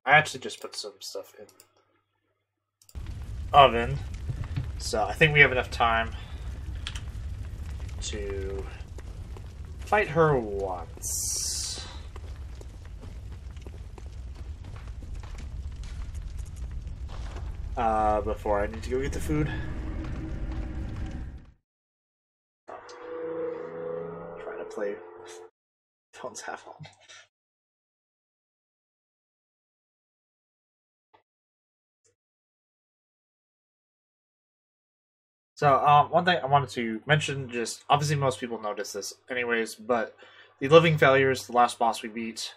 I actually just put some stuff in the oven, so I think we have enough time to fight her once. Before I need to go get the food. Trying to play phones half on. So, one thing I wanted to mention, just obviously most people notice this anyways, but the living failures, the last boss we beat,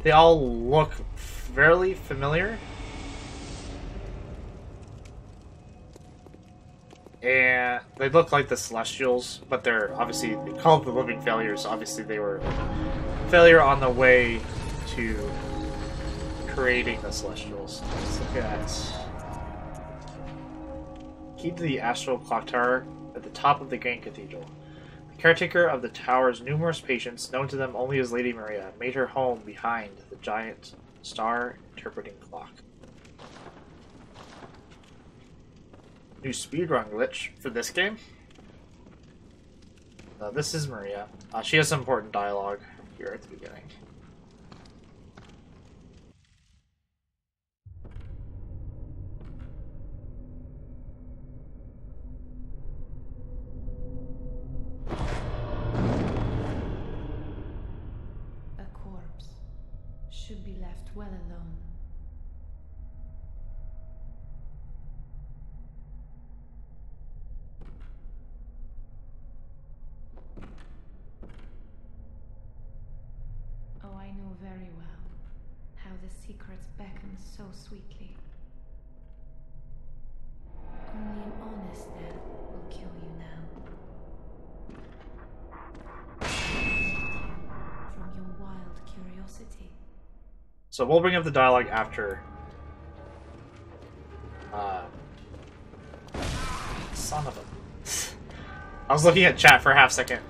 they all look fairly familiar. And they look like the Celestials, but they're obviously, they call the living failures, obviously they were failure on the way to creating the Celestials. Let's look at... Key to the Astral Clock Tower at the top of the Grand Cathedral. The caretaker of the tower's numerous patients, known to them only as Lady Maria, made her home behind the giant star-interpreting clock. New speedrun glitch for this game. This is Maria. She has some important dialogue here at the beginning. Should be left well alone. Oh, I know very well how the secrets beckon so sweetly. Only an honest death will kill you now. From your wild curiosity. So we'll bring up the dialogue after. Son of a... I was looking at chat for a half second.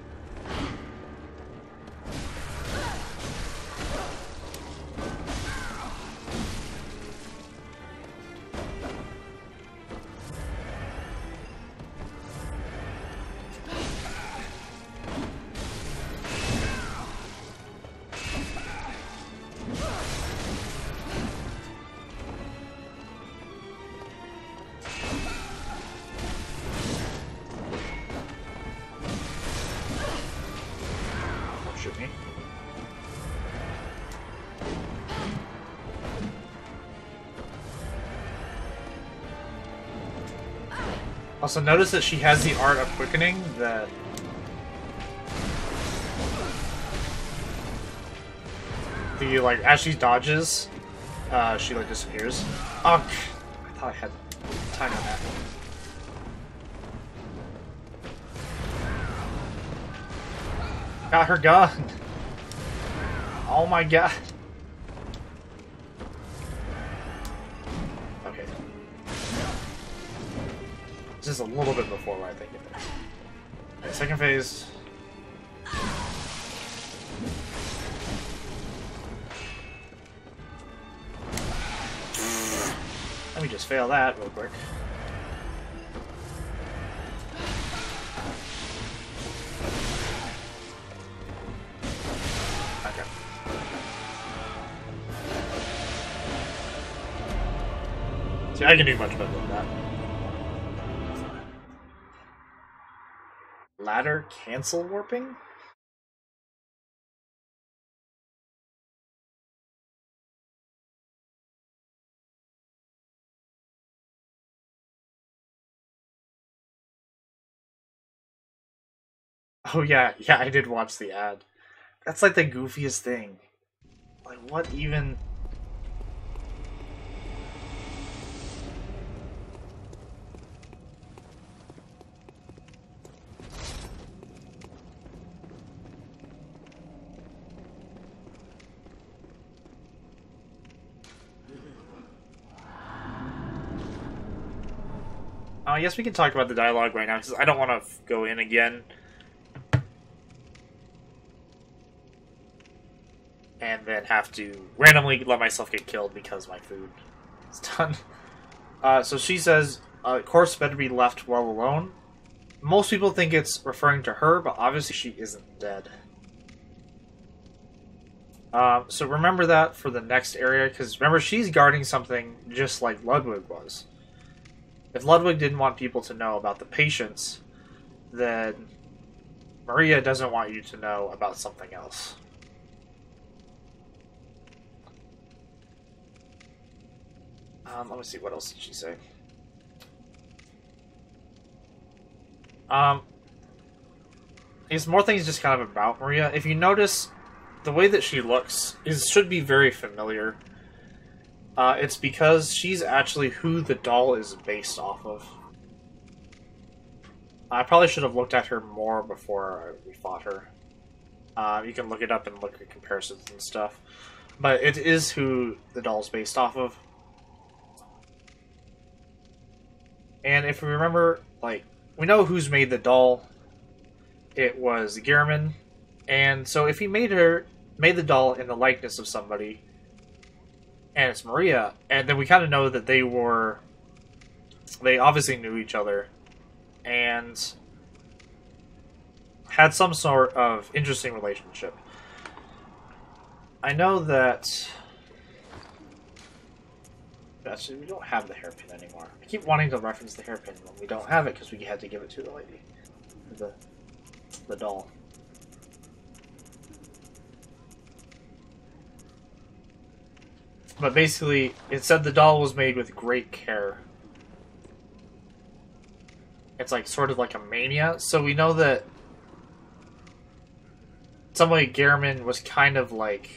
Also, notice that she has the art of quickening that... like, as she dodges, she, like, disappears. Oh, I thought I had time on that. Got her gun! Oh my god! Just a little bit before where I think it is. Okay, second phase. Let me just fail that real quick. Okay. See, I can do much better than that. Ladder cancel warping? Oh yeah, I did watch the ad. That's like the goofiest thing. Like, what even... I guess we can talk about the dialogue right now, because I don't want to go in again. And then have to randomly let myself get killed because my food is done. So she says, corpse better be left well alone. Most people think it's referring to her, but obviously she isn't dead. So remember that for the next area, because remember, she's guarding something just like Ludwig was. If Ludwig didn't want people to know about the patients, then Maria doesn't want you to know about something else. Let me see, what else did she say? I guess more things just kind of about Maria. If you notice, the way that she looks should be very familiar. It's because she's actually who the doll is based off of. I probably should have looked at her more before we fought her. You can look it up and look at comparisons and stuff. But it is who the doll's based off of. And if we remember, like, we know who's made the doll. It was Gehrman. And so if he made the doll in the likeness of somebody, and it's Maria, and then we kind of know that they obviously knew each other, and had some sort of interesting relationship. I know that... Actually, we don't have the hairpin anymore. I keep wanting to reference the hairpin when we don't have it, because we had to give it to the lady. The doll. But basically, it said the doll was made with great care. It's like sort of like a mania. So we know that somebody Gehrman was kind of like...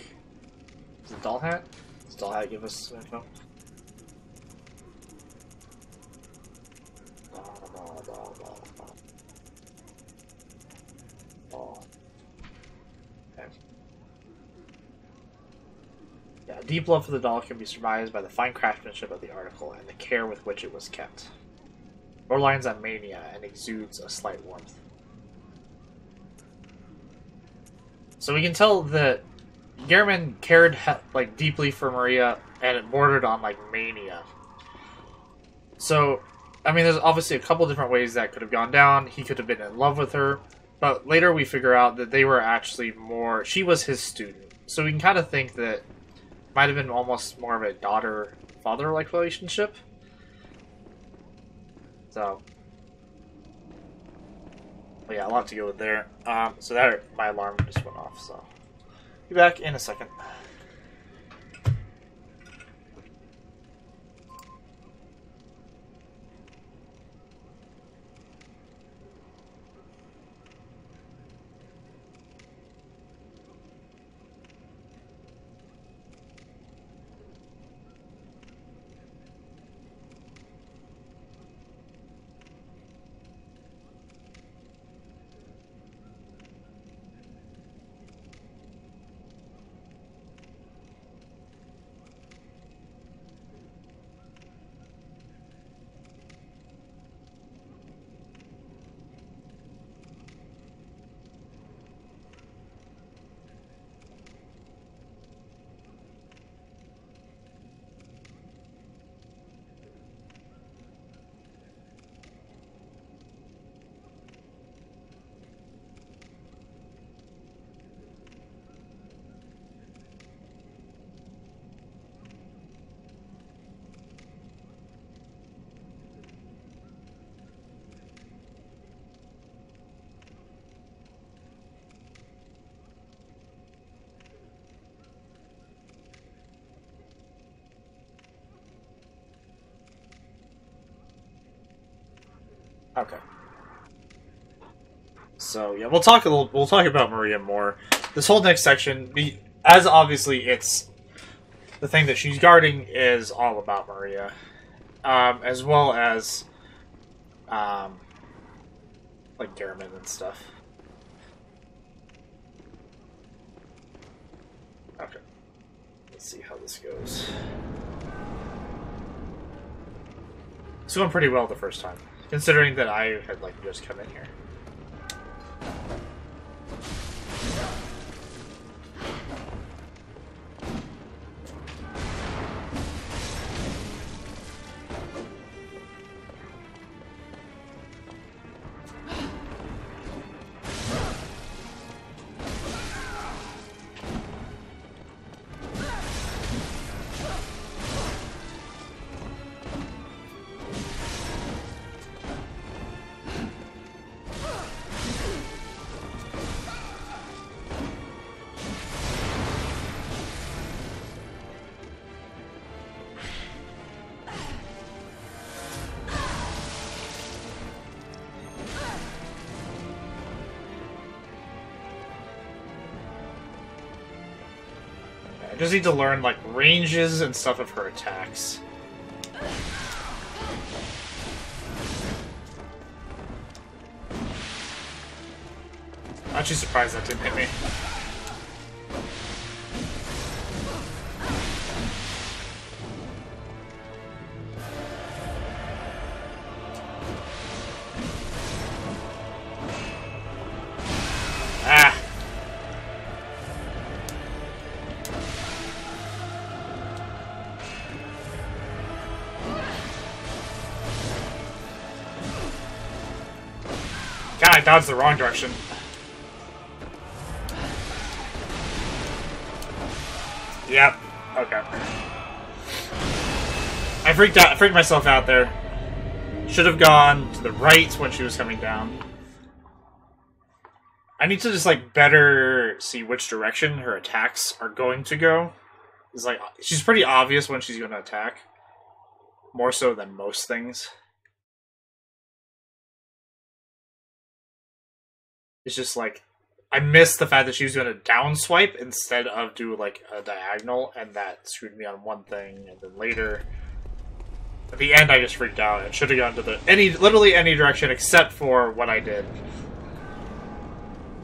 Is it doll hat? Does doll hat give us some info? Deep love for the doll can be surmised by the fine craftsmanship of the article and the care with which it was kept. More lines on mania and exudes a slight warmth. So we can tell that Gehrman cared like deeply for Maria, and it bordered on like mania. So, I mean, there's obviously a couple different ways that could have gone down. He could have been in love with her, but later we figure out that they were actually more... She was his student. So we can kind of think that might have been almost more of a daughter-father-like relationship. So, but yeah, a lot to go with there. So that, my alarm just went off, so be back in a second. Okay. So yeah, we'll talk about Maria more. This whole next section, as obviously it's the thing that she's guarding is all about Maria, as well as like Gehrman and stuff. Okay, let's see how this goes. It's going pretty well the first time, considering that I had like just come in here. just need to learn, like, ranges and stuff of her attacks. I'm actually surprised that didn't hit me. Ah! God, I dodged the wrong direction. Yep. Okay. I freaked myself out there. Should have gone to the right when she was coming down. I need to just, like, better see which direction her attacks are going to go. It's like, she's pretty obvious when she's going to attack. More so than most things. It's just like, I missed the fact that she was going to down swipe instead of do, like, a diagonal, and that screwed me on one thing, and then later, at the end, I just freaked out and should have gone to literally any direction except for what I did.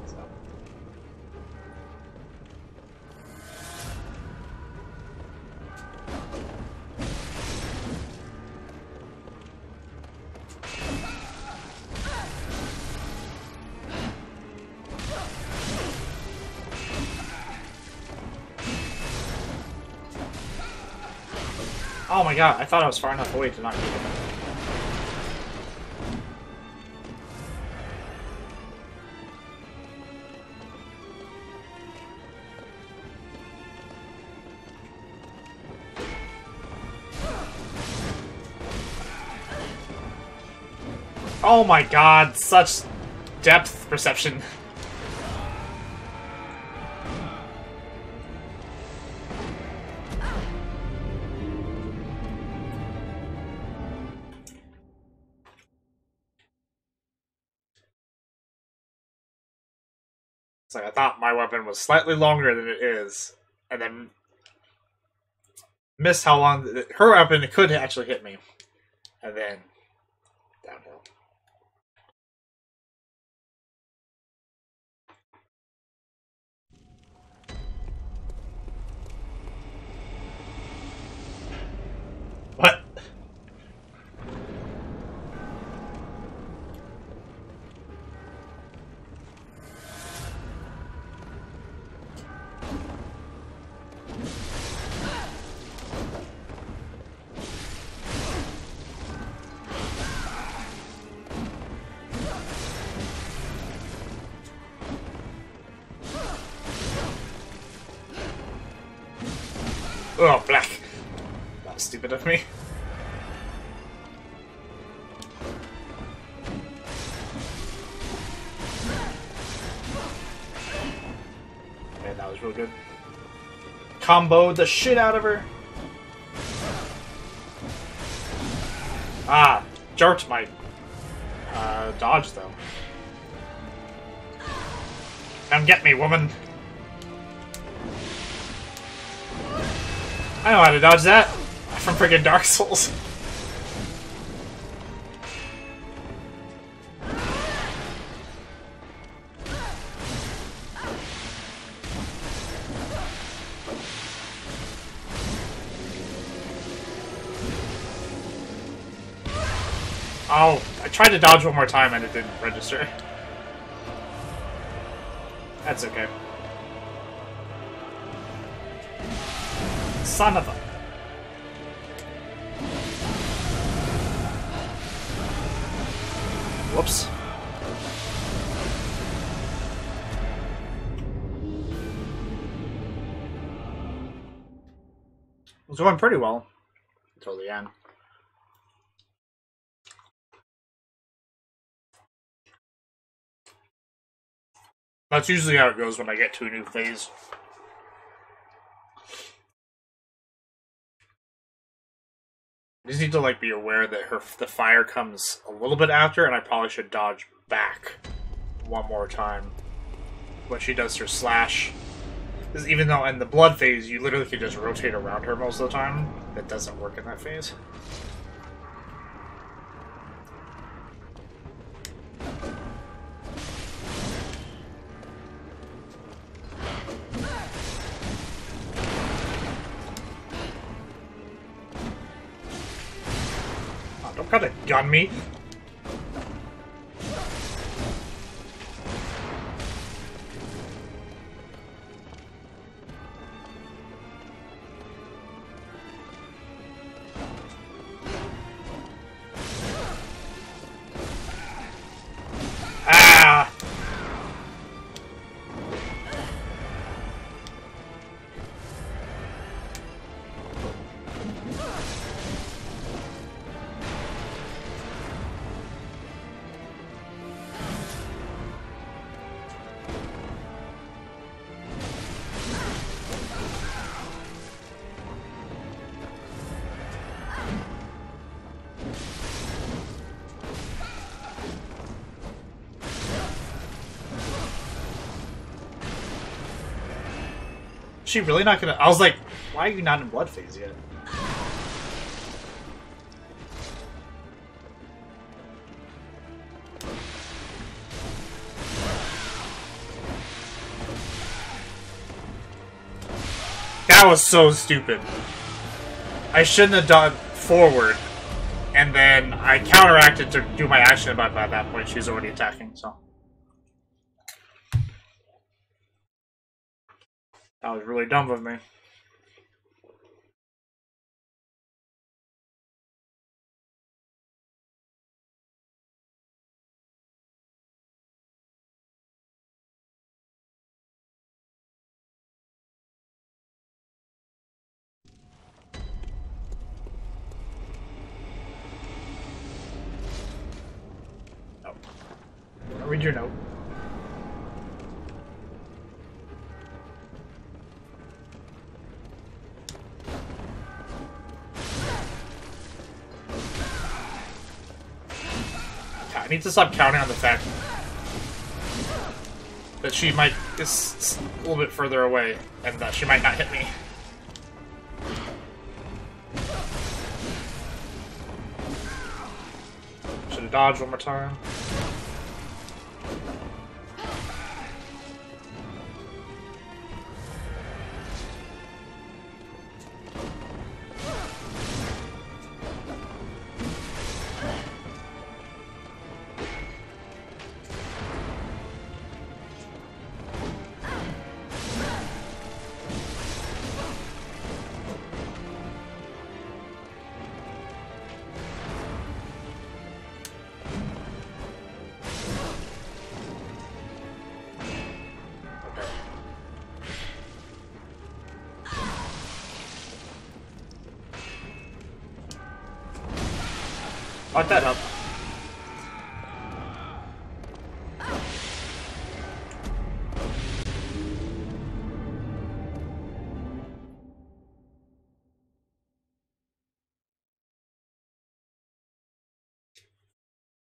So. Oh my god, I thought I was far enough away to not get it. Oh my god, such depth perception. It's like I thought my weapon was slightly longer than it is, and then missed how long her weapon could actually hit me, and then downhill. What? Oh, black. That was stupid of me. Man, that was real good. Comboed the shit out of her. Ah, jerked my dodge though. Come get me, woman. I know how to dodge that from friggin' Dark Souls. Oh, I tried to dodge one more time and it didn't register. That's okay. Son of a... Whoops. It was going pretty well until the end. That's usually how it goes when I get to a new phase. I just need to, like, be aware that the fire comes a little bit after, and I probably should dodge back one more time when she does her slash. Because even though in the blood phase, you literally could just rotate around her most of the time, that doesn't work in that phase. Oh, don't try to gun me. She really not gonna? I was like, why are you not in blood phase yet? That was so stupid. I shouldn't have done forward, and then I counteracted to do my action, but by that point she was already attacking, so. That was really dumb of me. Nope. I'll read your note. I need to stop counting on the fact that she might is a little bit further away and that she might not hit me. Should have dodged one more time. Lock that up.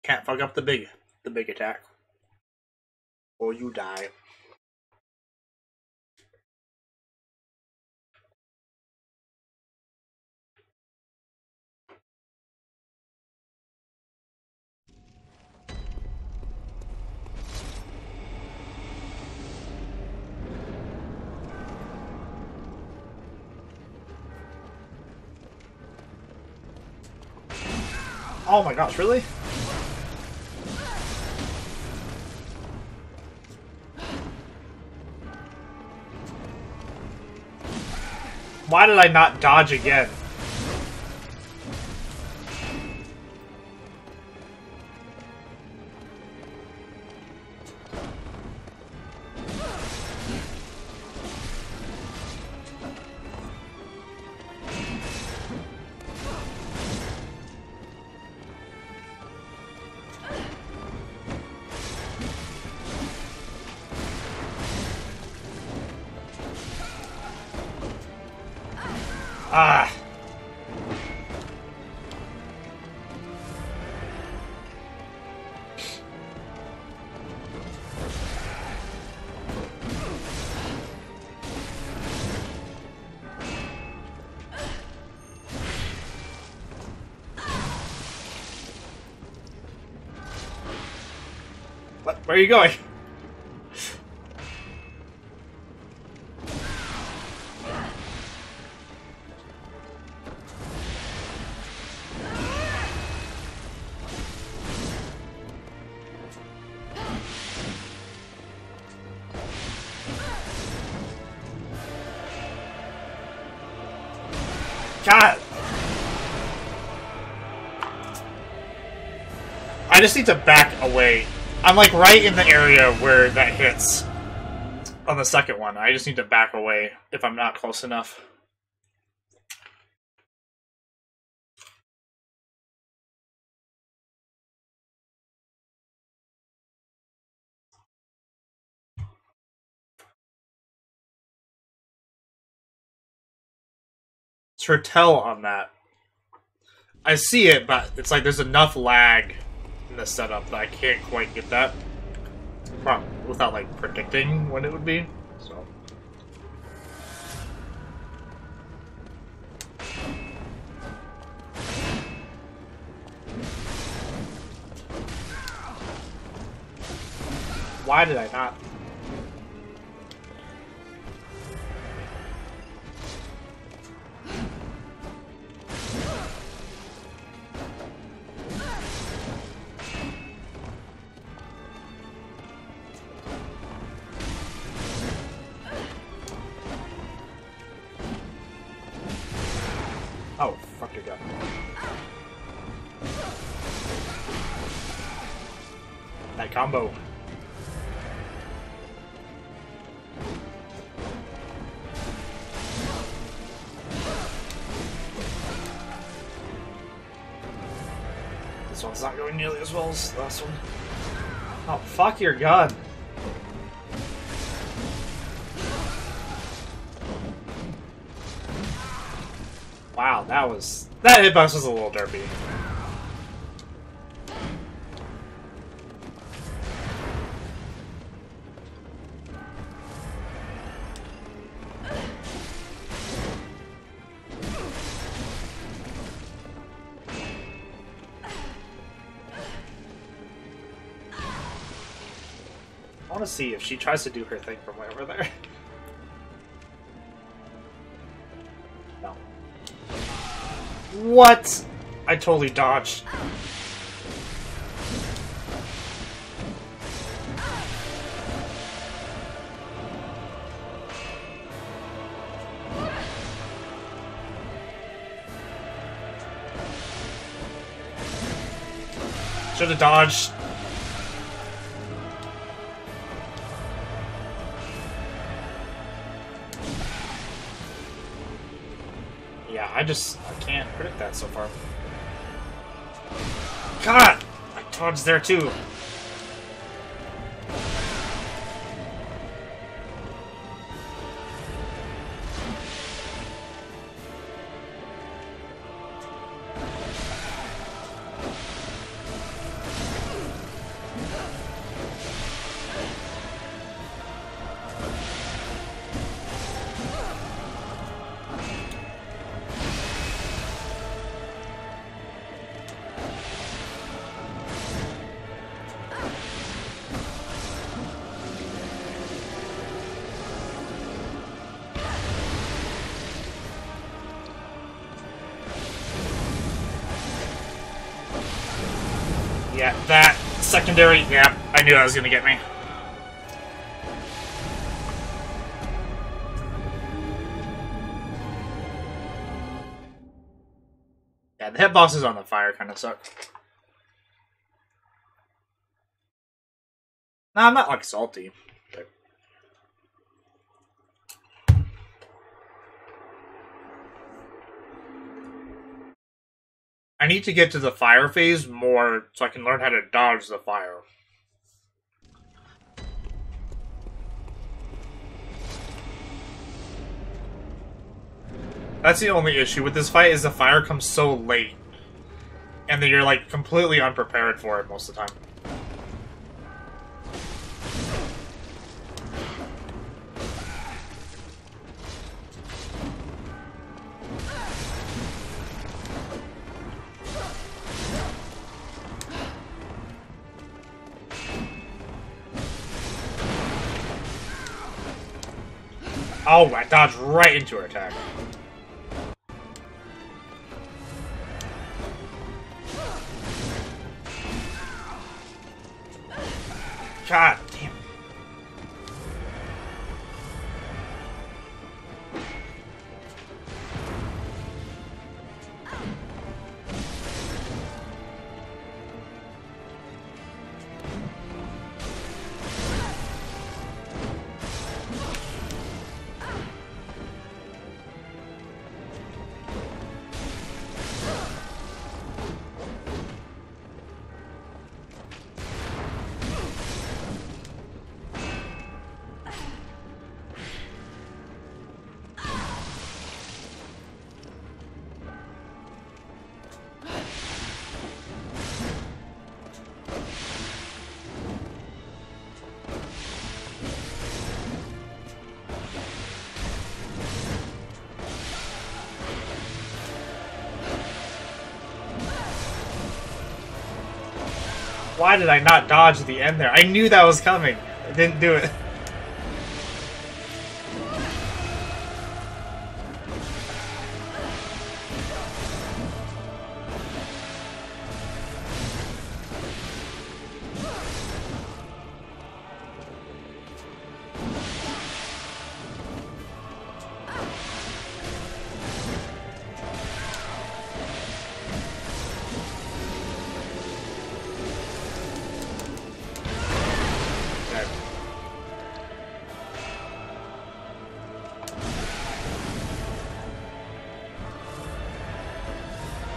Can't fuck up the big attack, or you die. Oh my gosh, really? Why did I not dodge again? Ah. Where are you going? God! I just need to back away. I'm like right in the area where that hits on the second one. I just need to back away if I'm not close enough. It's her tell on that. I see it, but it's like there's enough lag in the setup that I can't quite get that without like predicting when it would be. So why did I not? Oh, fuck your gun. That combo. This one's not going nearly as well as the last one. Oh, fuck your gun. Wow, that hitbox was a little derpy. I want to see if she tries to do her thing from way over there. No. What? I totally dodged. Should have dodged. Yeah, I can't predict that so far. God! I dodged there too. Yeah, that secondary, yeah, I knew that was gonna get me. Yeah, the hitboxes on the fire kind of suck. Nah, I'm not like salty. But... I need to get to the fire phase more so I can learn how to dodge the fire. That's the only issue with this fight, is the fire comes so late. And then you're like completely unprepared for it most of the time. Oh, I dodged right into her attack. God damn. Why did I not dodge at the end there? I knew that was coming. I didn't do it.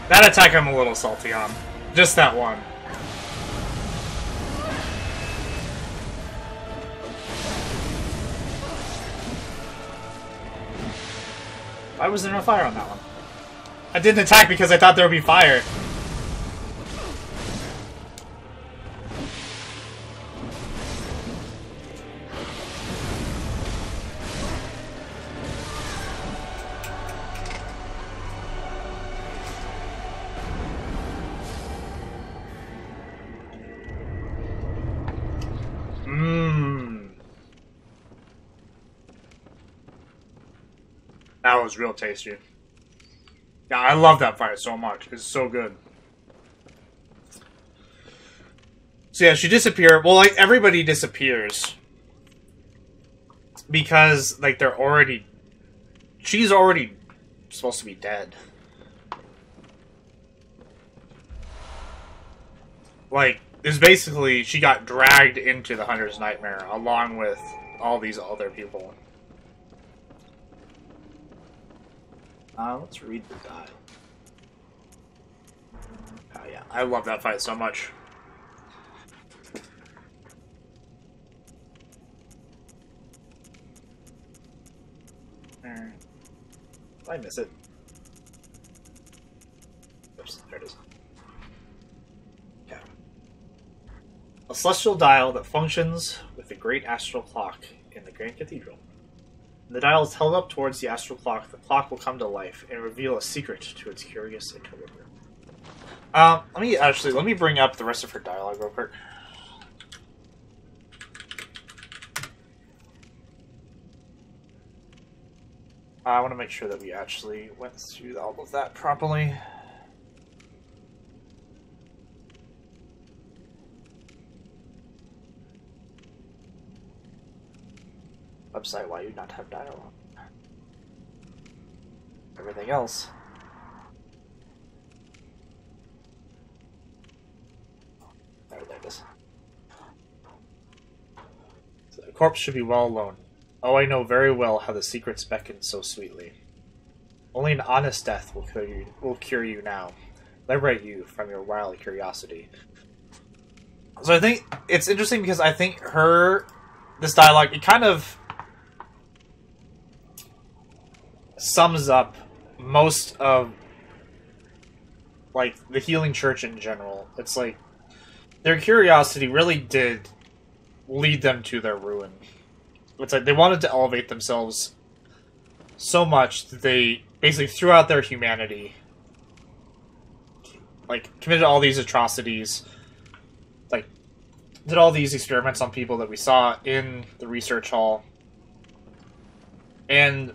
That attack I'm a little salty on. Just that one. Why was there no fire on that one? I didn't attack because I thought there would be fire. That was real tasty. Yeah, I love that fight so much. It's so good. So yeah, she disappeared. Well, like, everybody disappears. Because, like, they're already... She's already supposed to be dead. Like, it's basically, she got dragged into the Hunter's Nightmare, along with all these other people. Let's read the dial. Oh yeah, I love that fight so much. Did I miss it? Oops, there it is. Yeah. A celestial dial that functions with the great astral clock in the Grand Cathedral. When the dial is held up towards the astral clock, the clock will come to life and reveal a secret to its curious interpreter. Let me bring up the rest of her dialogue real quick. I want to make sure that we actually went through all of that properly. Website, why you not have dialogue? Everything else. There it is. So the corpse should be well alone. Oh, I know very well how the secrets beckon so sweetly. Only an honest death will cure you now. Liberate you from your wild curiosity. So I think it's interesting because I think this dialogue, it kind of sums up most of, like, the Healing Church in general. It's like, their curiosity really did lead them to their ruin. It's like, they wanted to elevate themselves so much that they basically threw out their humanity. Like, committed all these atrocities. Like, did all these experiments on people that we saw in the research hall. And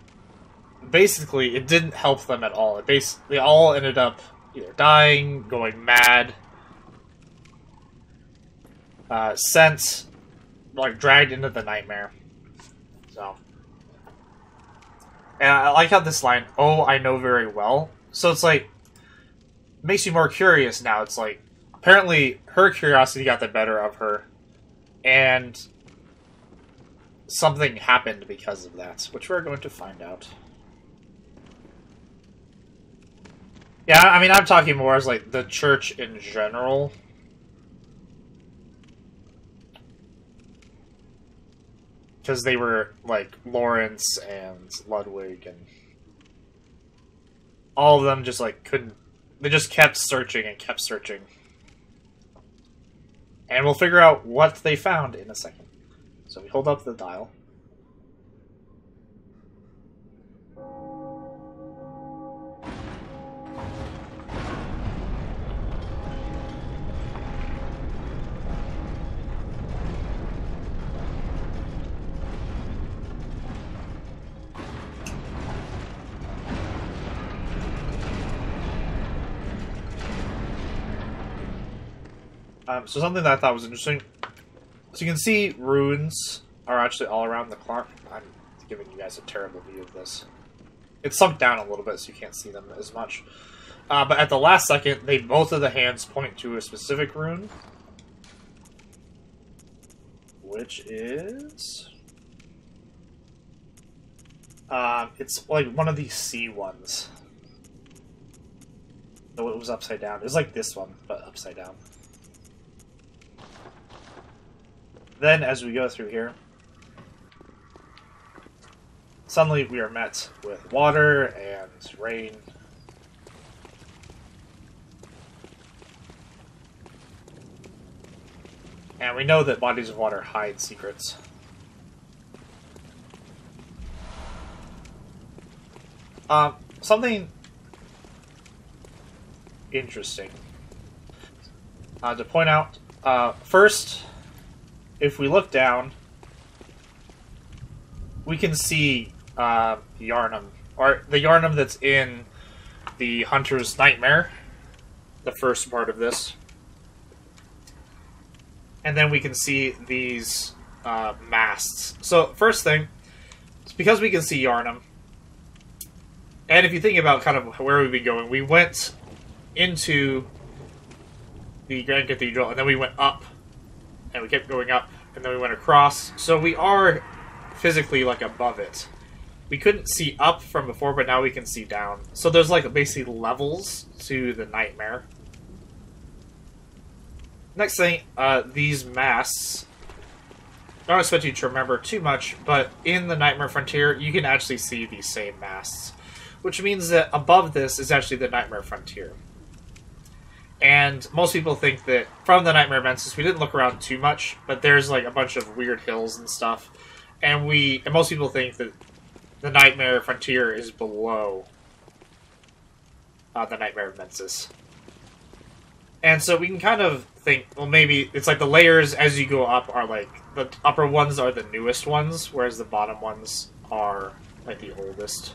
basically, it didn't help them at all. They all ended up either dying, going mad, sent, like, dragged into the nightmare. So, and I like how this line, "Oh, I know very well." So it's like, makes you more curious now. It's like, apparently her curiosity got the better of her, and something happened because of that, which we're going to find out. Yeah, I mean, I'm talking more as, like, the church in general. Because they were, like, Lawrence and Ludwig and all of them just, like, couldn't... They just kept searching and kept searching. And we'll figure out what they found in a second. So we hold up the dial. So something that I thought was interesting. So you can see runes are actually all around the clock. I'm giving you guys a terrible view of this. It's sunk down a little bit so you can't see them as much. But at the last second, both of the hands point to a specific rune. Which is... it's like one of these C ones. So it was upside down. It was like this one, but upside down. Then, as we go through here, suddenly we are met with water and rain. And we know that bodies of water hide secrets. Something interesting to point out. First, if we look down, we can see Yharnam, or the Yharnam that's in the Hunter's Nightmare, the first part of this. And then we can see these masts. So, first thing, it's because we can see Yharnam, and if you think about kind of where we've been going, we went into the Grand Cathedral, and then we went up, and we kept going up, and then we went across. So we are physically, like, above it. We couldn't see up from before, but now we can see down. So there's, like, basically levels to the Nightmare. Next thing, these masts. I don't expect you to remember too much, but in the Nightmare Frontier, you can actually see these same masts. Which means that above this is actually the Nightmare Frontier. And most people think that from the Nightmare Mensis, we didn't look around too much, but there's like a bunch of weird hills and stuff. And most people think that the Nightmare Frontier is below the Nightmare Mensis. And so we can kind of think, well, maybe it's like the layers as you go up are like, the upper ones are the newest ones, whereas the bottom ones are like the oldest.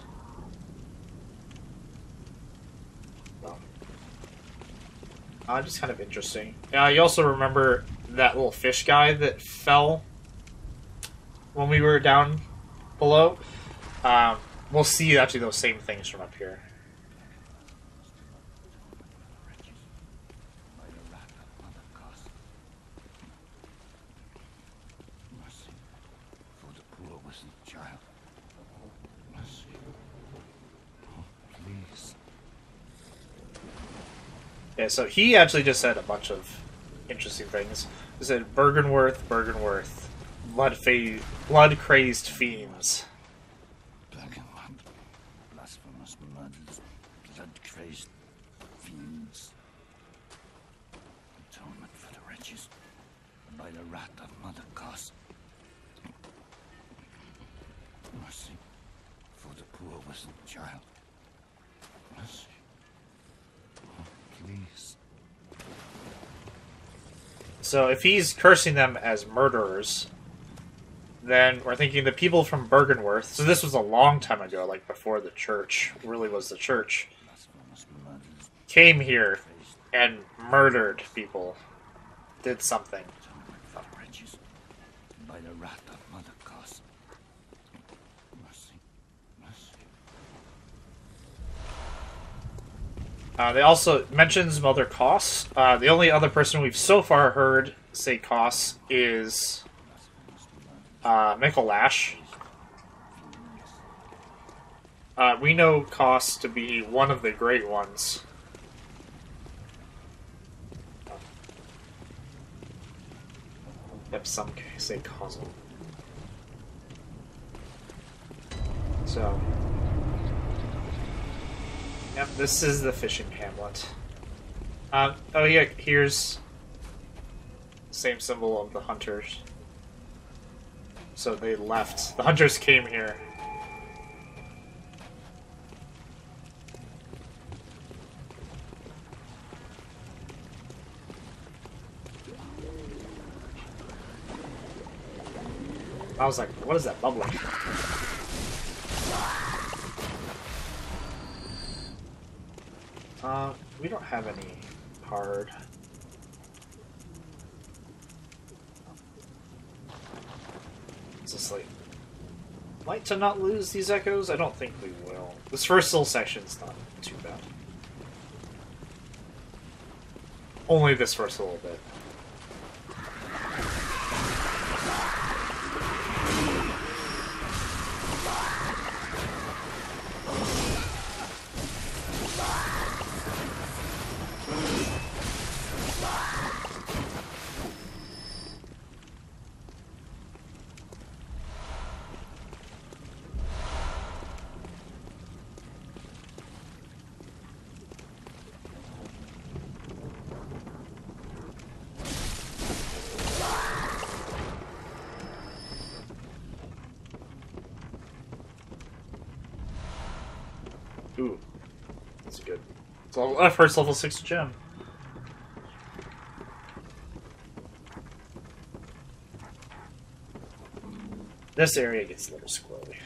Just kind of interesting. You also remember that little fish guy that fell when we were down below? We'll see actually those same things from up here. Yeah, so he actually just said a bunch of interesting things. He said, Bergenworth, blood-crazed fiends. Bergenworth, blasphemous murders, blood-crazed fiends. Atonement for the wretches, by the wrath of Mother Goss. Mercy for the poor whistled child. Mercy. Please. So if he's cursing them as murderers, Then we're thinking the people from Bergenworth. So this was a long time ago, like before the church really was the church. Came here and murdered people. Did something. By the wrath of Mother Goss. Mercy, mercy. They also mentions Mother Koss. The only other person we've so far heard say Koss is Mikkel Lash. We know Koss to be one of the great ones. Yep, some say Kossel. So, yep, this is the fishing hamlet. Oh yeah, here's the same symbol of the hunters. So they left. The hunters came here. I was like, what is that bubbling? We don't have any card. Is this like to not lose these echoes? I don't think we will. This first little section's not too bad. Only this first little bit. Ooh, that's good. It's a first level 6 gem. This area gets a little squirrely.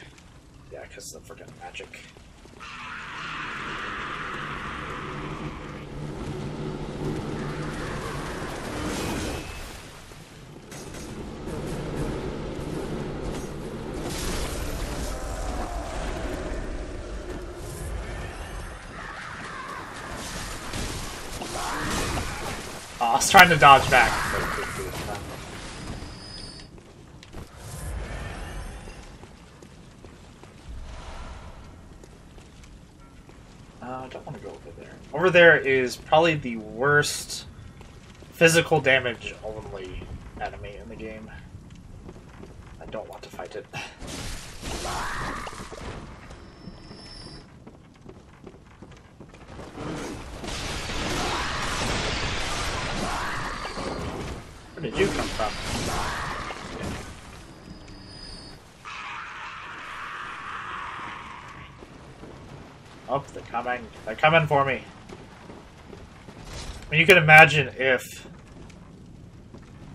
Yeah, because of the freaking magic. I was trying to dodge back. I don't want to go over there. Over there is probably the worst physical damage only enemy in the game. I don't want to fight it. Where did you come from? Oh, they're coming. They're coming for me. I mean, you can imagine if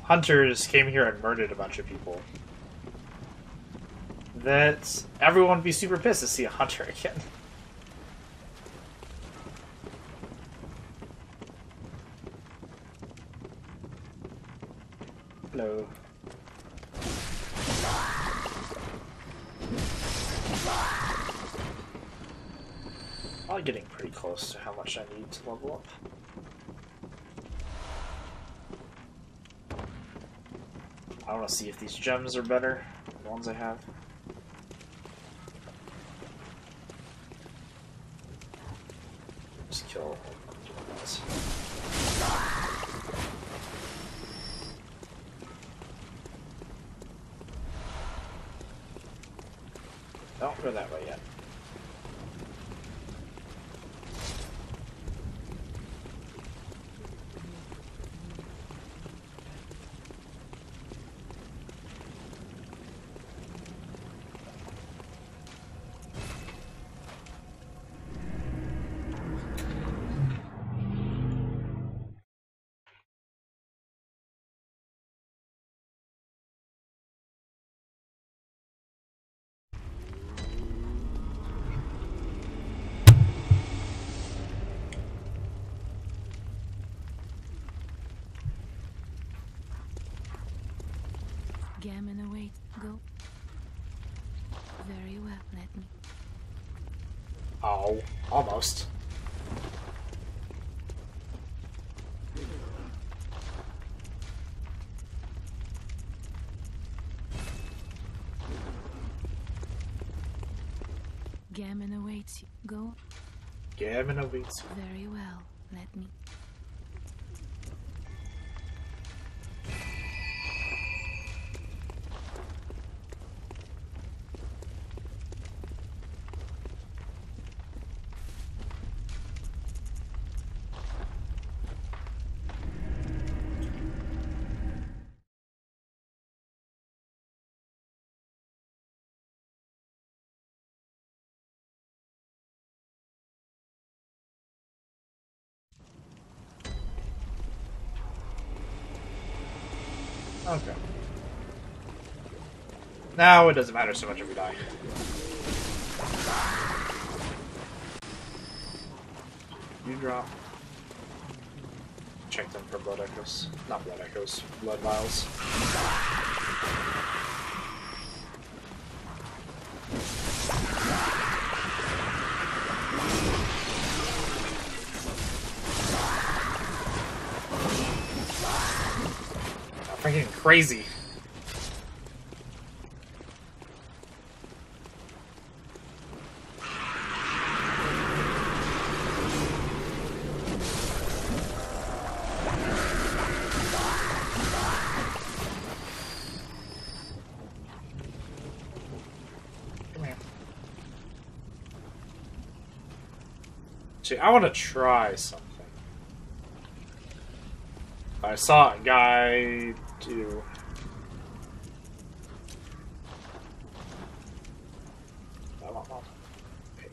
hunters came here and murdered a bunch of people. That everyone would be super pissed to see a hunter again. Hello. I'm getting pretty close to how much I need to level up. I want to see if these gems are better than the ones I have. Just kill this. Don't go that way yet. Gammon awaits. Go. Very well, let me. Oh, almost. Gammon awaits you. Go. Gammon awaits you. Very well, let me. Okay. Now it doesn't matter so much if we die. You drop. Check them for blood echoes. Not blood echoes, blood vials. Freaking crazy. Come here. See, I want to try something. I saw a guy do. Okay,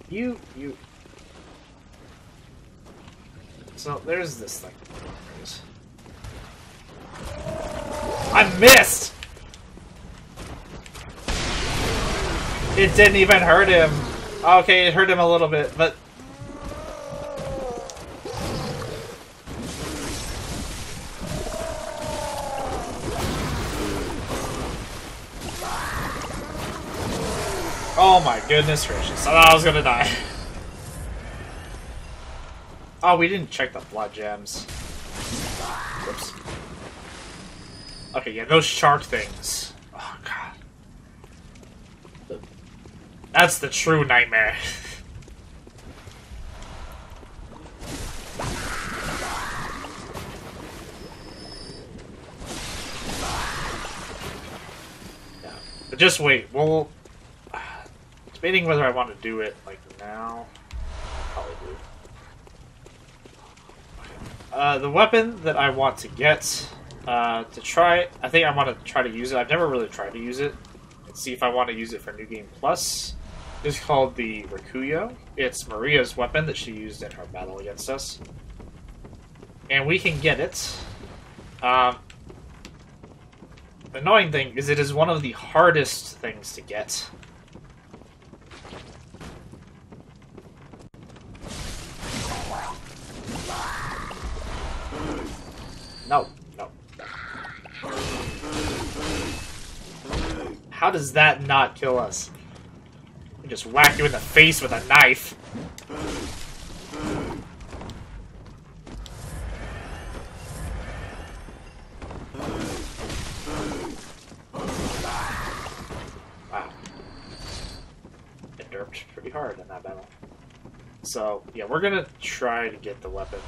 you. So there's this thing. There it is. I missed. It didn't even hurt him. Okay, it hurt him a little bit, but. Oh my goodness gracious, I thought I was gonna die. Oh, we didn't check the blood gems. Whoops. Okay, yeah, those shark things. Oh god. That's the true nightmare. Yeah, but just wait, we'll... Debating whether I want to do it like now. Probably do. The weapon that I want to get to try, I think I want to try to use it. I've never really tried to use it. Let's see if I want to use it for New Game Plus. It's called the Rikuyo. It's Maria's weapon that she used in her battle against us, and we can get it. The annoying thing is it is one of the hardest things to get. No, no. How does that not kill us? We just whack you in the face with a knife. Wow. It derped pretty hard in that battle. So, yeah, we're gonna try to get the weapon.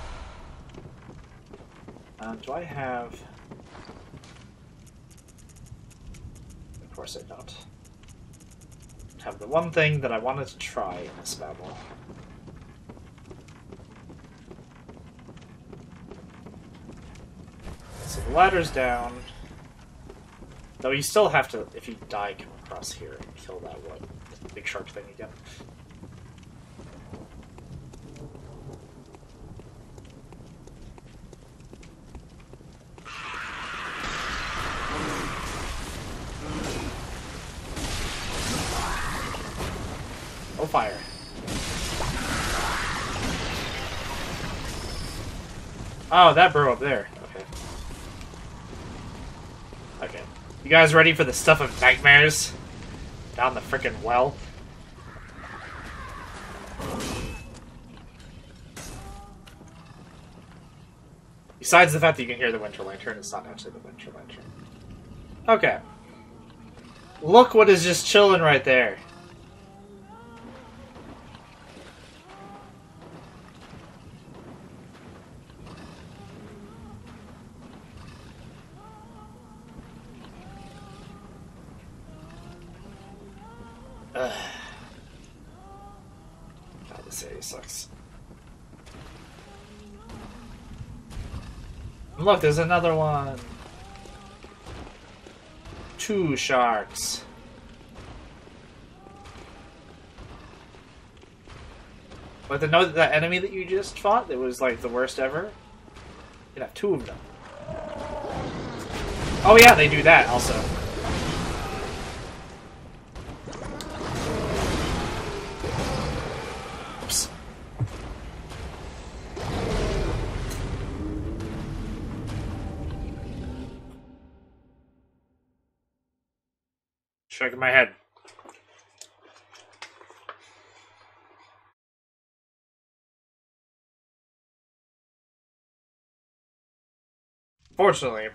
Do I have... Of course I don't. Have the one thing that I wanted to try in this battle. So the ladder's down. Though you still have to, if you die, come across here and kill that one big shark thing again. Oh, fire. Oh, that bro up there. Okay. Okay. You guys ready for the stuff of nightmares? Down the frickin' well. Besides the fact that you can hear the Winter Lantern, it's not actually the Winter Lantern. Okay. Look what is just chilling right there. God, this area sucks. Look, there's another one. 2 sharks. But to know that the enemy that you just fought, that was like the worst ever, you'd have 2 of them. Oh yeah, they do that also. Oops. Shaking my head. Fortunately,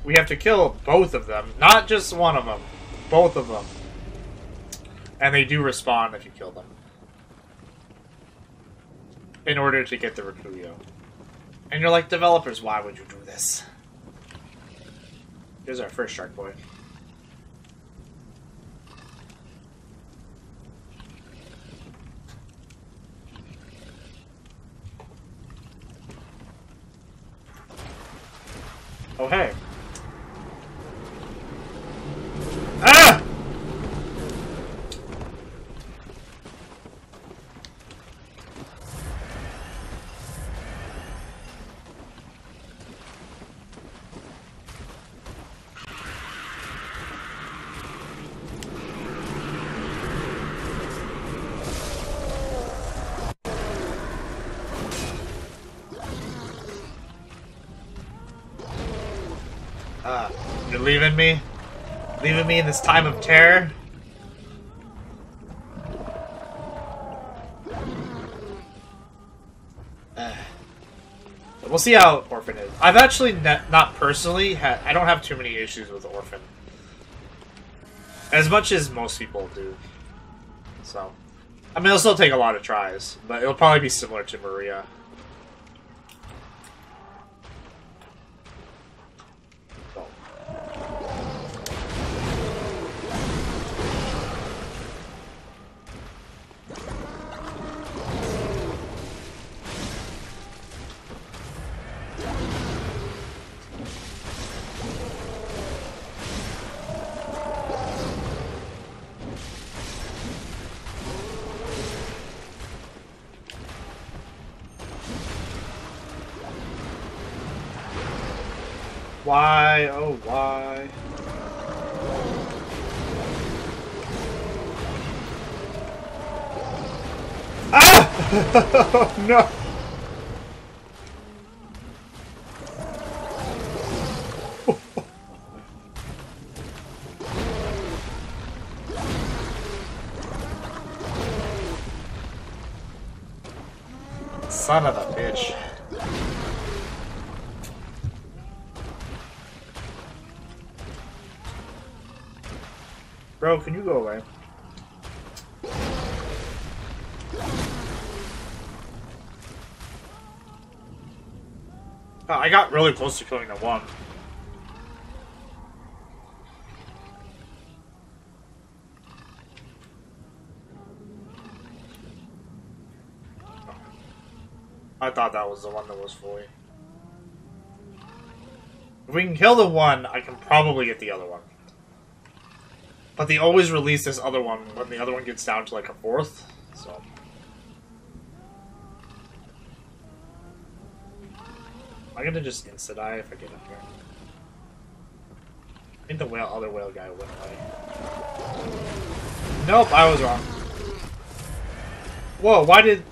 we have to kill both of them, not just one of them, both of them. And they do respawn if you kill them. In order to get the Rikuyo. And you're like, developers, why would you do this? Here's our first Shark Boy. Oh, hey. Ah! You're leaving me? Leaving me in this time of terror? We'll see how Orphan is. I've actually not personally had... I don't have too many issues with Orphan. As much as most people do. So... I mean, it'll still take a lot of tries, but it'll probably be similar to Maria. Why? Oh, why? Ah! No! Son of a bitch. Bro, can you go away? I got really close to killing the one. I thought that was the one that was fully. If we can kill the one, I can probably get the other one. But they always release this other one when the other one gets down to like a 4th, so... Am I gonna just insta-die if I get up here? I think the other whale guy went away. Nope, I was wrong. Whoa, why did...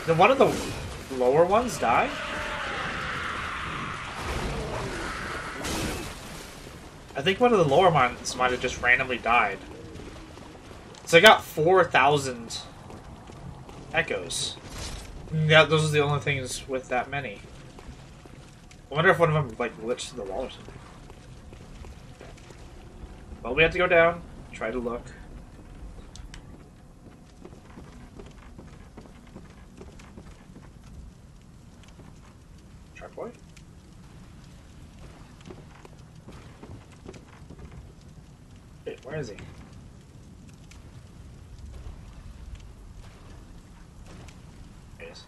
Did one of the lower ones die? I think one of the lower ones might have just randomly died. So I got 4,000 echoes. Yeah, those are the only things with that many. I wonder if one of them like glitched in the wall or something. Well, we have to go down, try to look. Shark boy? Wait, where is he? There he is.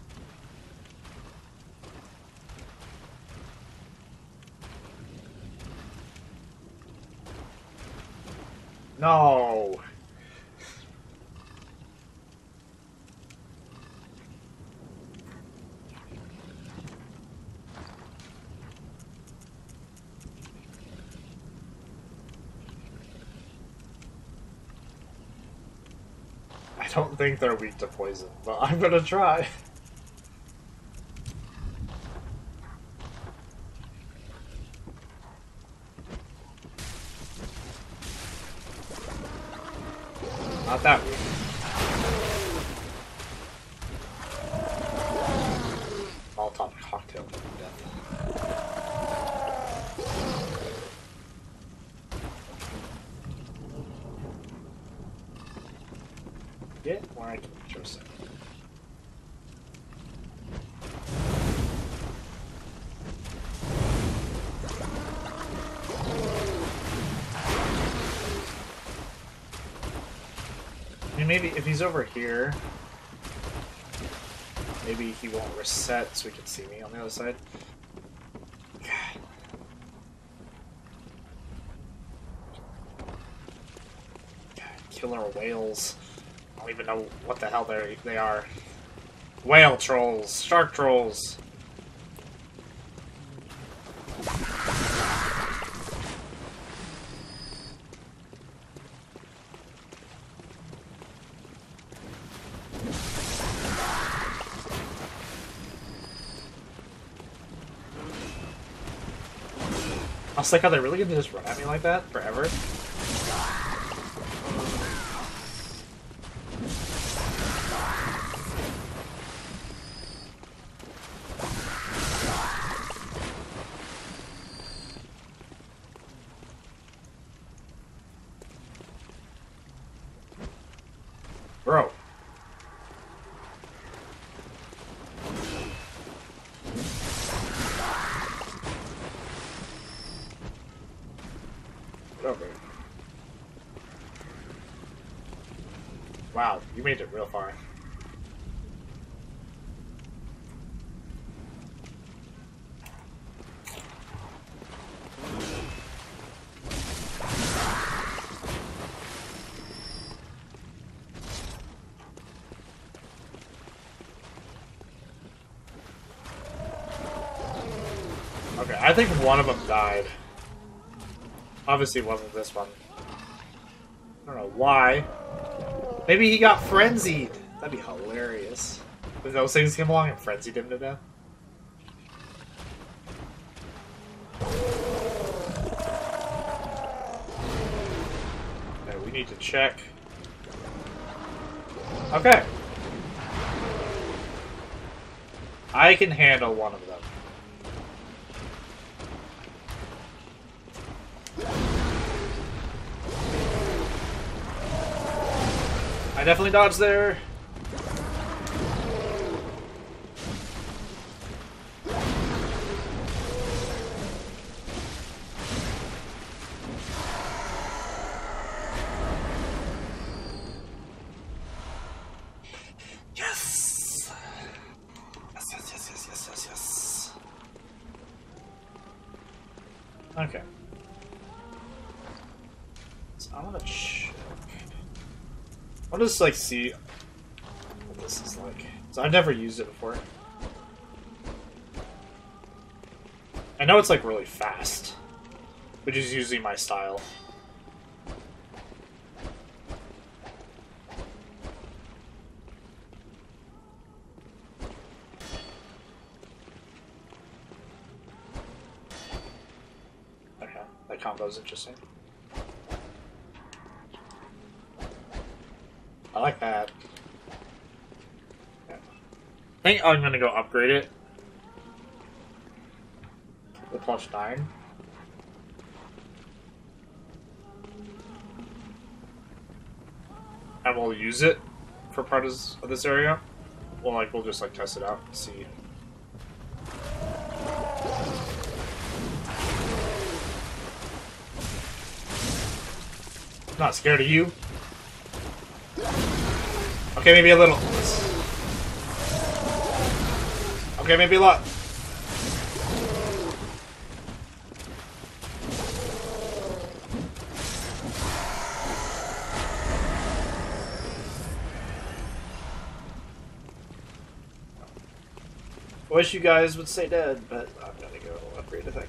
No! I don't think they're weak to poison, but I'm gonna try. Not that weak. Molotov cocktail to death. Get where I can trust it. I mean, maybe if he's over here, maybe he won't reset so he can see me on the other side. God, killer whales. I don't even know what the hell they are. Whale trolls, shark trolls. I was like, are they really gonna just run at me like that forever? Bro. Over. Wow, you made it real far. Okay, I think one of them died. Obviously it wasn't this one. I don't know why. Maybe he got frenzied. That'd be hilarious. If those things came along and frenzied him to death. Okay, we need to check. Okay. I can handle one of them. I definitely dodged there. Yes! Yes, yes, yes, yes, yes, yes, yes. Okay. So I want to check. I'll just like see what this is like. So I've never used it before. I know it's like really fast, which is usually my style. Okay, I That combo is interesting. I like that. Yeah. I think I'm gonna go upgrade it. The +9. And we'll use it for part of this area. Well, we'll just test it out and see. Not scared of you. Okay, maybe a little. Okay, maybe a lot. I wish you guys would stay dead, but I'm gonna go upgrade the thing.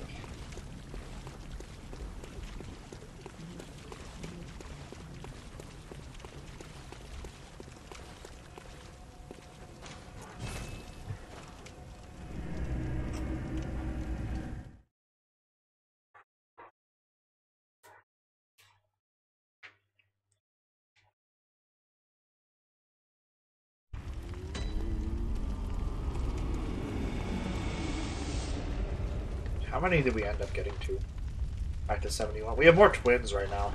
How many did we end up getting to? Back to 71. We have more twins right now.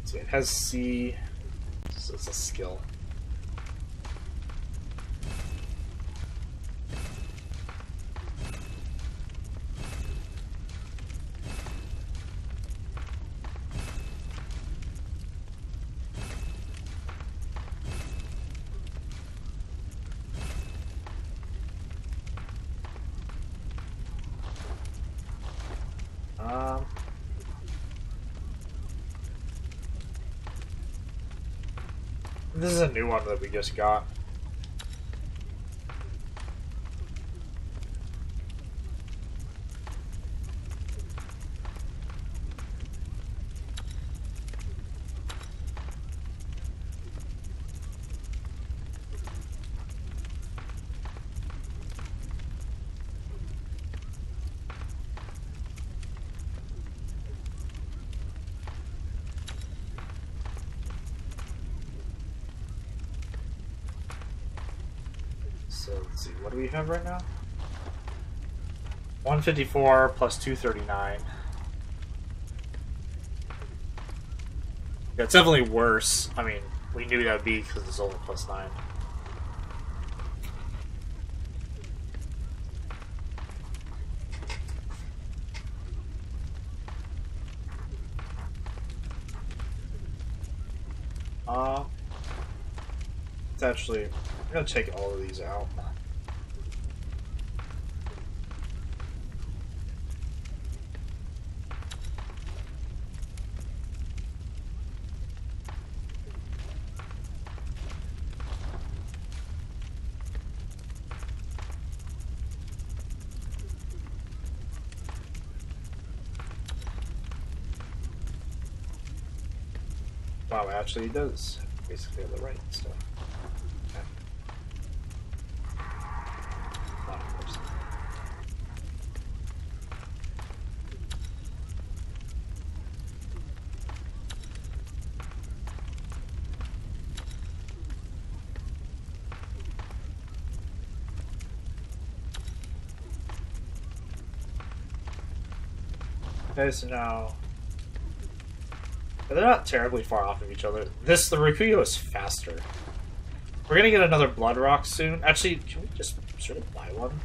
See, it has C. So it's a skill. This is a new one that we just got. So let's see, what do we have right now? 154 plus 239. Yeah, it's definitely worse. I mean, we knew that would be because it's only +9. It's actually, I'm gonna take all of these out. Wow, actually, it does basically have the right stuff. Okay, so now they're not terribly far off of each other. The Rikuyo is faster. We're gonna get another Blood Rock soon. Actually, can we just sort of buy one?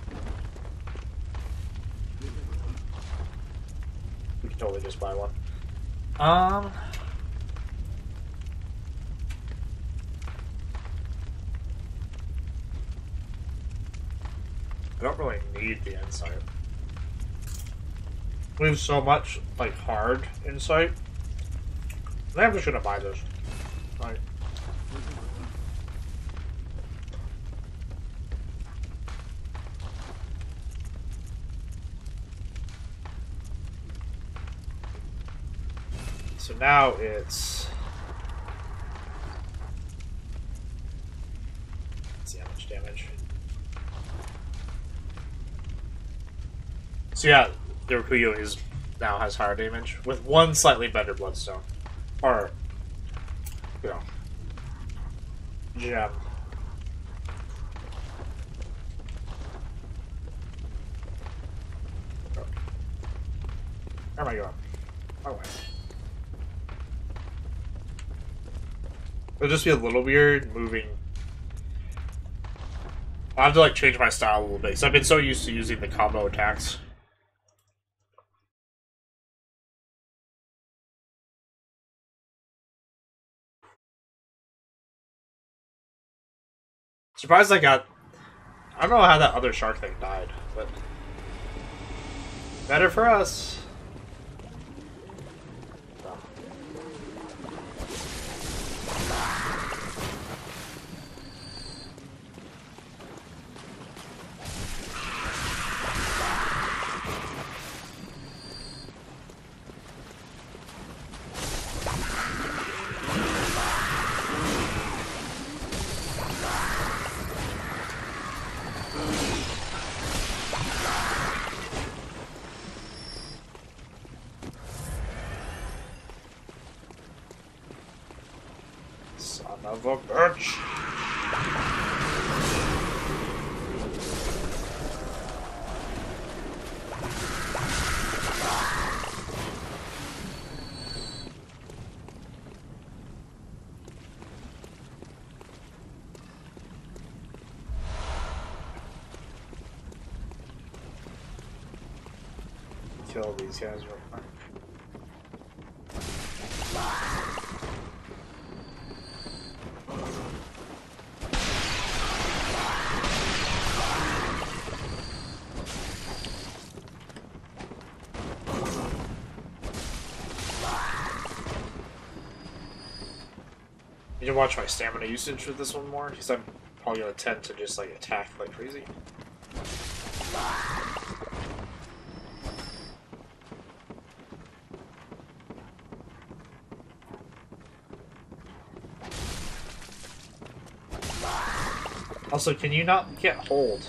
We can totally just buy one. I don't really need the insight. We have so much, hard insight. I'm just gonna buy this. Right. So now it's... Let's see how much damage. So yeah, the Rakuyo is now has higher damage with one slightly better bloodstone, or you know, gem. Where am I going? Oh wait. It'll just be a little weird moving. I'll have to like change my style a little bit because I've been so used to using the combo attacks. Surprised I got. I don't know how that other shark thing died, but better for us. Son of a bitch. Kill these guys real quick. Need to watch my stamina usage with this one more, because I'm probably gonna tend to just like attack like crazy. Also, can you not get hold?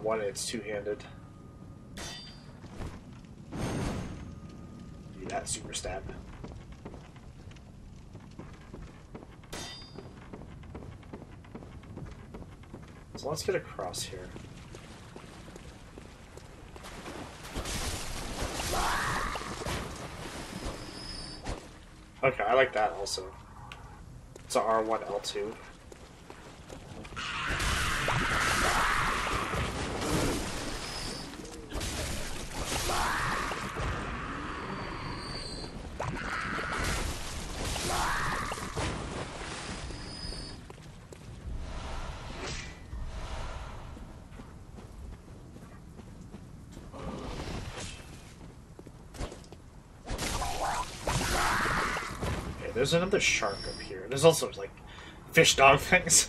When it's two-handed. Do that super stab. So let's get across here. Okay, I like that also. It's a R1, L2. There's another shark up here. There's also, like, fish dog things.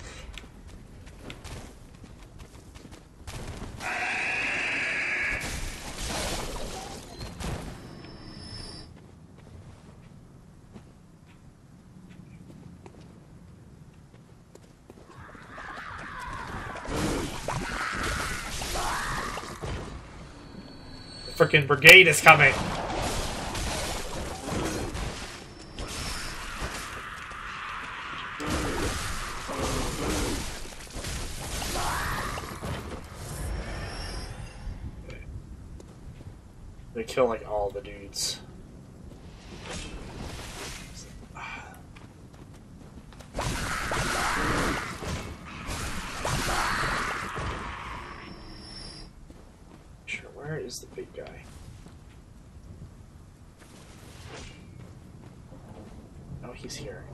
The frickin' brigade is coming! They kill like all the dudes. Sure, where is the big guy? Oh, he's here.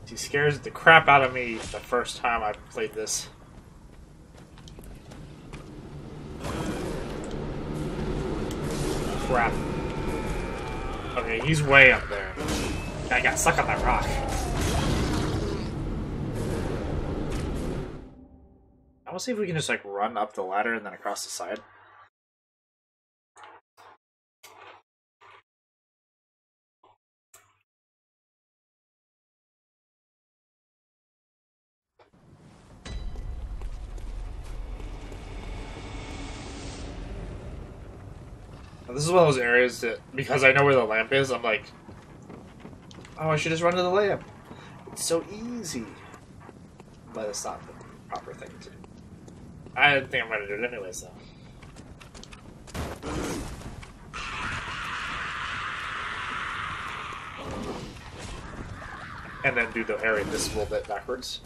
He scares the crap out of me the first time I played this. Crap. Okay, he's way up there. I got stuck on that rock. I want to see if we can just like run up the ladder and then across the side. This is one of those areas that, because I know where the lamp is, I'm like, oh, I should just run to the lamp. It's so easy. But it's not the proper thing to do. I think I'm going to do it anyways, though. And then do the area this little bit backwards.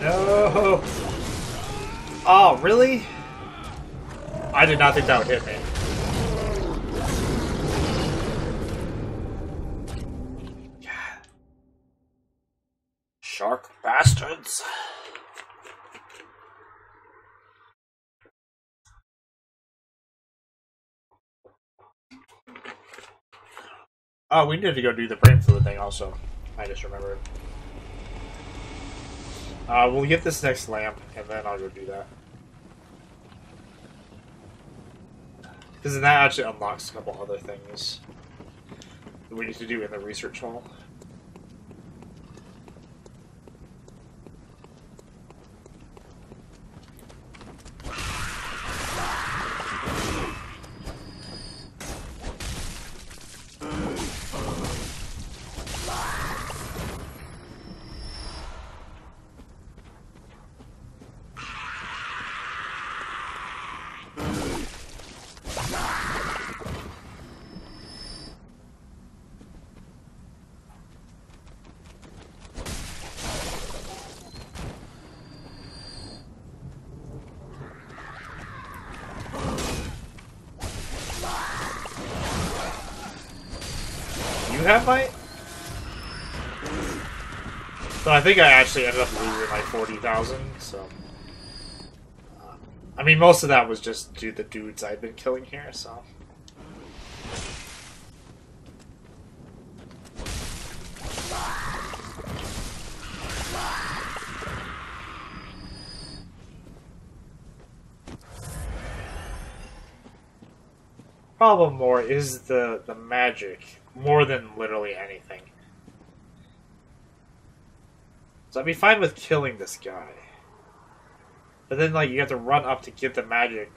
No! Oh, really? I did not think that would hit me. Shark bastards. Oh, we need to go do the brain fluid thing also. I just remembered. We'll get this next lamp, and then I'll go do that. Because then that actually unlocks a couple other things that we need to do in the research hall. You have fight? But I think I actually ended up losing like 40,000, so... I mean, most of that was just due to the dudes I've been killing here, so... Problem more is the magic, more than literally anything. So I'd be fine with killing this guy. But then, like, you have to run up to get the magic,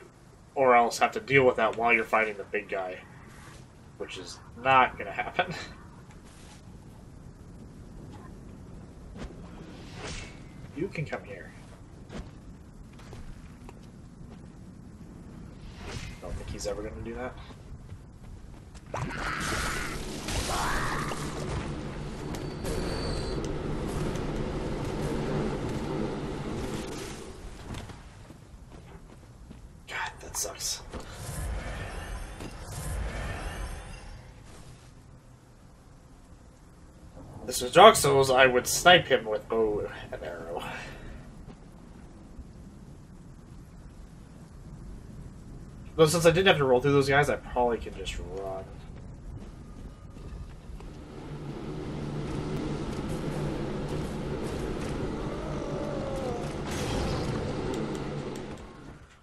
or else have to deal with that while you're fighting the big guy. Which is not gonna happen. You can come here. Don't think he's ever gonna do that. God, that sucks. This was Dark Souls, I would snipe him with bow and arrow. Though since I didn't have to roll through those guys, I probably can just run.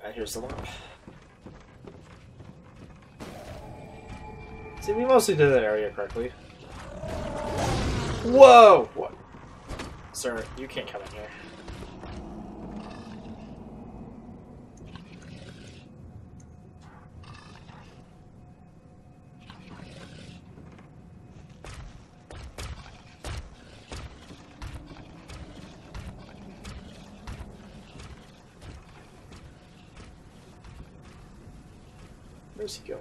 And here's the lamp. See, we mostly did that area correctly. Whoa! What? Sir, you can't come in here. Where's he going?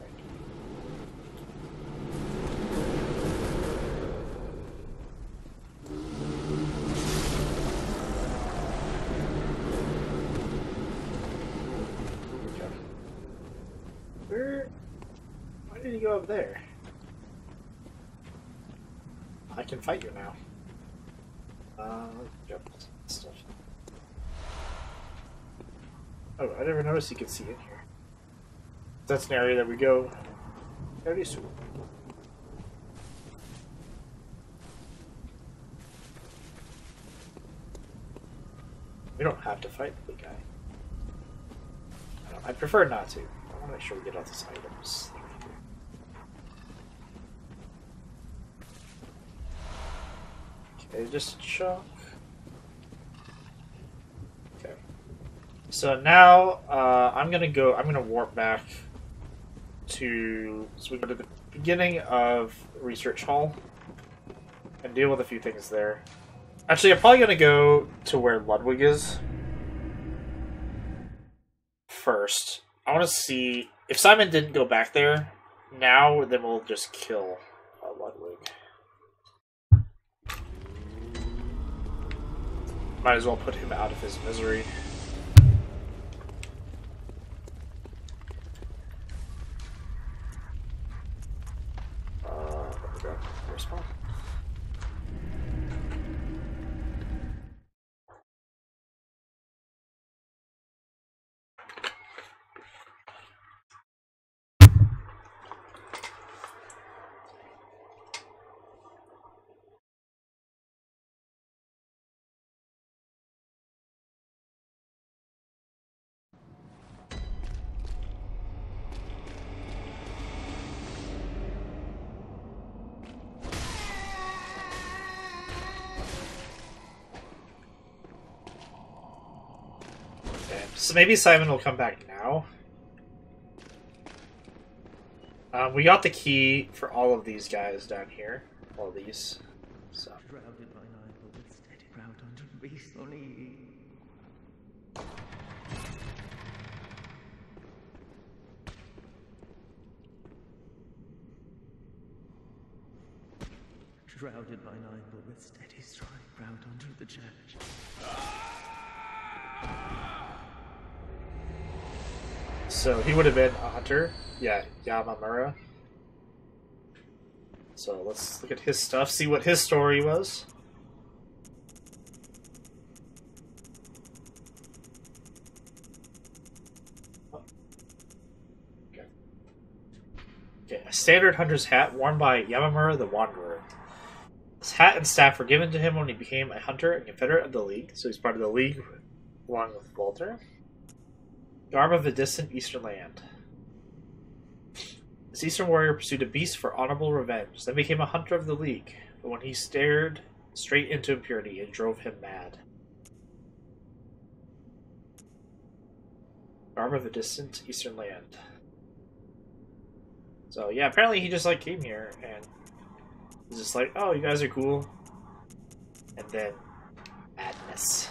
Why did he go up there? I can fight you now. Yep, stuff. Oh, I never noticed you could see in here. That's an area that we go very soon. We don't have to fight the guy. I'd prefer not to. I want to make sure we get all these items. Okay, just a chunk. Okay. So now I'm gonna warp back to, so we go to the beginning of Research Hall and deal with a few things there. Actually, I'm probably gonna go to where Ludwig is first. I want to see if Simon didn't go back there now. Then we'll just kill Ludwig. Might as well put him out of his misery. There we go. Respawn. So maybe Simon will come back now. We got the key for all of these guys down here. All these. So. Shrouded by night, but with steady ground under beast on eve. Shrouded by night, but with steady stride ground under the church. So he would have been a hunter. Yeah, Yamamura. So let's look at his stuff, see what his story was. Oh. Okay. Okay, a standard hunter's hat worn by Yamamura the Wanderer. His hat and staff were given to him when he became a hunter and confederate of the League, so he's part of the League along with Walter. Garb of a distant eastern land. This eastern warrior pursued a beast for honorable revenge, then became a hunter of the League, but when he stared straight into impurity, it drove him mad. Garb of a distant eastern land. So yeah, apparently he just like came here and was just like, oh, you guys are cool. And then madness.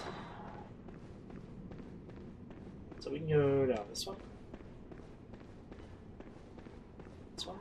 So we can go down this one. This one.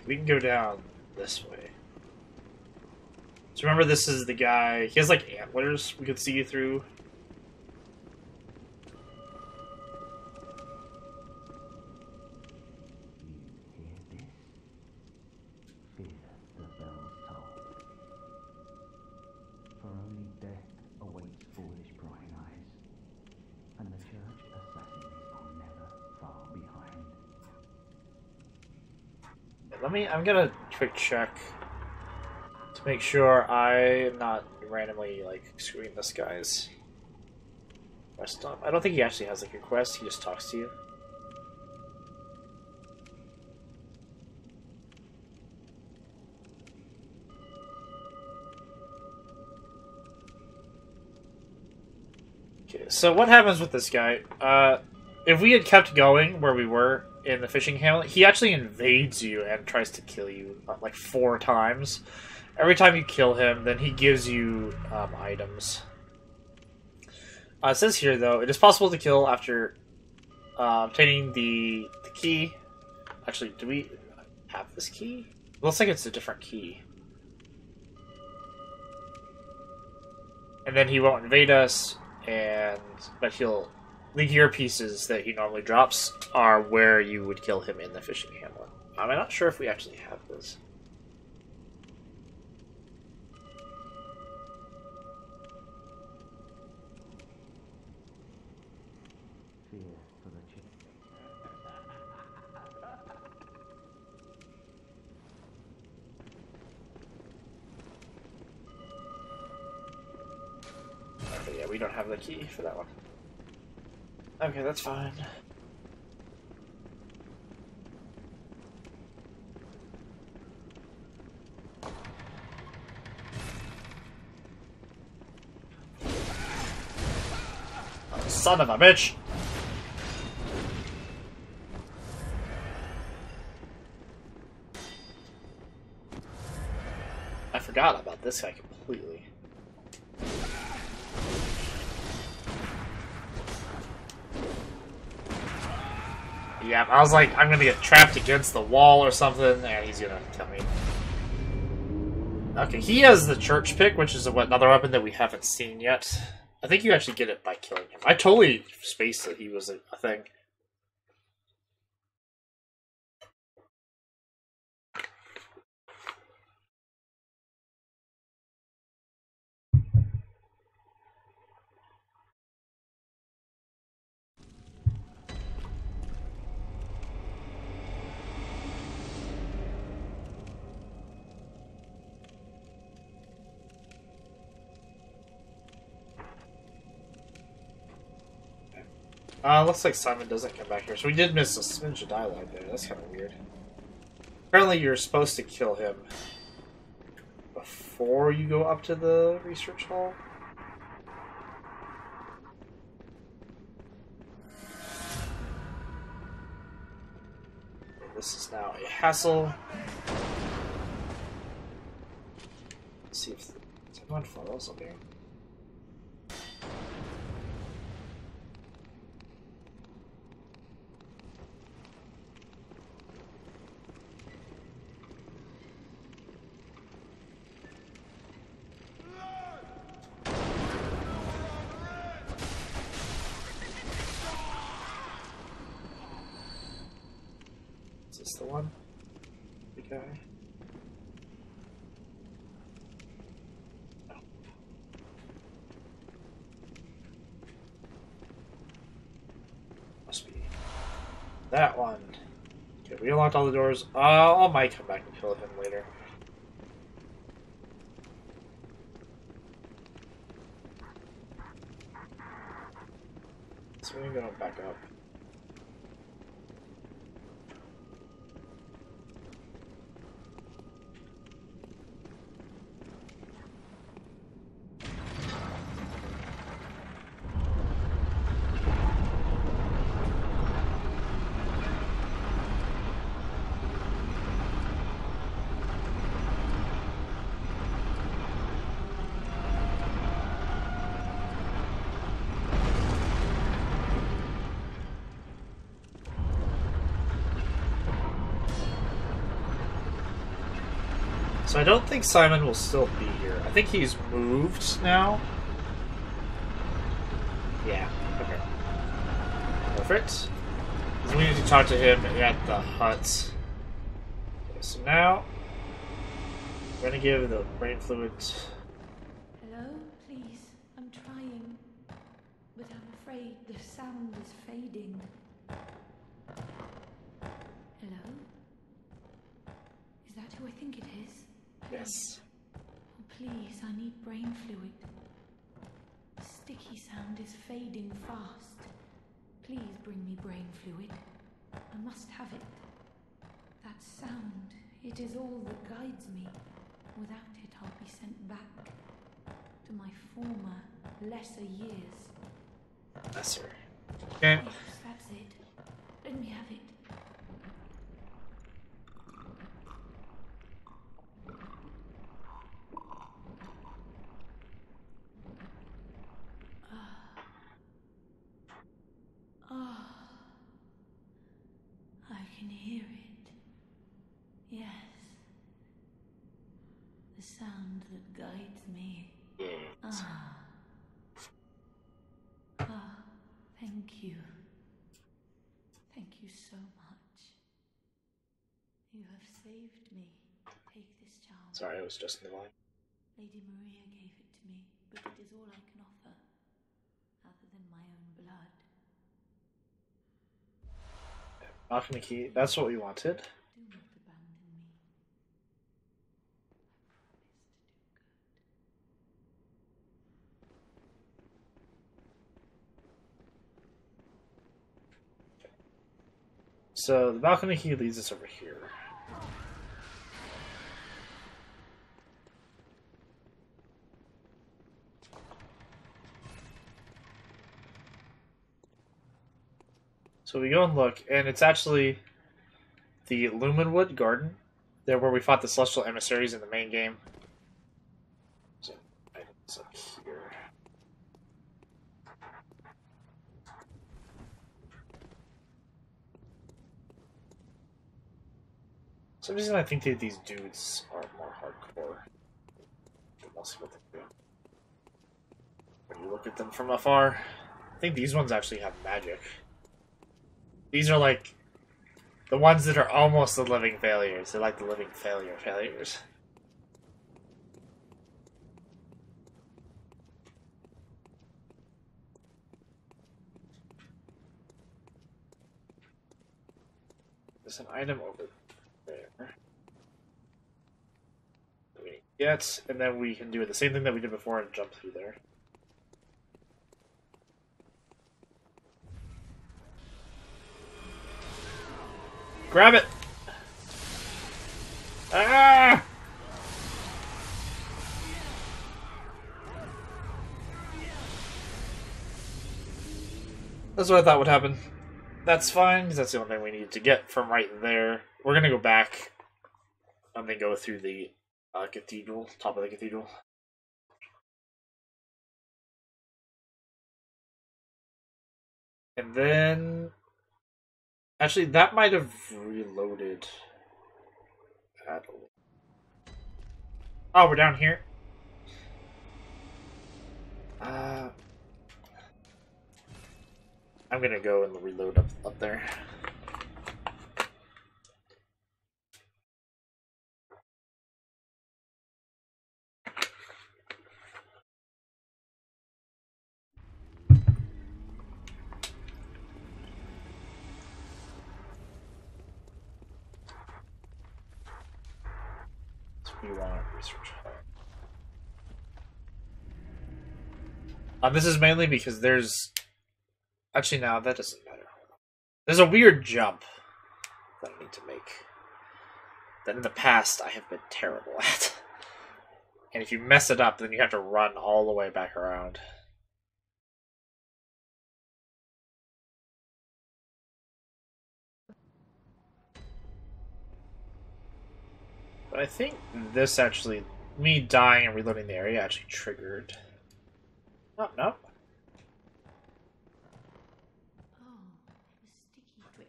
We can go down this way. So remember, this is the guy. He has like antlers we could see through. Fear the bells toll. For only death awaits foolish prying eyes, and the church assassins are never far behind. I'm gonna quick check to make sure I'm not randomly like screwing this guy's quest up. I don't think he actually has like a quest, he just talks to you. Okay, so what happens with this guy? If we had kept going where we were in the fishing hamlet, he actually invades you and tries to kill you like 4 times. Every time you kill him, then he gives you items. It says here, though, it is possible to kill after obtaining the key. Actually, do we have this key? It looks like it's a different key. And then he won't invade us, but he'll the gear pieces that he normally drops are where you would kill him in the fishing hamlet. I'm not sure if we actually have this. Fear for the chick. Okay, yeah, we don't have the key for that one. Okay, that's fine. Oh, son of a bitch! I forgot about this guy completely. Yeah, I was like, I'm gonna get trapped against the wall or something, and he's gonna kill me. Okay, he has the church pick, which is another weapon that we haven't seen yet. I think you actually get it by killing him. I totally spaced that he was a thing. Looks like Simon doesn't come back here, so we did miss a smidge of dialogue there. That's kind of weird. Apparently you're supposed to kill him before you go up to the research hall. This is now a hassle. Let's see if someone follows up here. Is this the one? The guy? No. Must be that one. Okay, we unlocked all the doors. I might come back and kill him later. So we're gonna back up. So I don't think Simon will still be here. I think he's moved now. Yeah, okay. Perfect. Because we need to talk to him at the hut. Okay, so now we're gonna give the brain fluid. Hello, please. I'm trying. But I'm afraid the sound is fading. Hello? Is that who I think it is? Yes. Oh, please, I need brain fluid. The sticky sound is fading fast. Please bring me brain fluid. I must have it. That sound, it is all that guides me. Without it, I'll be sent back to my former, lesser years. Lesser. Okay. Yes, that's it. Let me have it. I can hear it. Yes. The sound that guides me. Yes. Ah, Thank you. Thank you so much. You have saved me. Take this charm. Sorry, I was just in the line. Lady Maria gave it to me, but it is all I can offer, other than my own blood. Balcony key, that's what we wanted. Do not abandon me. So the balcony key leads us over here. So we go and look, and it's actually the Lumenwood Garden. There where we fought the Celestial Emissaries in the main game. So, items up here. For some reason I think that these dudes are more hardcore. We'll see what they do. When you look at them from afar, I think these ones actually have magic. These are like the ones that are almost the living failures. They're like the living failures. There's an item over there. That we get, and then we can do the same thing that we did before and jump through there. Grab it! Ah! That's what I thought would happen. That's fine, because that's the only thing we need to get from right there. We're gonna go back and then go through the cathedral, top of the cathedral. And then... Actually, that might have reloaded. Oh, we're down here. I'm gonna go and reload up there. We want research. This is mainly because there's... Actually, no, that doesn't matter. There's a weird jump that I need to make that in the past I have been terrible at. And if you mess it up, then you have to run all the way back around. But I think this actually, me dying and reloading the area actually triggered. Oh, no. Oh, a sticky drip.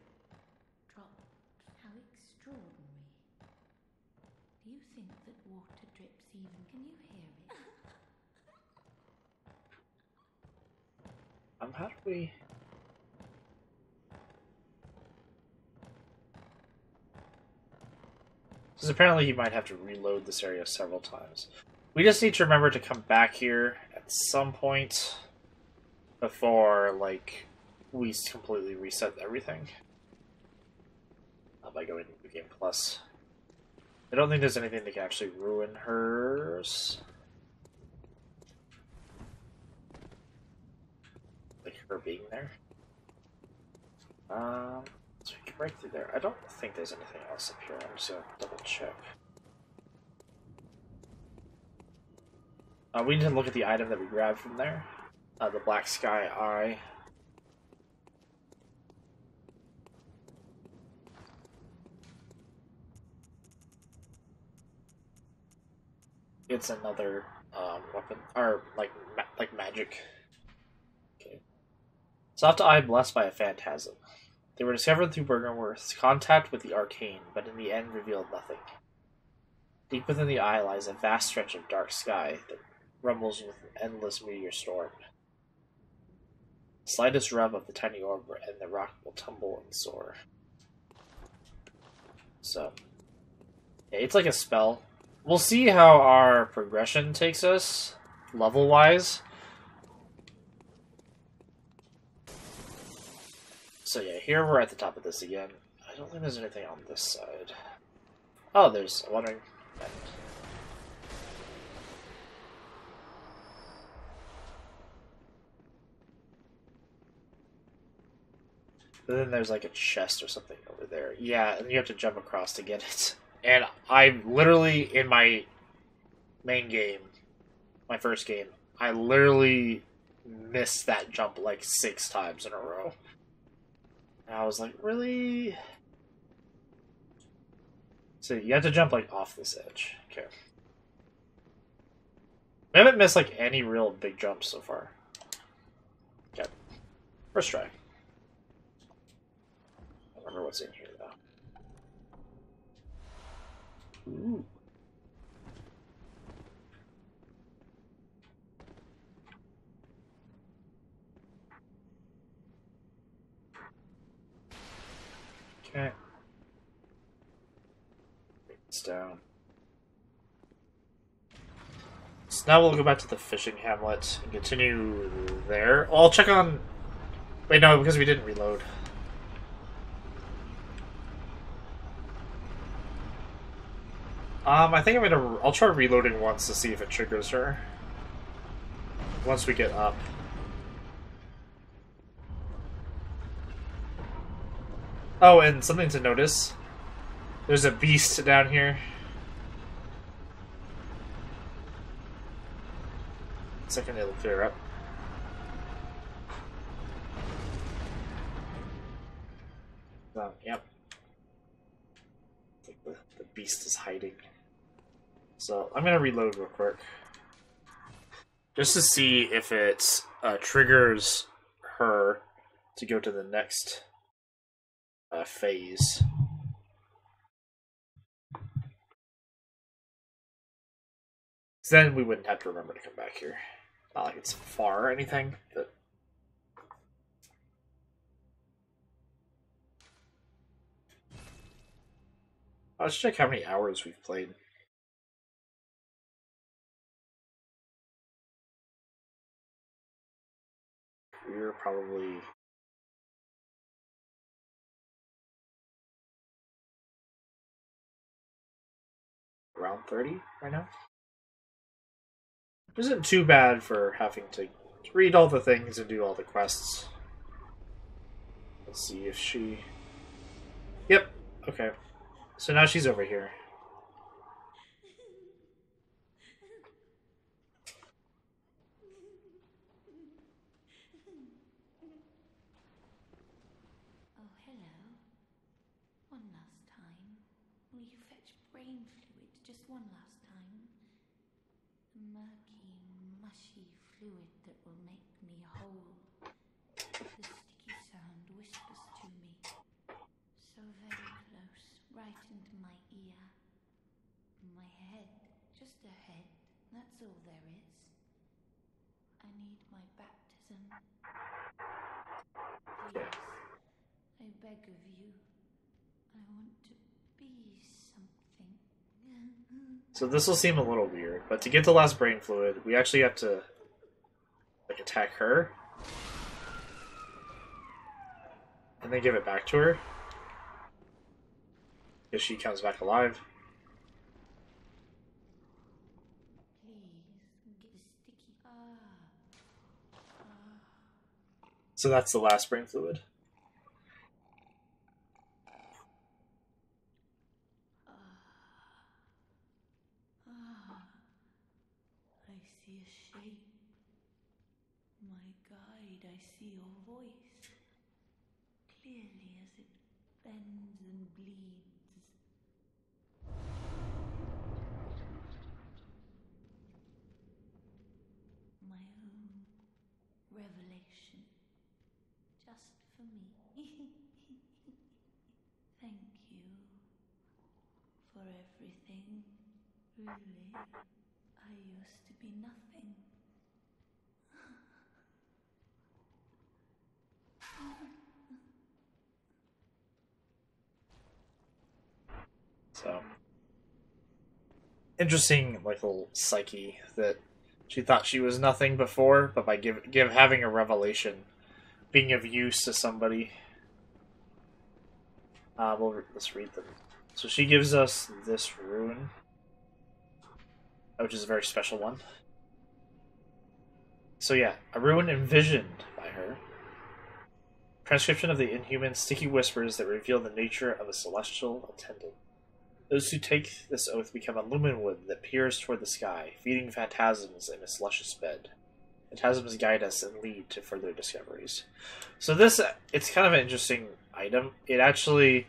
Drop. How extraordinary. Do you think that water drips even? Can you hear it? How do we... Because apparently he might have to reload this area several times. We just need to remember to come back here at some point before, like, we completely reset everything. By going to Game Plus. I don't think there's anything that can actually ruin hers. Like her being there. So we can break through there. I don't think there's anything else up here. I'm just gonna double check. We need to look at the item that we grabbed from there. The Black Sky Eye. It's another weapon, or like magic. Okay. Soft Eye blessed by a phantasm. They were discovered through Bergenworth's contact with the arcane, but in the end revealed nothing. Deep within the eye lies a vast stretch of dark sky that rumbles with an endless meteor storm. Slightest rub of the tiny orb and the rock will tumble and soar. So, yeah, it's like a spell. We'll see how our progression takes us, level-wise. So yeah, here we're at the top of this again. I don't think there's anything on this side. Oh, there's a wandering end. And then there's like a chest or something over there. Yeah, and you have to jump across to get it. And I literally, in my main game, my first game, I literally missed that jump like 6 times in a row. And I was like, really? So you have to jump like off this edge. Okay. I haven't missed like any real big jumps so far. Okay. First try. I don't remember what's in here though. Ooh. Okay. It's down. So now we'll go back to the fishing hamlet and continue there. Oh, I'll check on... Wait, no, because we didn't reload. I think I'll try reloading once to see if it triggers her. Once we get up. Oh, and something to notice. There's a beast down here. Second, it'll clear up. Yep. I think the beast is hiding. So I'm gonna reload real quick, just to see if it triggers her to go to the next phase. Then we wouldn't have to remember to come back here. Not like it's far or anything, but... Let's check how many hours we've played. We're probably... around 30 right now. Isn't too bad for having to read all the things and do all the quests. Let's see if she... Yep, okay. So now she's over here. Oh, hello. One last time. Will you fetch brain fluid just one last time? The murky, mushy fluid that will make me whole. The sticky sound whispers to me. So very close, right into my ear. My head, just a head, that's all there is. I need my baptism. Please, I beg of you. I want to be something. So this will seem a little weird, but to get the last brain fluid, we actually have to like attack her. And then give it back to her. If she comes back alive. So that's the last brain fluid. I see a shape. My guide, I see your voice. Clearly as it bends and bleeds. My own revelation. Just for me. Thank you for everything. Really, I used to be nothing. interesting, like, little psyche that she thought she was nothing before, but by having a revelation, being of use to somebody. Let's read them. So she gives us this rune, which is a very special one. So yeah, a rune envisioned by her. Transcription of the inhuman sticky whispers that reveal the nature of a celestial attendant. Those who take this oath become a lumen wood that peers toward the sky, feeding phantasms in its luscious bed. Phantasms guide us and lead to further discoveries. So this, it's kind of an interesting item. It actually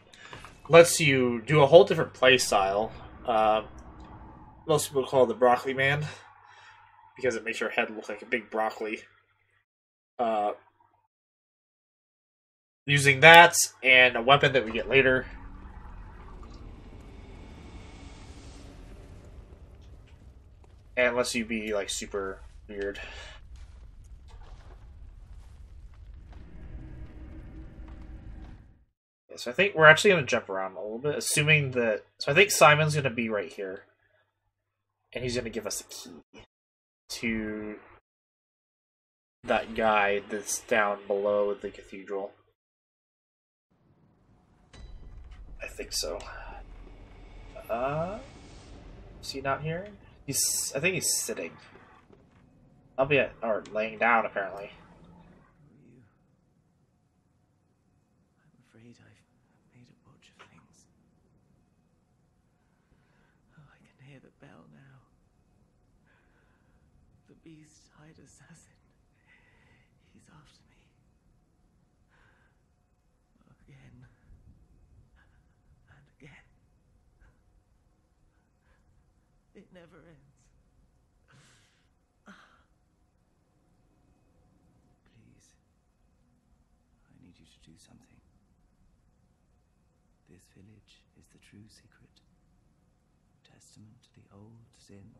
lets you do a whole different play style. Most people call it the broccoli man, because it makes your head look like a big broccoli. Using that and a weapon that we get later. And lets you be like super weird. Yeah, so I think we're actually going to jump around a little bit, assuming that... So I think Simon's going to be right here. And he's going to give us a key to that guy that's down below the cathedral. I think so. Is he not here? I think he's sitting. Or laying down, apparently. I'm afraid I've made a botch of things. Oh, I can hear the bell now. The beast-eyed assassin. He's after me. Again. And again. It never ends. Please. I need you to do something. This village is the true secret. Testament to the old sins.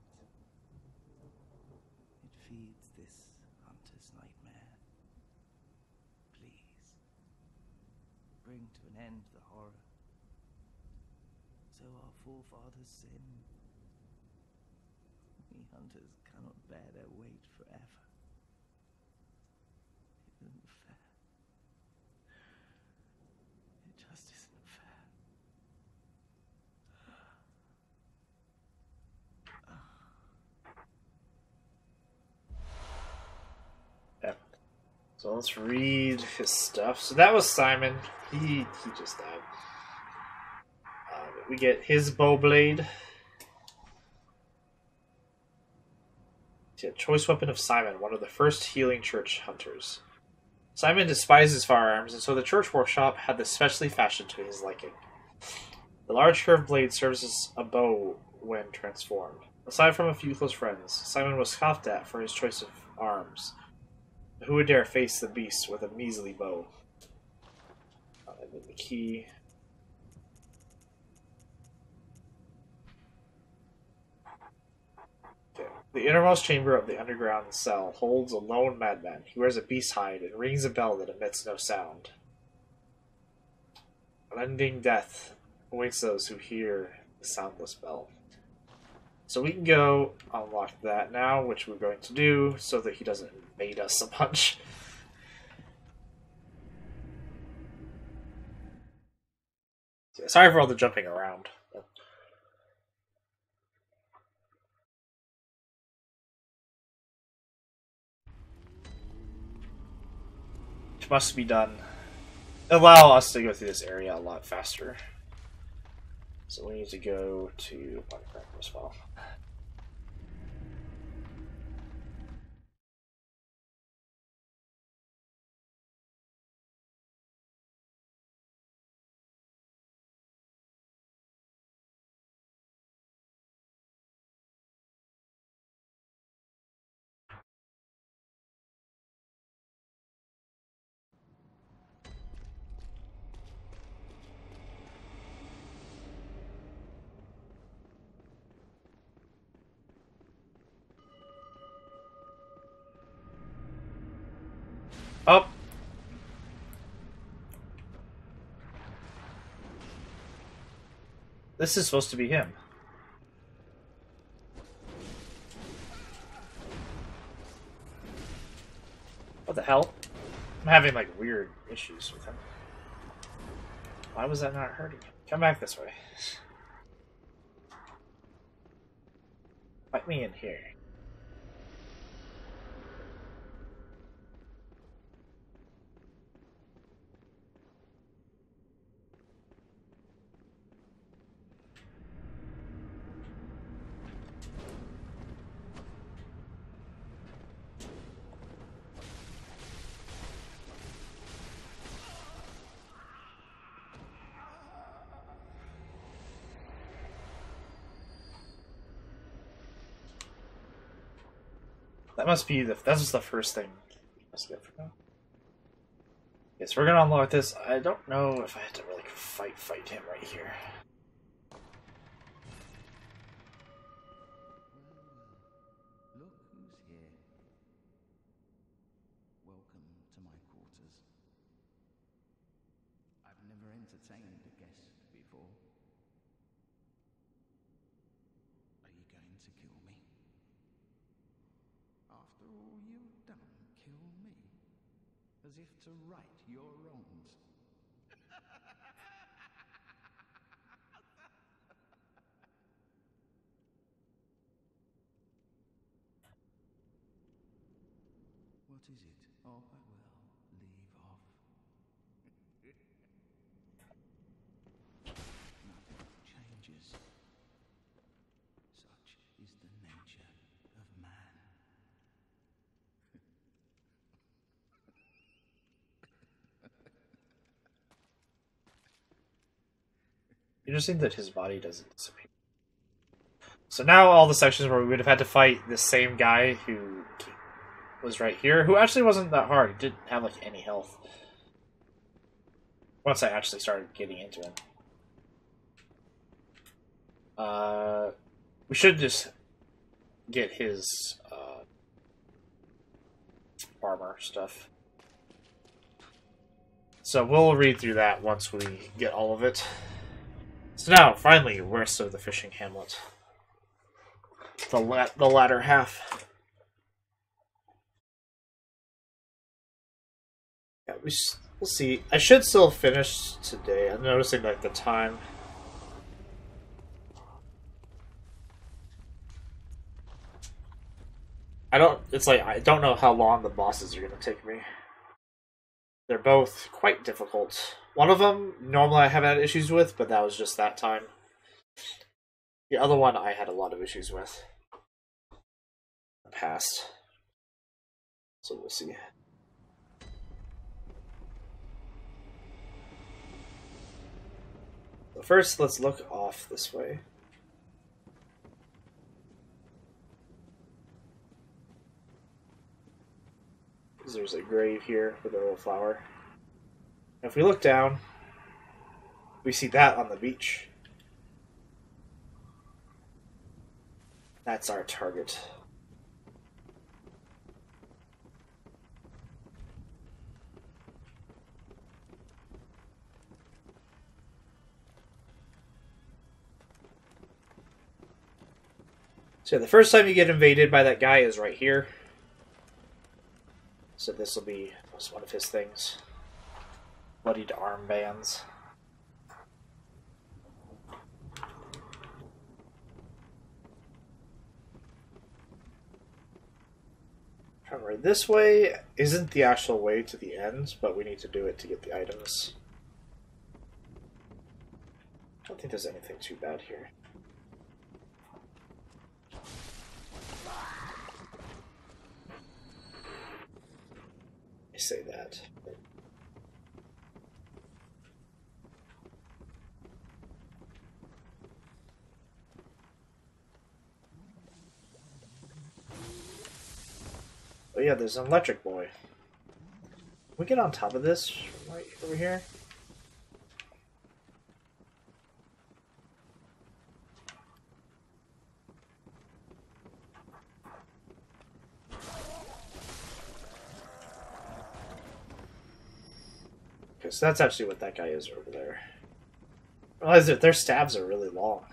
It feeds this hunter's nightmare. Please. Bring to an end the horror. So our forefathers sinned. We hunters cannot bear their weight forever. It isn't fair. It just isn't fair. Yeah. So let's read his stuff. So that was Simon. He just died. We get his bow blade. Choice weapon of Simon, one of the first healing church hunters. Simon despises firearms, and so the church workshop had this specially fashioned to his liking. The large curved blade serves as a bow when transformed. Aside from a few close friends, Simon was scoffed at for his choice of arms. Who would dare face the beast with a measly bow? And then the key. The innermost chamber of the underground cell holds a lone madman. He wears a beast hide and rings a bell that emits no sound. Unending death awaits those who hear the soundless bell. So we can go unlock that now, which we're going to do, so that he doesn't invade us a bunch. Sorry for all the jumping around. Which must be done. Allow us to go through this area a lot faster. So we need to go to Minecraft as well. Oh! This is supposed to be him. What the hell? I'm having like weird issues with him. Why was that not hurting him? Come back this way. Fight me in here. That must be the. That's the first thing. Let's get for now. Yes, we're gonna unlock this. I don't know if I have to really fight him right here. Look who's here. Welcome to my quarters. I've never entertained a guest before. Are you going to kill me? After all you've done, kill me. As if to right your wrongs. What is it? Oh, I will leave off. Nothing changes. Such is the nature of man. You just think that his body doesn't disappear. So now all the sections where we would have had to fight the same guy who was right here, who actually wasn't that hard. He didn't have like any health. Once I actually started getting into him. We should just get his armor stuff. So we'll read through that once we get all of it. So now, finally, rest of the fishing hamlet. The latter half. Yeah, we'll see. I should still finish today. I'm noticing like the time. I don't know how long the bosses are going to take me. They're both quite difficult. One of them, normally I haven't had issues with, but that was just that time. The other one I had a lot of issues with. In the past. So we'll see. So first, let's look off this way. There's a grave here with a little flower. If we look down, we see that on the beach. That's our target. So the first time you get invaded by that guy is right here. So this will be one of his things. Bloodied armbands. Right, this way isn't the actual way to the end, but we need to do it to get the items. I don't think there's anything too bad here. I say that. Oh yeah, there's an electric boy. Can we get on top of this right over here? Okay, so that's actually what that guy is over there. I realize that their stabs are really long.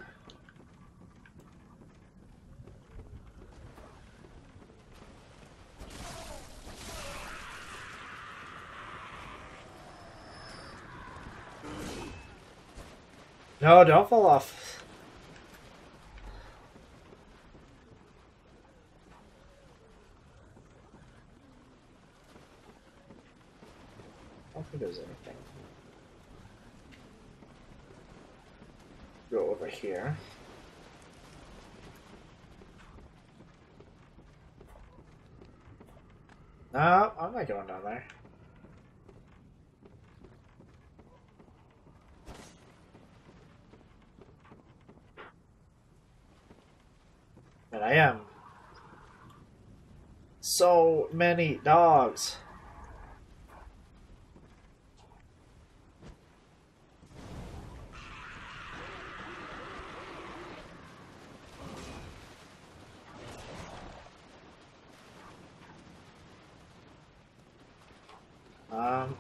No, don't fall off. I don't think there's anything. Go over here. No, I'm not going down there. And I am. So many dogs. Um.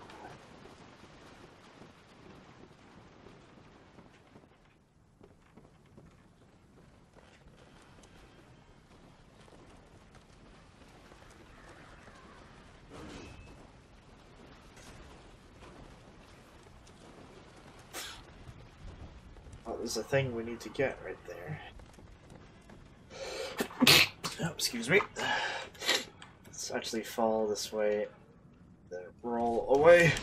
Oh, there's a thing we need to get right there. Oh, excuse me. Let's actually fall this way. Then roll away.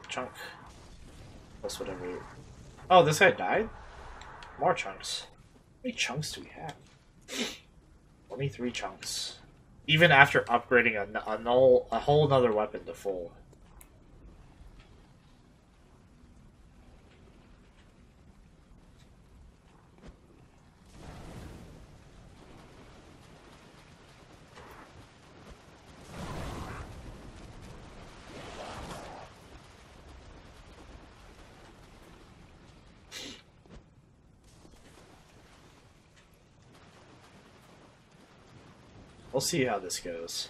Chunk. Plus whatever. Oh, this guy died? More chunks. How many chunks do we have? 23 chunks. Even after upgrading a whole nother weapon to full. We'll see how this goes.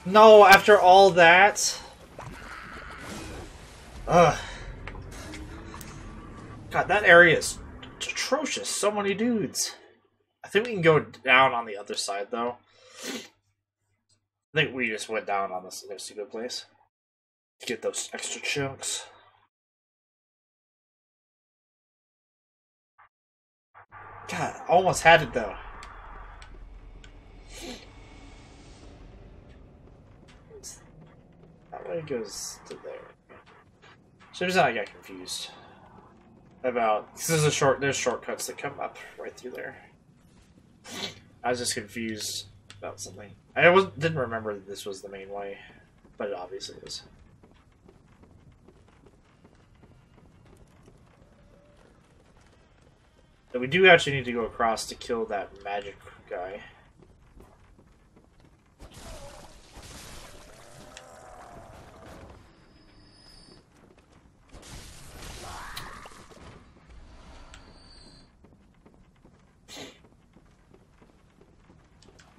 No, after all that? Ugh. God, that area is atrocious. So many dudes. I think we can go down on the other side, though. I think we just went down on this stupid place. To get those extra chunks. God, almost had it, though. That way goes to there. So just I got confused about because there's shortcuts that come up right through there. I was just confused about something. Didn't remember that this was the main way, but it obviously is. But we do actually need to go across to kill that magic guy.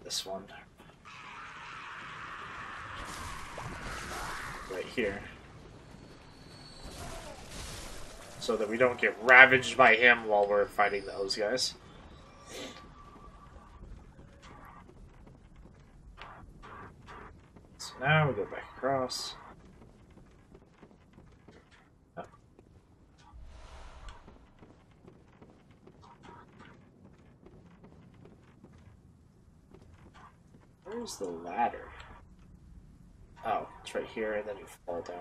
This one. Right here. So that we don't get ravaged by him while we're fighting those guys. So now we go back across. Oh. Where's the ladder? Oh, it's right here, and then you fall down.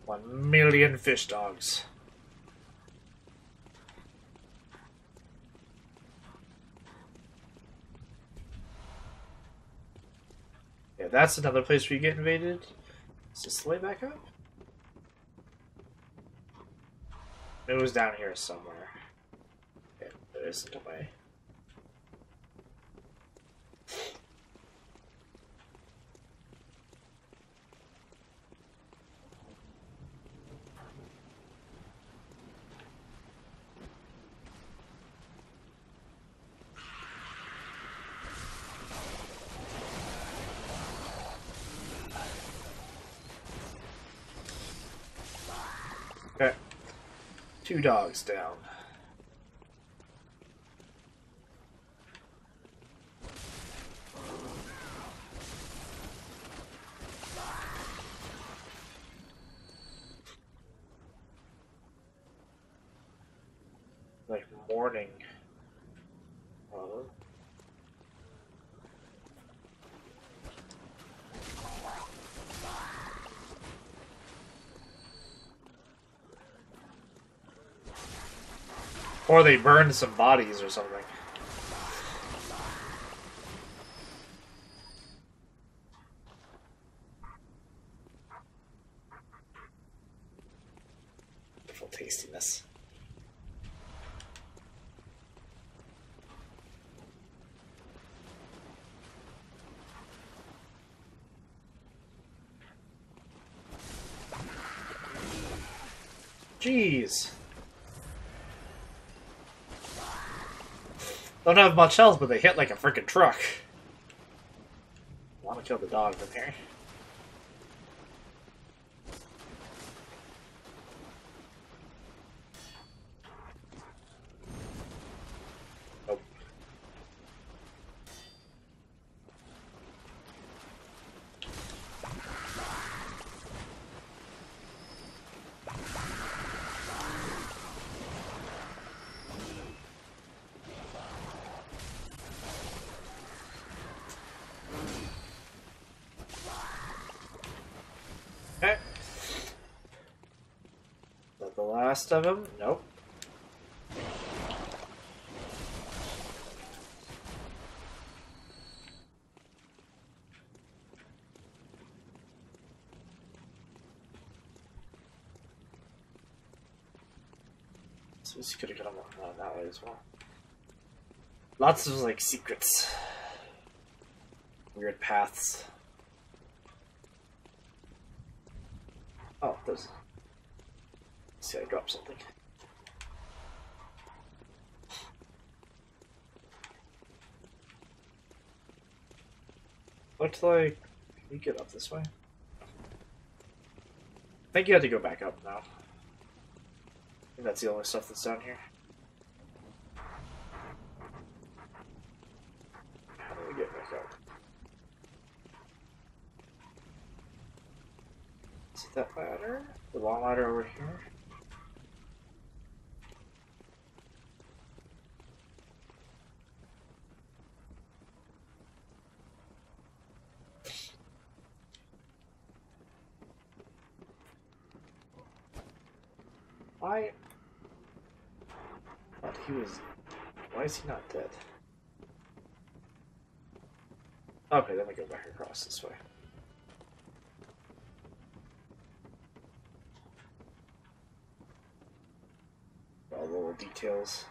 1,000,000 fish dogs. Yeah, that's another place where you get invaded. Is this the way back up? It was down here somewhere. Yeah, there isn't a way. Okay. 2 dogs down. Like morning. Or they burned some bodies or something. Wonderful tastiness. Jeez. Don't have much health, but they hit like a freaking truck. I want to kill the dog from here. Nope. Okay. Is that the last of them? Nope. So this could have got them that way as well. Lots of like secrets. Weird paths. Oh, there's. Let's see, I dropped something. Looks like. Can you get up this way? I think you had to go back up now. I think that's the only stuff that's down here. How do we get back up? Is it that ladder? The long ladder over here? Why? Thought he was. Why is he not dead? Okay, then we go back across this way. All the little details.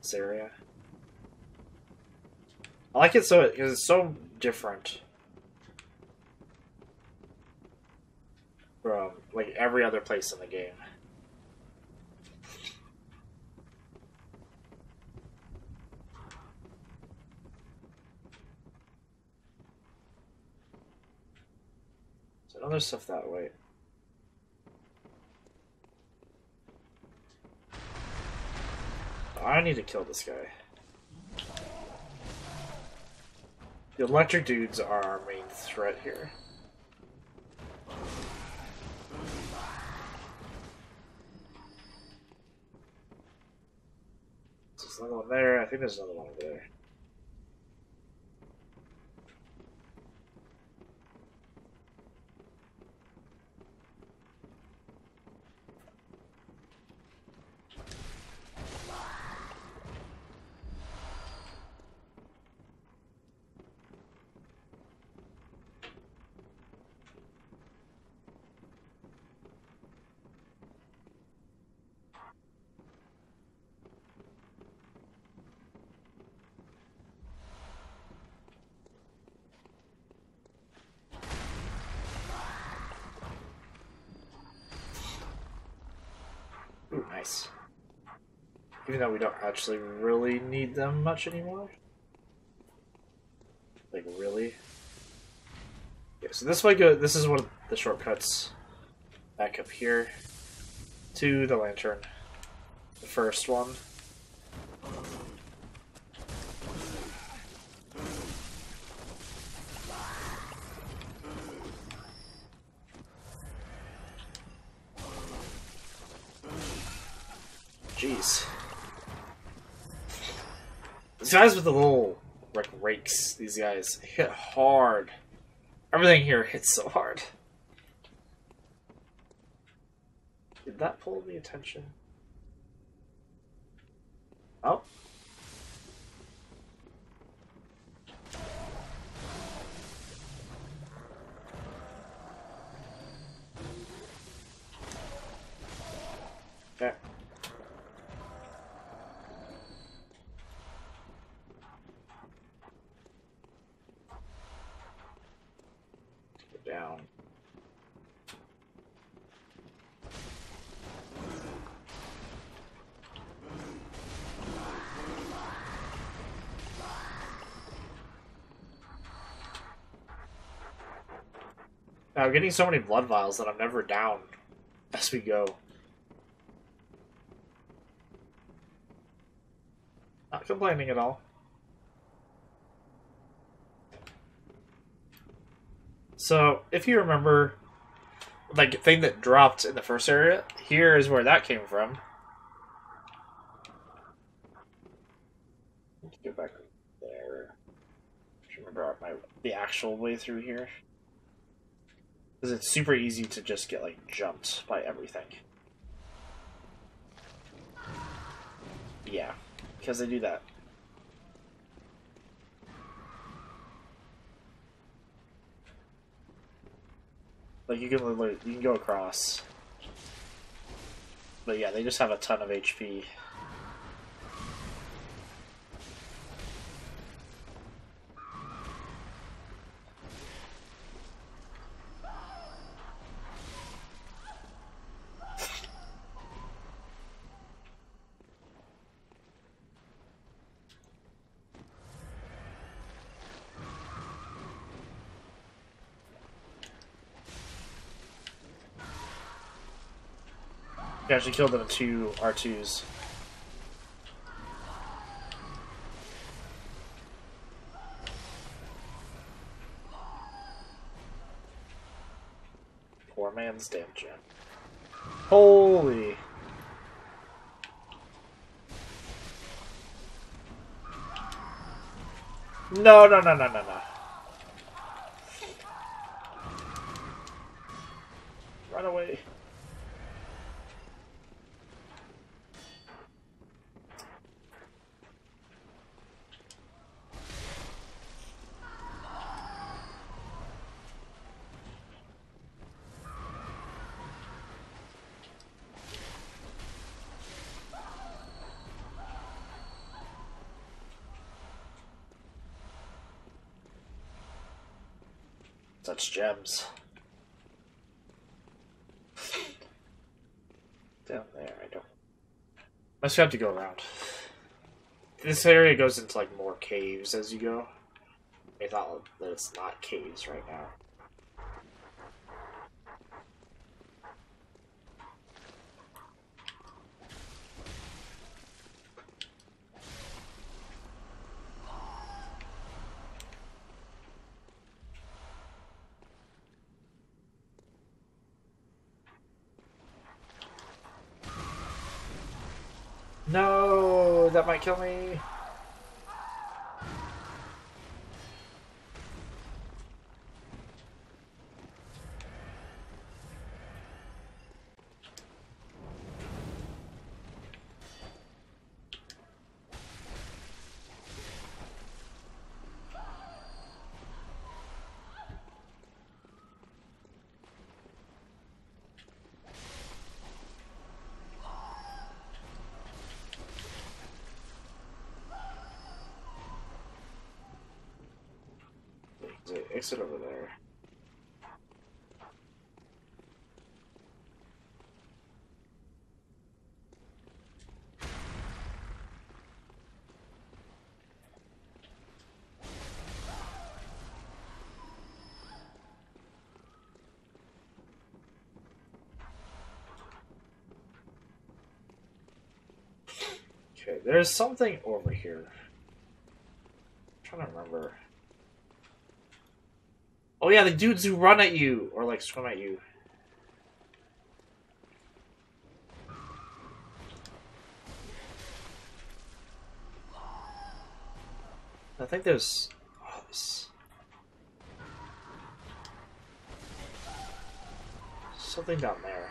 This area. I like it so because it's so different from like every other place in the game. So other stuff that way. I need to kill this guy. The electric dudes are our main threat here. There's another one there. I think there's another one over there. Nice. Even though we don't actually really need them much anymore. Like, really? Yeah, so this way go. This is one of the shortcuts back up here to the lantern. The first one. Jeez. These guys with the little, like, rakes, these guys hit hard. Everything here hits so hard. Did that pull the attention? Oh. Okay. Down. Now, I'm getting so many blood vials that I'm never down as we go. Not complaining at all. So, if you remember, like, the thing that dropped in the first area, here is where that came from. Let's get back there. I remember the actual way through here. Because it's super easy to just get, like, jumped by everything. Yeah, because they do that. Like, you can go across. But yeah, they just have a ton of HP. You actually killed them with 2 R2s. Poor man's damn gem. Holy! No, no, no, no, no, no. Run away. Such gems. Down there, I don't. Must have to go around. This area goes into like more caves as you go. I thought that it's not caves right now. No, that might kill me. There's an exit over there. Okay, there's something over here. I'm trying to remember. Oh yeah, the dudes who run at you or like swim at you. I think there's something down there.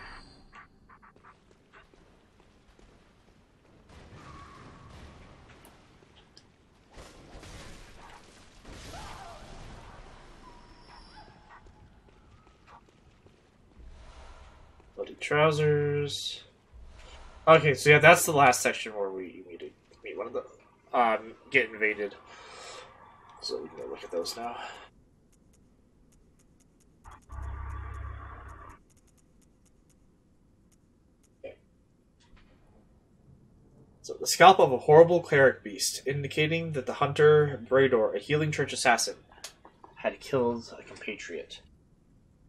Bloody trousers. Okay, so yeah, that's the last section where we meet one of the get invaded. So we can go look at those now. Okay. So the scalp of a horrible cleric beast, indicating that the hunter Brador, a healing church assassin, had killed a compatriot.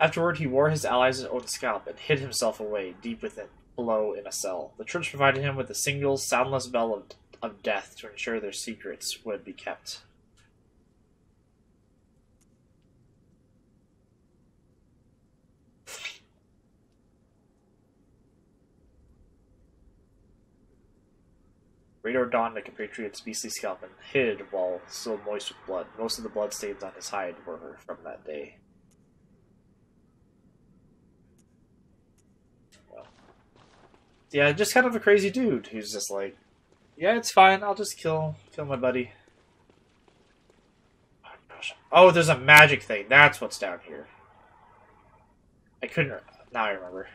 Afterward, he wore his allies' own scalp and hid himself away deep within, below in a cell. The church provided him with a single, soundless bell of death to ensure their secrets would be kept. Radar donned the compatriot's beastly scalp and hid while still moist with blood. Most of the bloodstains on his hide were from that day. Well, yeah, just kind of a crazy dude who's just like, yeah, it's fine. I'll just kill my buddy. Oh, gosh. Oh, there's a magic thing. That's what's down here. I couldn't. Now I remember.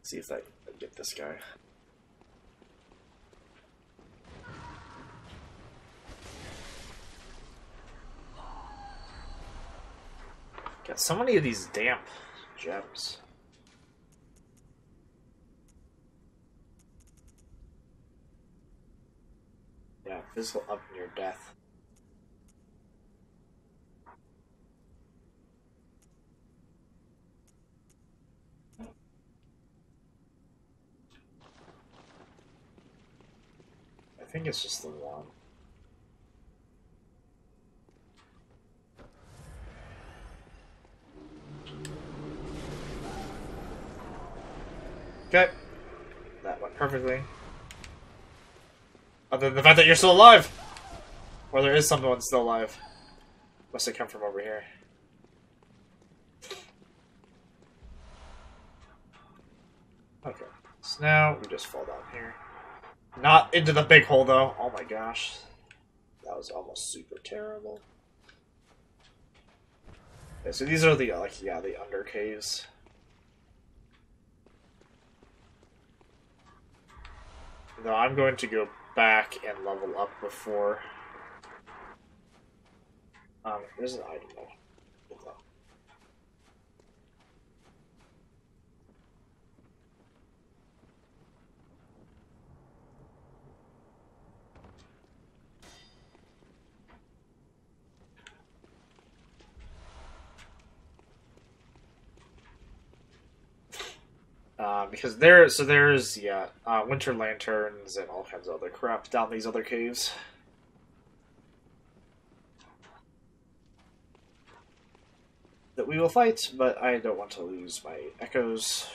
See if I can get this guy. Got so many of these damp gems. Yeah, physical up near death. I think it's just the one. Okay. That went perfectly. Other than the fact that you're still alive! Or there is someone still alive. Must have come from over here. Okay. So now we just fall down here. Not into the big hole though. Oh my gosh. That was almost super terrible. Okay, so these are the the under caves. No, I'm going to go back and level up before. There's an item though. Because there's winter lanterns and all kinds of other crap down these other caves. That we will fight, but I don't want to lose my echoes.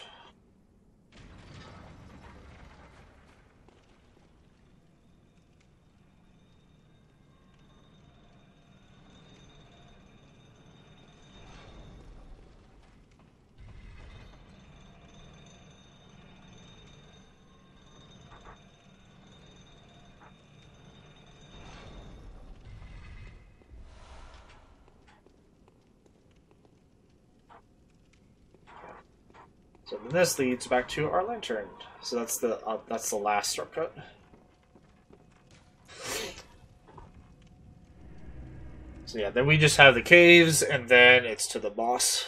So then this leads back to our lantern. So that's the last shortcut. So yeah, then we just have the caves, and then it's to the boss.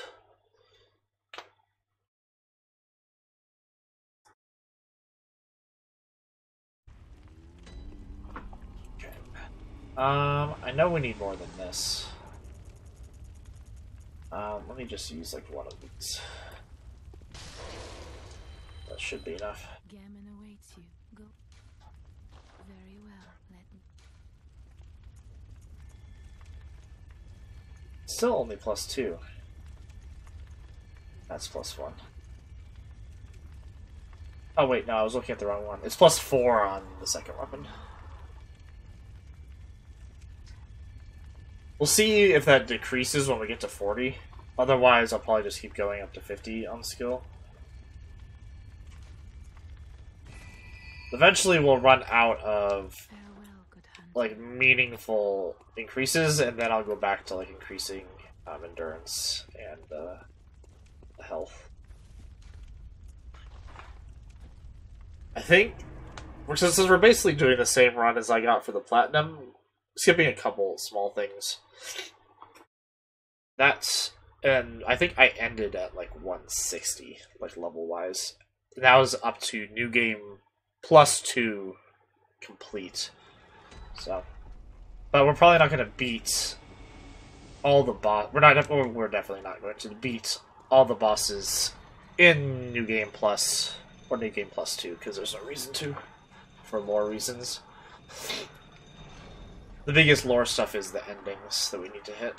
I know we need more than this. Let me just use like one of these. That should be enough. Gammon awaits you. Go. Very well. Let me. Still only +2. That's +1. Oh wait, no, I was looking at the wrong one. It's +4 on the second weapon. We'll see if that decreases when we get to 40. Otherwise, I'll probably just keep going up to 50 on skill. Eventually, we'll run out of Farewell, good hunter. like meaningful increases, and then I'll go back to like increasing endurance and health. I think since we're basically doing the same run as I got for the platinum, skipping a couple small things. And I think I ended at like 160, like level wise. And that was up to new game +2 complete. So, but we're probably not going to beat all the boss. We're definitely not going to beat all the bosses in New Game Plus or New Game +2 because there's no reason to, for lore reasons. The biggest lore stuff is the endings that we need to hit.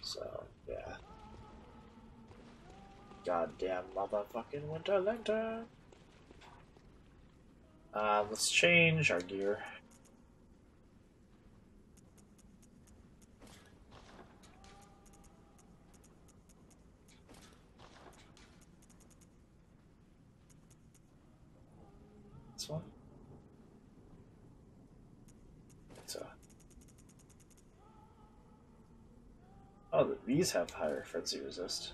So, yeah. Goddamn motherfucking winter lantern. Let's change our gear. This one? So. Oh, these have higher frenzy resist.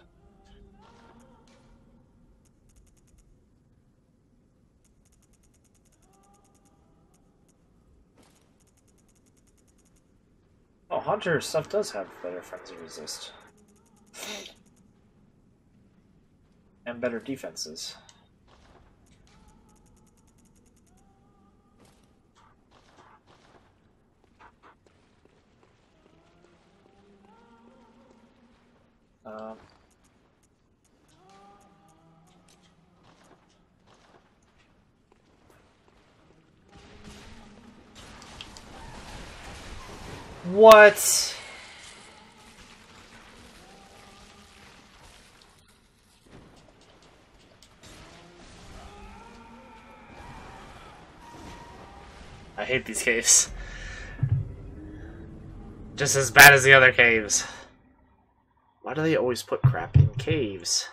Oh, Hunter stuff does have better frenzy resist. And better defenses. What? I hate these caves. Just as bad as the other caves. Why do they always put crap in caves?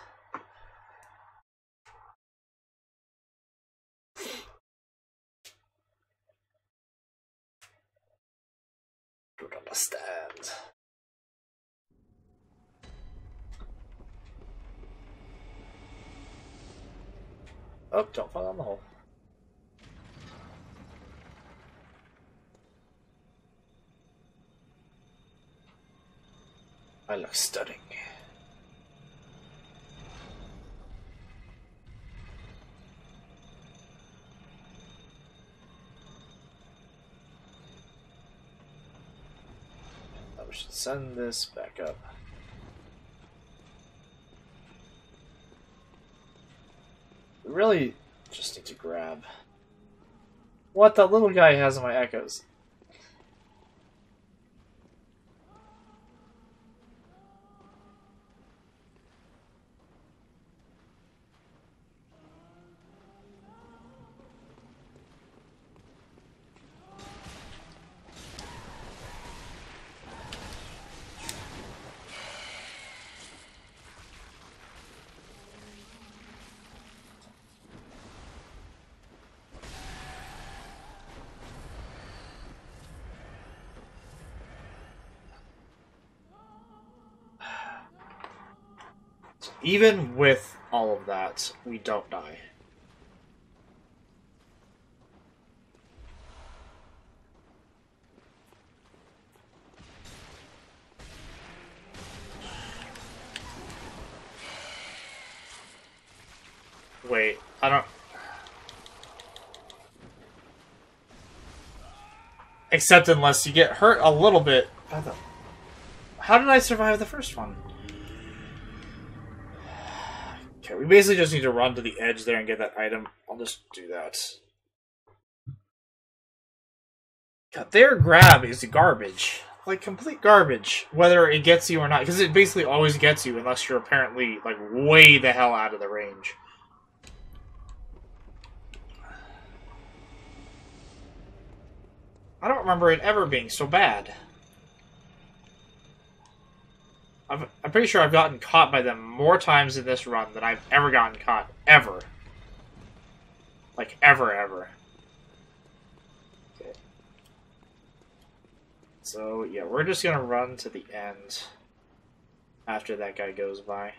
Don't understand. Oh, don't fall down the hole. I look stunning. Now we should send this back up. We really just need to grab what that little guy has in my echoes. Even with all of that, we don't die. Wait, I don't... Except unless you get hurt a little bit. How did I survive the first one? Okay, we basically just need to run to the edge there and get that item. I'll just do that. God, their grab is garbage. Like, complete garbage. Whether it gets you or not. Because it basically always gets you unless you're apparently, like, way the hell out of the range. I don't remember it ever being so bad. I'm pretty sure I've gotten caught by them more times in this run than I've ever gotten caught. Ever. Like, ever. Okay. So, yeah, we're just gonna run to the end after that guy goes by.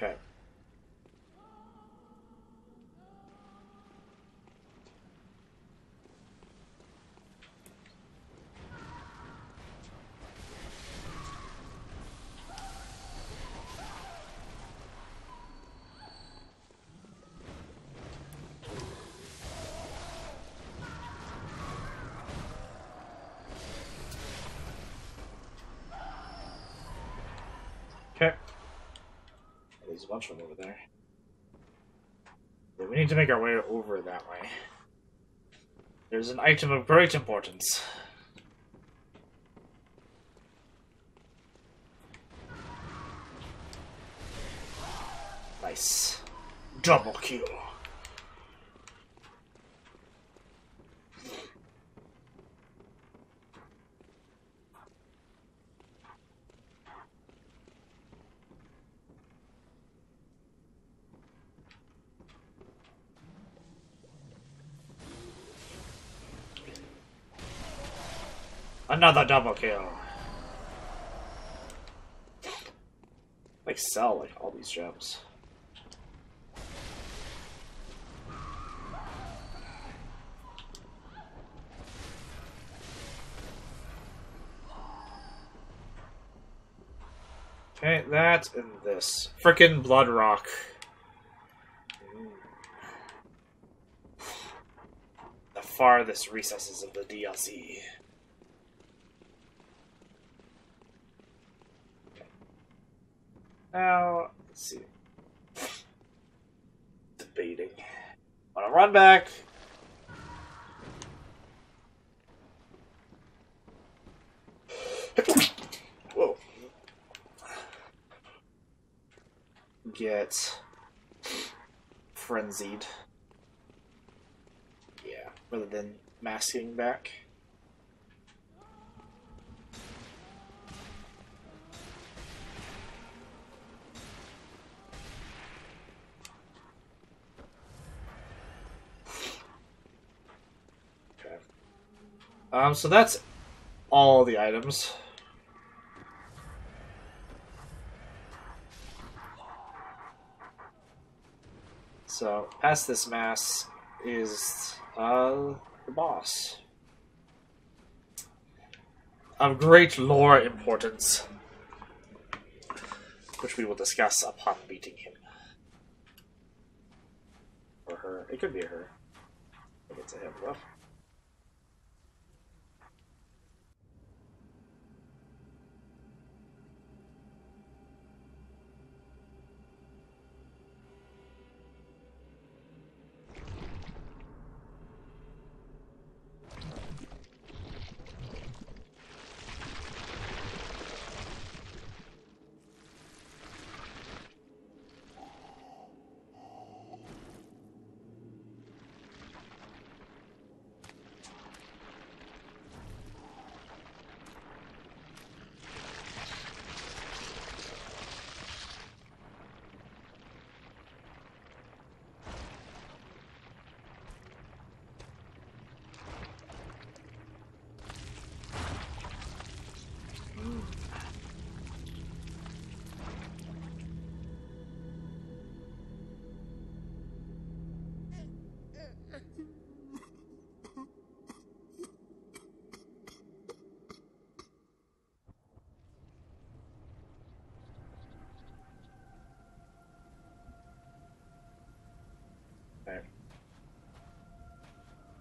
Okay. Okay. There's a bunch of them over there. Yeah, we need to make our way over that way. There's an item of great importance. Nice. Double kill. Another double kill. Like sell like all these gems. Okay, that and this. Frickin' Blood Rock. The farthest recesses of the DLC. Now, let's see. Debating. Wanna run back? Whoa. Get frenzied. Yeah, rather than masking back. So that's all the items. So, past this mass is, the boss. Of great lore importance. Which we will discuss upon beating him. Or her. It could be a her. I think it's a him. What?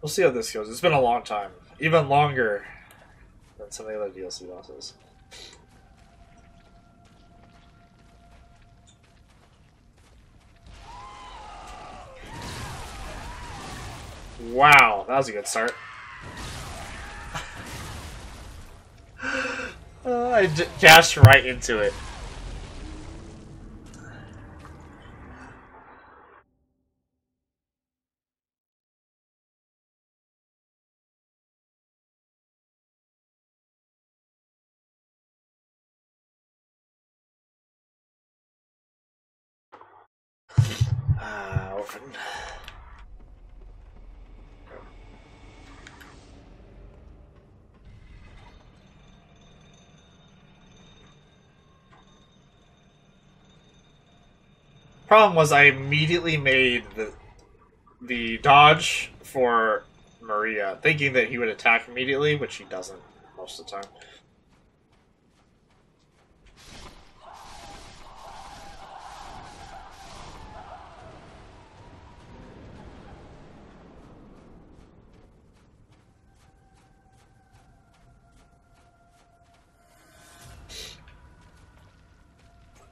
We'll see how this goes. It's been a long time. Even longer than some of the other DLC bosses. Wow, that was a good start. I dashed right into it. Orphan. Problem was I immediately made the dodge for Maria, thinking that he would attack immediately, which he doesn't most of the time.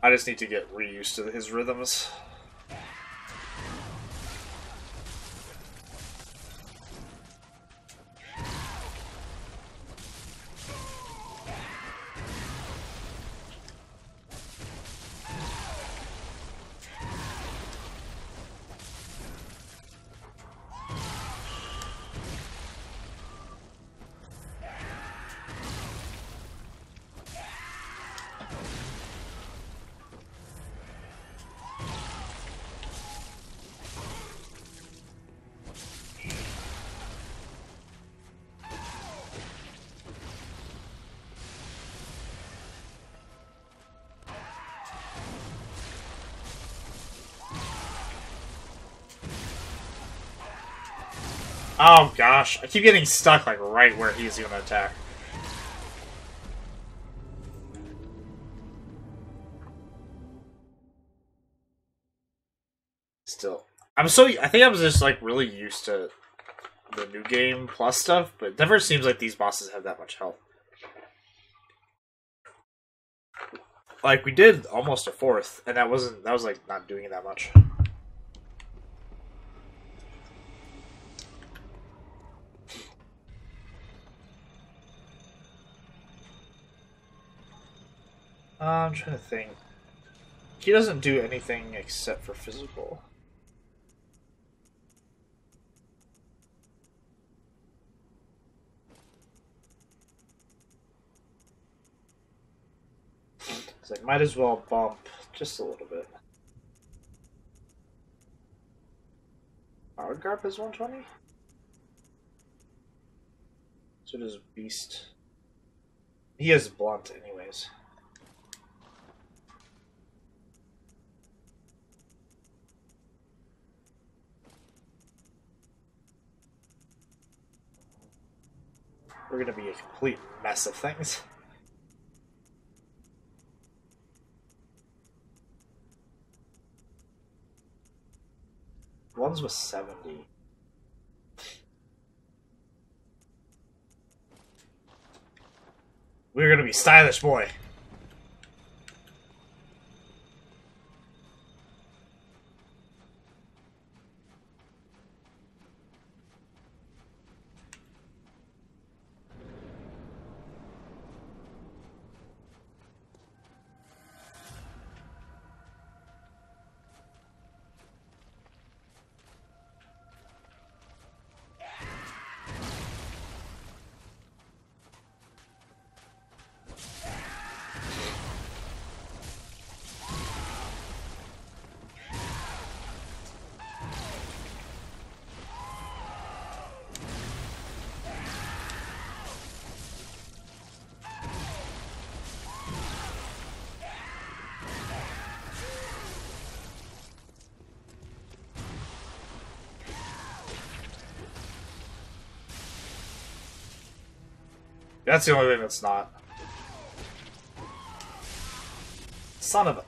I just need to get reused to his rhythms. Oh gosh, I keep getting stuck like right where he's gonna attack. Still, I think I was just like really used to the new game plus stuff, but it never seems like these bosses have that much health. Like we did almost a fourth, and that was like not doing it that much. I'm trying to think. He doesn't do anything except for physical. It's like, might as well bump just a little bit. Power Garp is 120? So does Beast. He has Blunt anyways. We're gonna be a complete mess of things. One's was 70. We're gonna be stylish, boy. That's the only thing that's not. Son of a...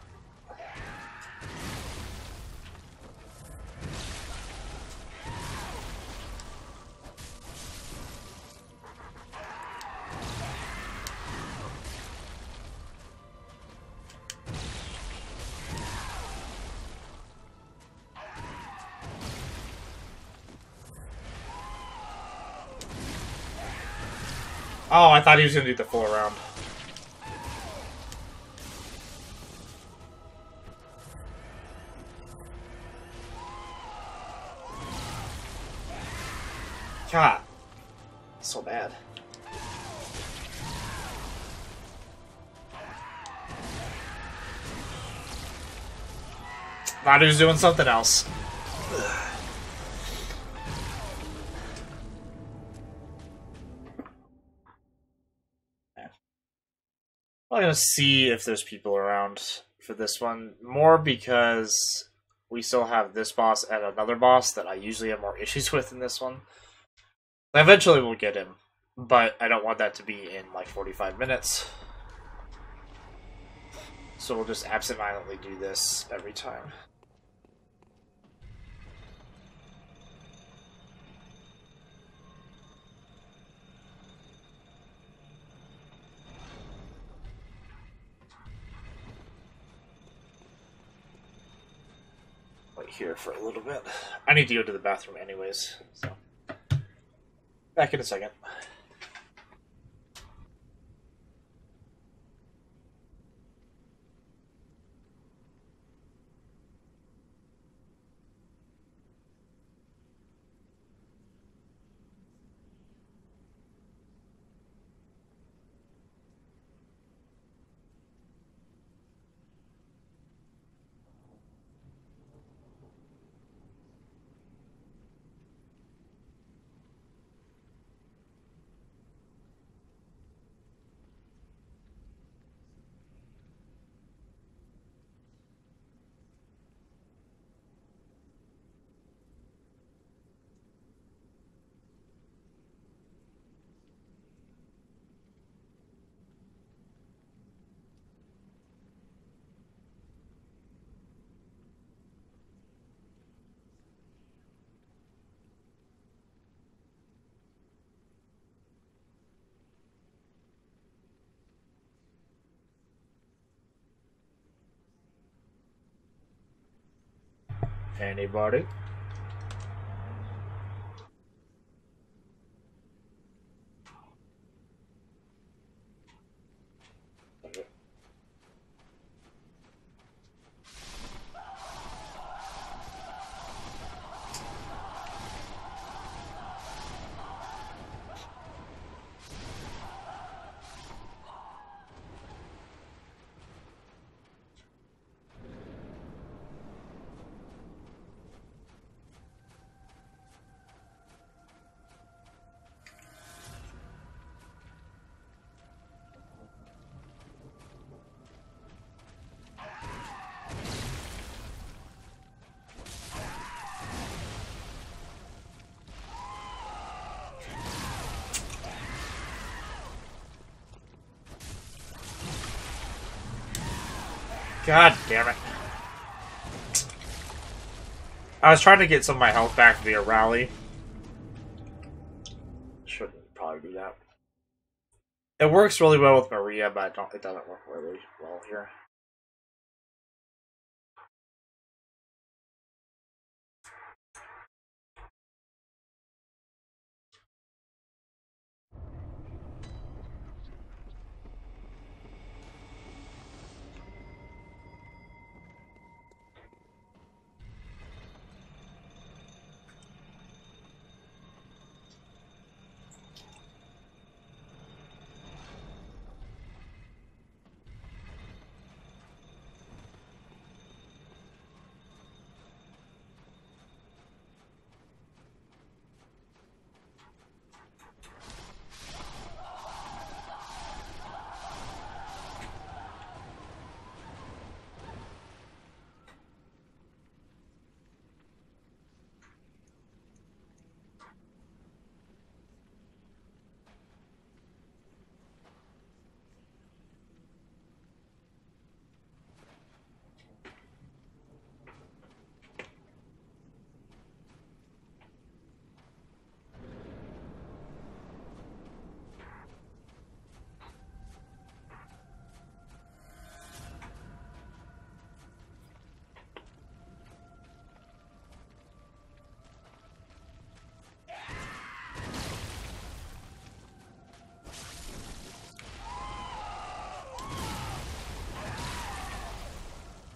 Oh, I thought he was gonna do the full round. God. So bad. Thought he was doing something else. I'm gonna see if there's people around for this one. More because we still have this boss and another boss that I usually have more issues with in this one. Eventually we'll get him, but I don't want that to be in like 45 minutes. So we'll just absentmindedly do this every time. Wait here for a little bit. I need to go to the bathroom anyways, so back in a second. Anybody? God damn it. I was trying to get some of my health back via rally. Shouldn't probably do that. It works really well with Maria, but it doesn't work really well here.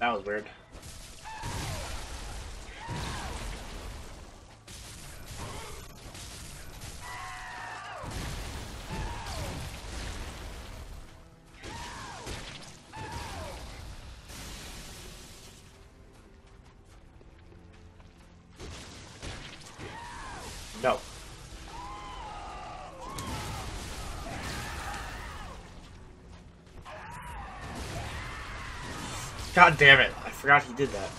That was weird. No. God damn it. I forgot he did that.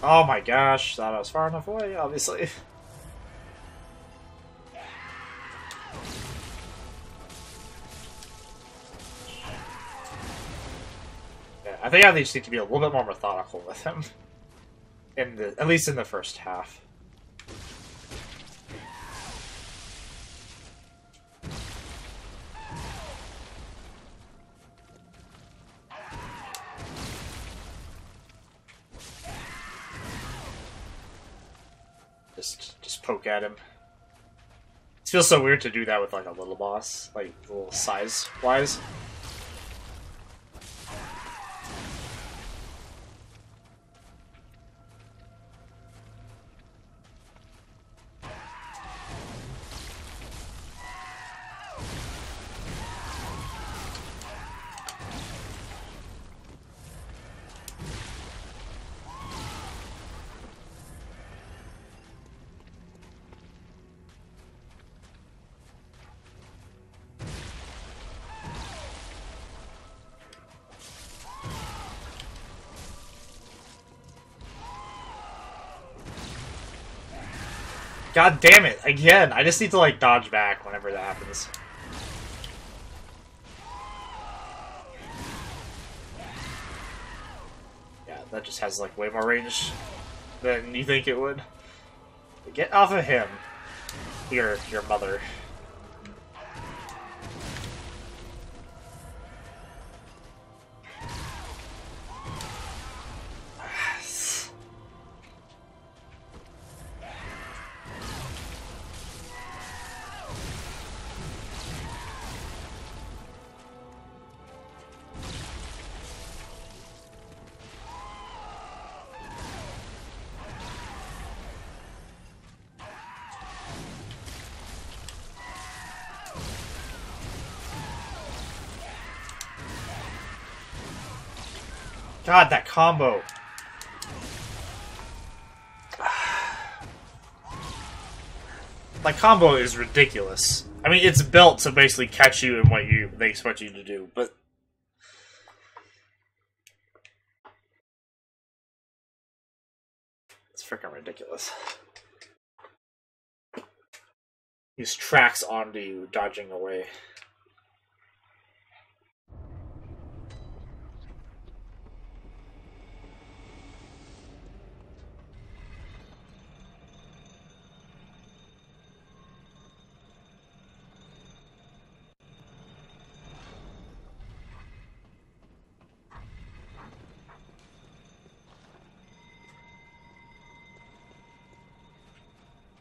Oh my gosh, thought I was far enough away, obviously. Yeah, I think I just need to be a little bit more methodical with him. At least in the first half. Just poke at him. It feels so weird to do that with like a little boss, like little size wise. God damn it, again! I just need to like dodge back whenever that happens. Yeah, that just has like way more range than you think it would. Get off of him. Your mother. God, that combo. Like, combo is ridiculous. I mean, it's built to basically catch you in what they expect you to do, but it's freaking ridiculous. He just tracks onto you, dodging away.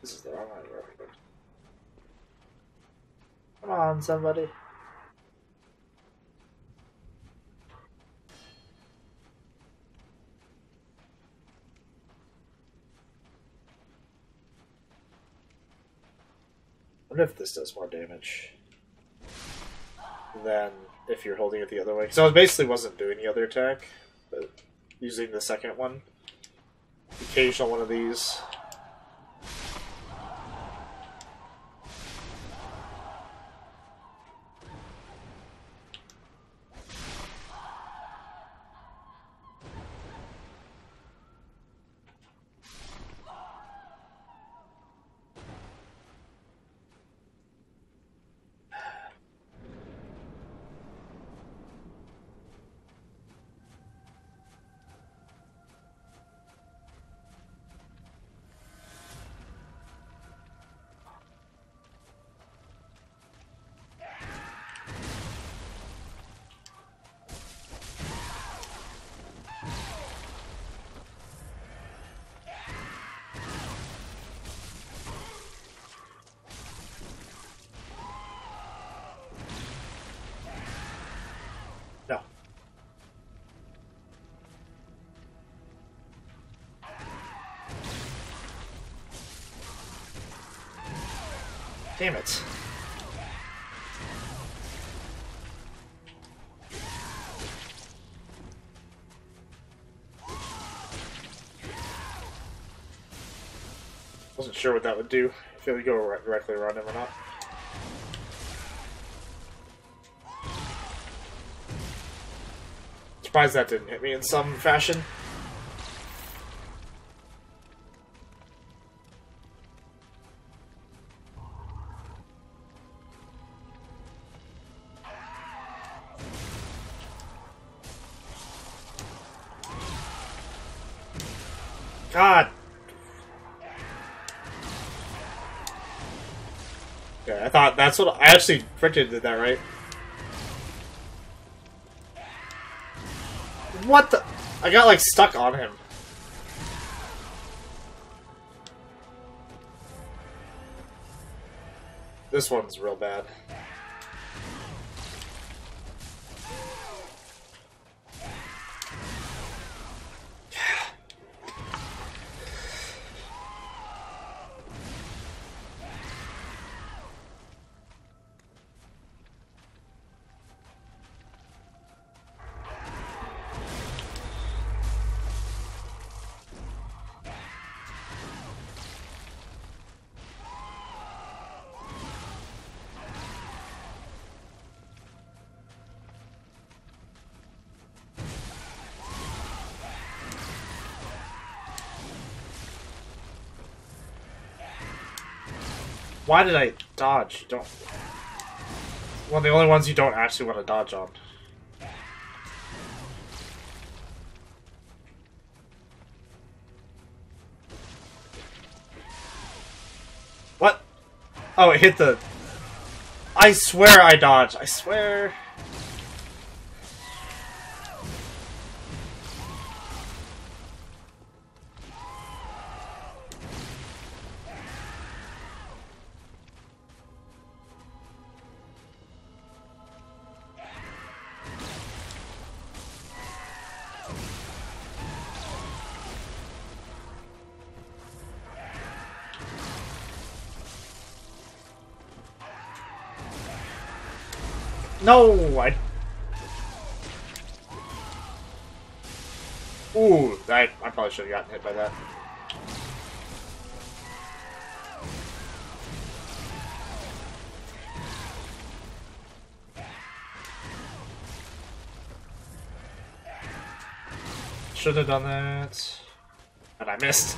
This is the wrong one. Come on, somebody. I wonder if this does more damage than if you're holding it the other way. So I basically wasn't doing the other attack, but using the second one. The occasional one of these. Damn it. Wasn't sure what that would do, if it would go directly around him or not. Surprised that didn't hit me in some fashion. God! Okay, I thought that's what I actually freaking did that right. What the? I got like stuck on him. This one's real bad. Why did I dodge? You don't. One of the only ones you don't actually want to dodge on. What? Oh, it hit the. I swear I dodged. I swear. No, I. Ooh, I probably should have gotten hit by that. Should have done that, and I missed.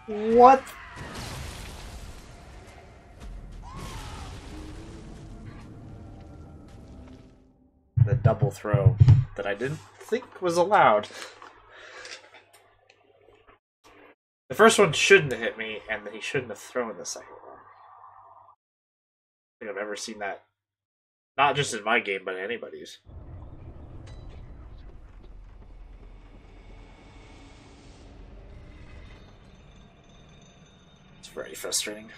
What? The double throw that I didn't think was allowed. The first one shouldn't have hit me, and he shouldn't have thrown the second one. I don't think I've ever seen that. Not just in my game, but in anybody's. It's very frustrating.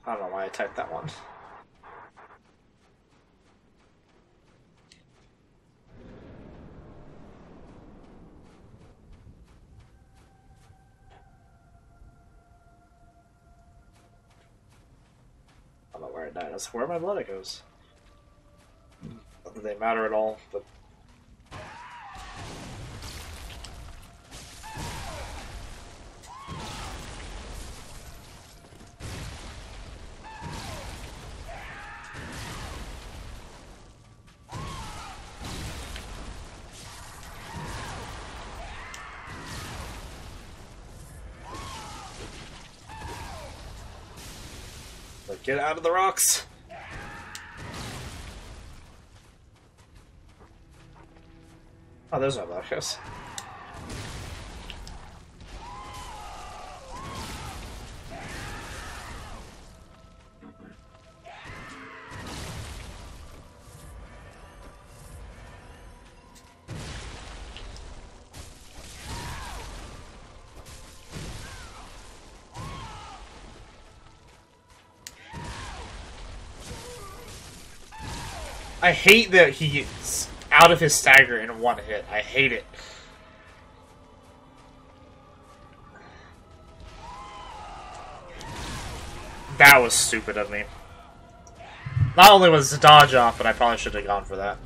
I don't know why I typed that one. I don't know where it died. That's where my blood goes. Not that they matter at all, but. Get out of the rocks! Oh, there's no Marcus. I hate that he's out of his stagger in one hit. I hate it. That was stupid of me. Not only was the dodge off, but I probably should have gone for that.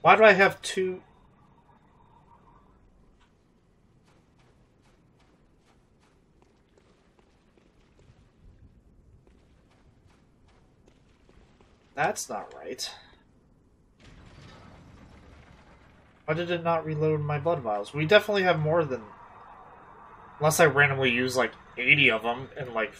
Why do I have two? That's not right. Why did it not reload my blood vials? We definitely have more than... Unless I randomly use like 80 of them and like...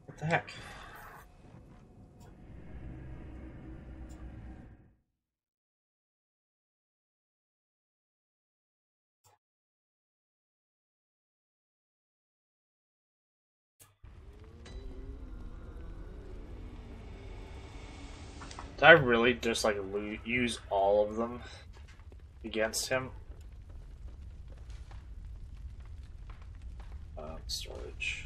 What the heck? Did I really just like use all of them against him? Storage.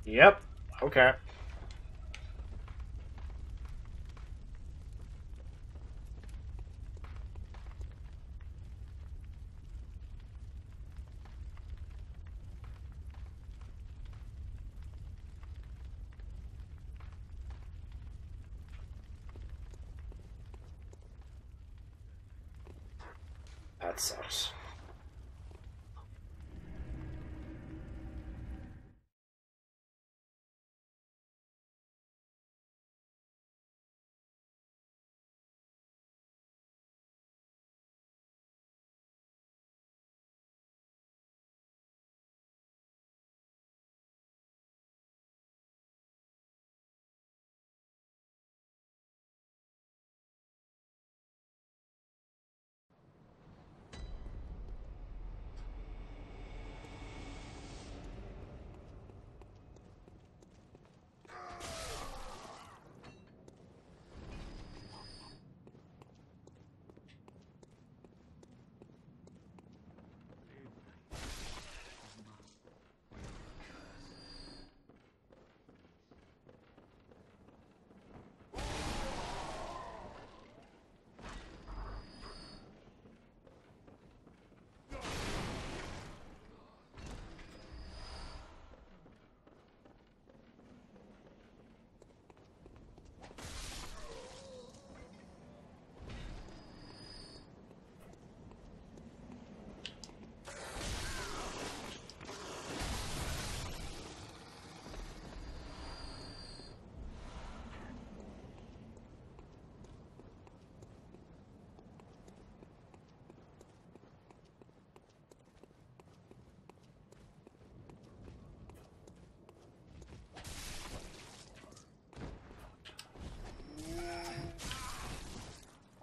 Yep. Okay. That sucks.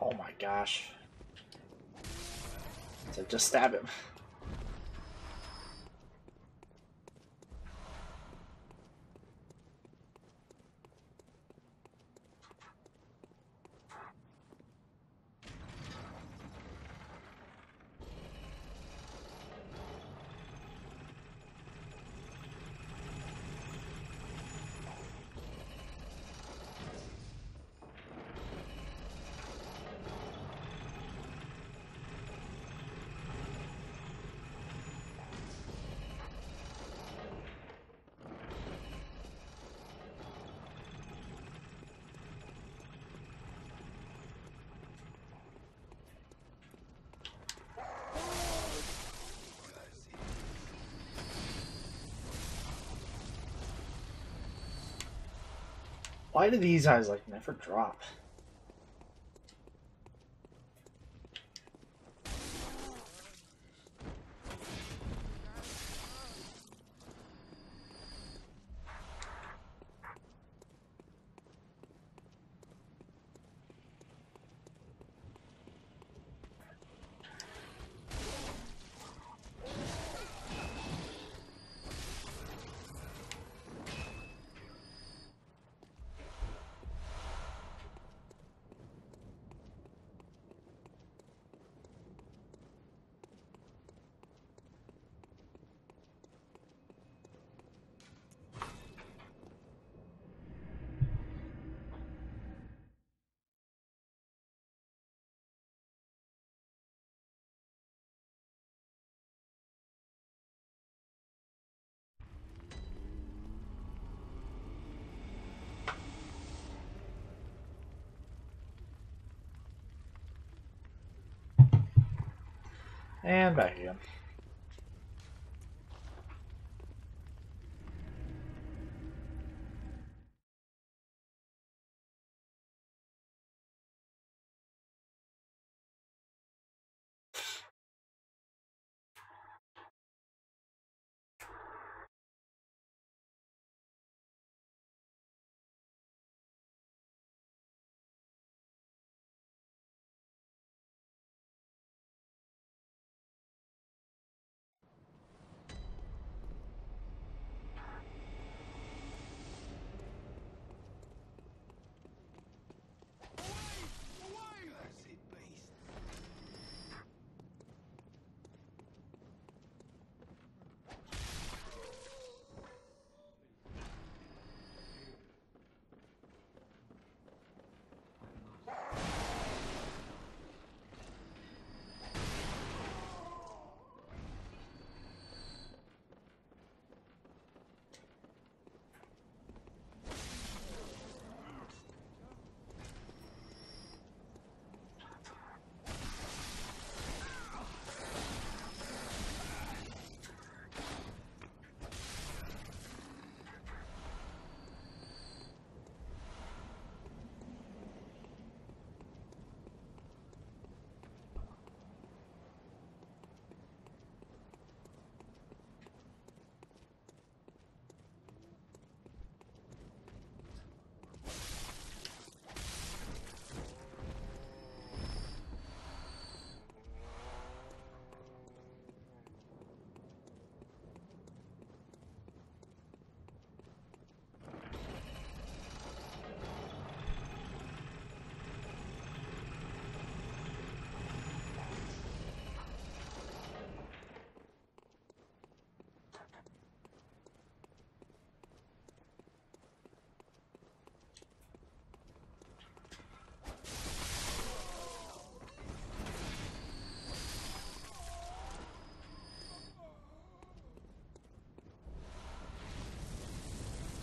Oh my gosh. So just stab him. Why do these eyes like never drop? And back again.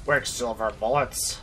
Where's silver bullets?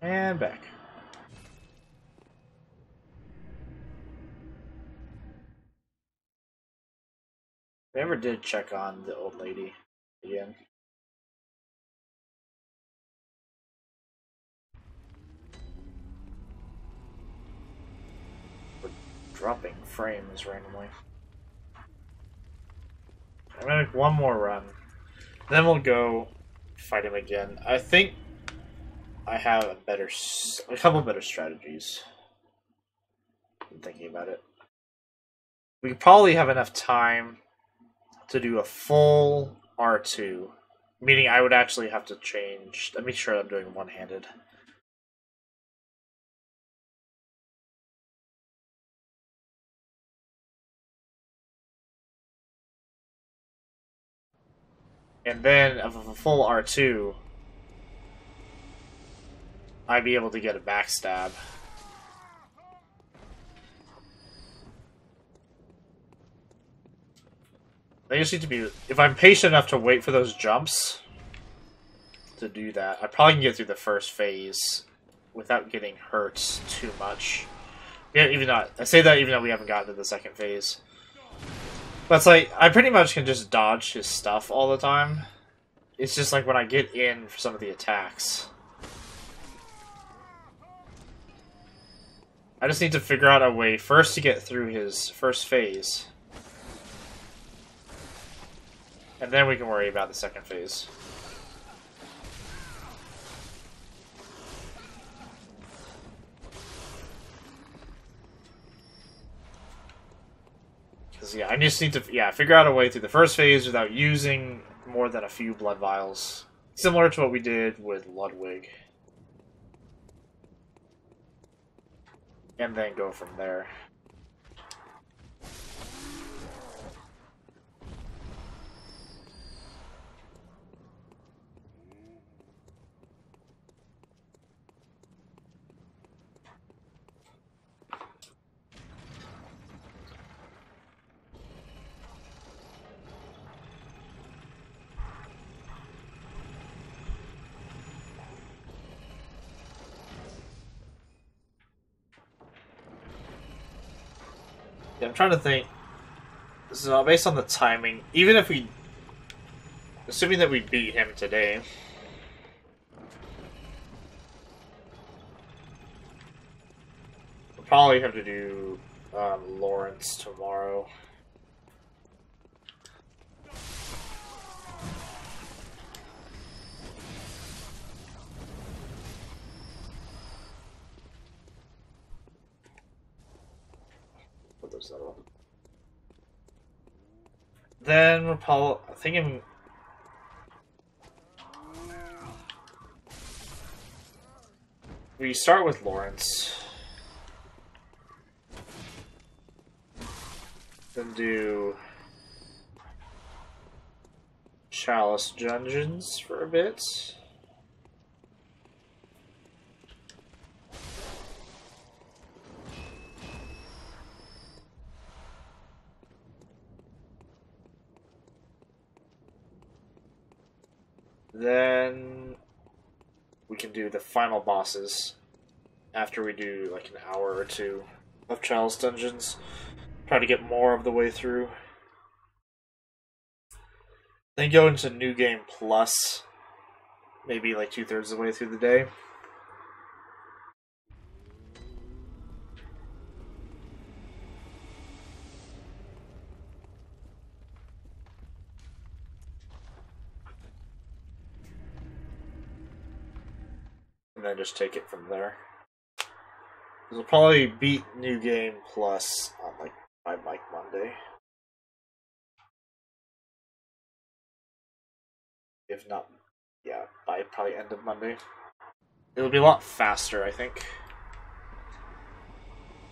And back. We never did check on the old lady again. We're dropping frames randomly. I'm gonna make one more run. Then we'll go fight him again. I think I have a couple better strategies. I'm thinking about it. We probably have enough time to do a full R2. Meaning I would actually have to change. Let me make sure I'm doing one-handed. And then, of a full R2, I'd be able to get a backstab. They just need to be... If I'm patient enough to wait for those jumps to do that, I probably can get through the first phase without getting hurt too much. Yeah, even not... I say that even though we haven't gotten to the second phase. But it's like, I pretty much can just dodge his stuff all the time. It's just like when I get in for some of the attacks. I just need to figure out a way first to get through his first phase. And then we can worry about the second phase. Because, yeah, I just need to figure out a way through the first phase without using more than a few blood vials. Similar to what we did with Ludwig. And then go from there. Yeah, I'm trying to think. So based on the timing, even if we, assuming that we beat him today, we'll probably have to do Lawrence tomorrow. Then we're probably thinking. We start with Lawrence, then do Chalice Dungeons for a bit. Then we can do the final bosses after we do like an hour or two of Chalice Dungeons. Try to get more of the way through. Then go into New Game Plus, maybe like 2/3 of the way through the day. And then just take it from there. We'll probably beat New Game Plus on by Monday. If not, yeah, by probably end of Monday. It'll be a lot faster, I think.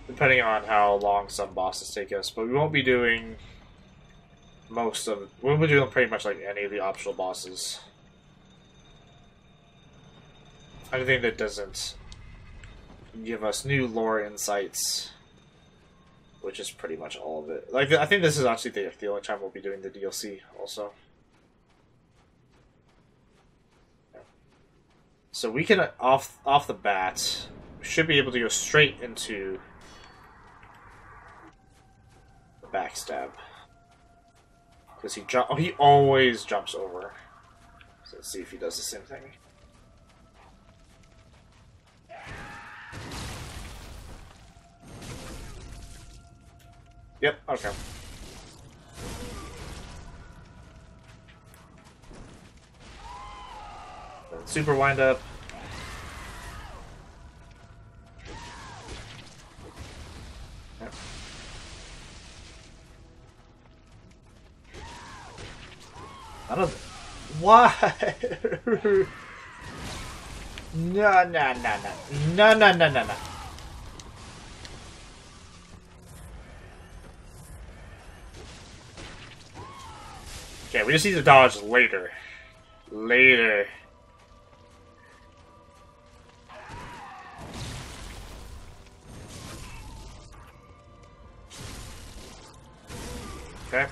Depending on how long some bosses take us. But we won't be doing most of it. We'll be doing pretty much like any of the optional bosses. Anything that doesn't give us new lore insights, which is pretty much all of it. Like, I think this is actually the only time we'll be doing the DLC also. So we can, off the bat, we should be able to go straight into the backstab. Because he always jumps over. So let's see if he does the same thing. Yep, okay. Super wind up. Yep. I don't. Why? No. Okay, we just need to dodge later. Later. Okay.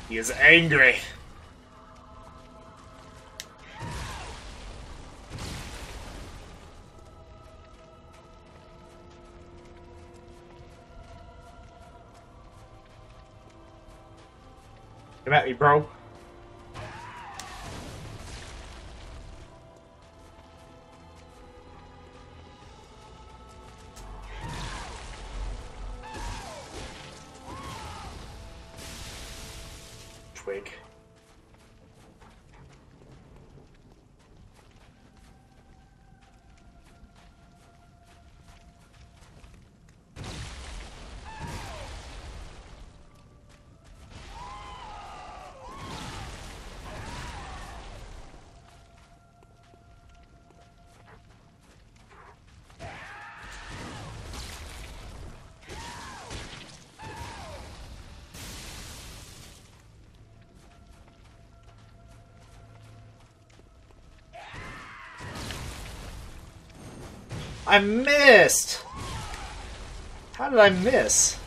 He is angry. Come at me, bro. Twig. I missed! How did I miss?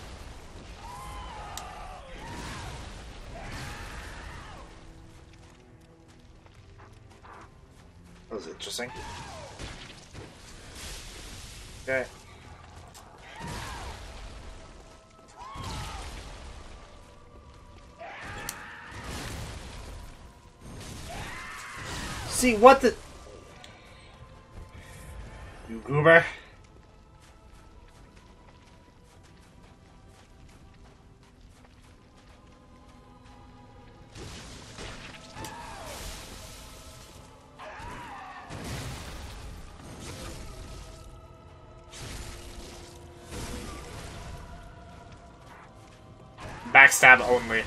That was interesting. Okay. See, what the... You goober. Backstab only.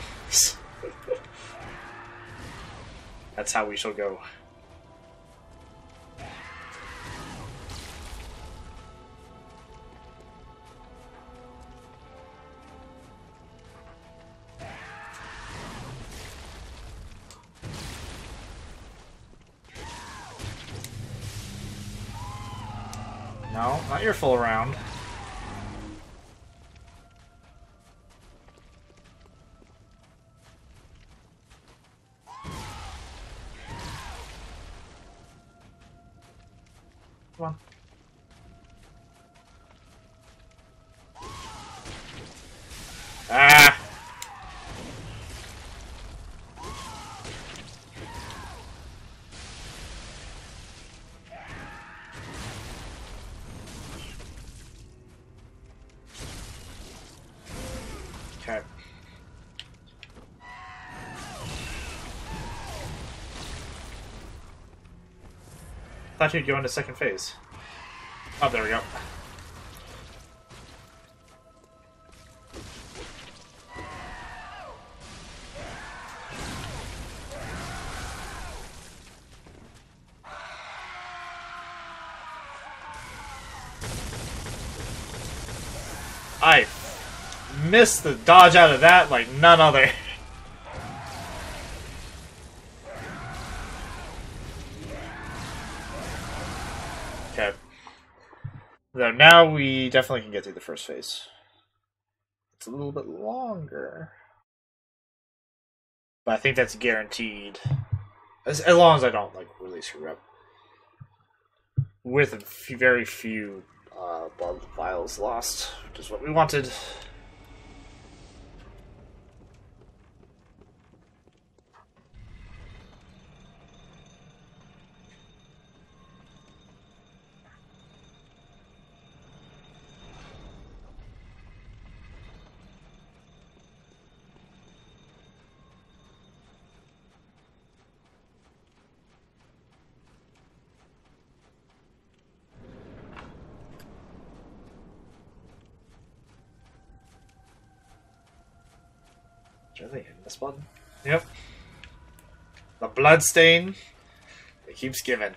That's how we shall go. No, not your full round. Come on. Ah! Okay. Thought you'd go into second phase. Oh, there we go. I missed the dodge out of that like none other. Okay. So now we definitely can get through the first phase. It's a little bit longer. But I think that's guaranteed. As long as I don't like really screw up. With very few blood vials lost, which is what we wanted. Really? In this one? Yep. The bloodstain. It keeps giving.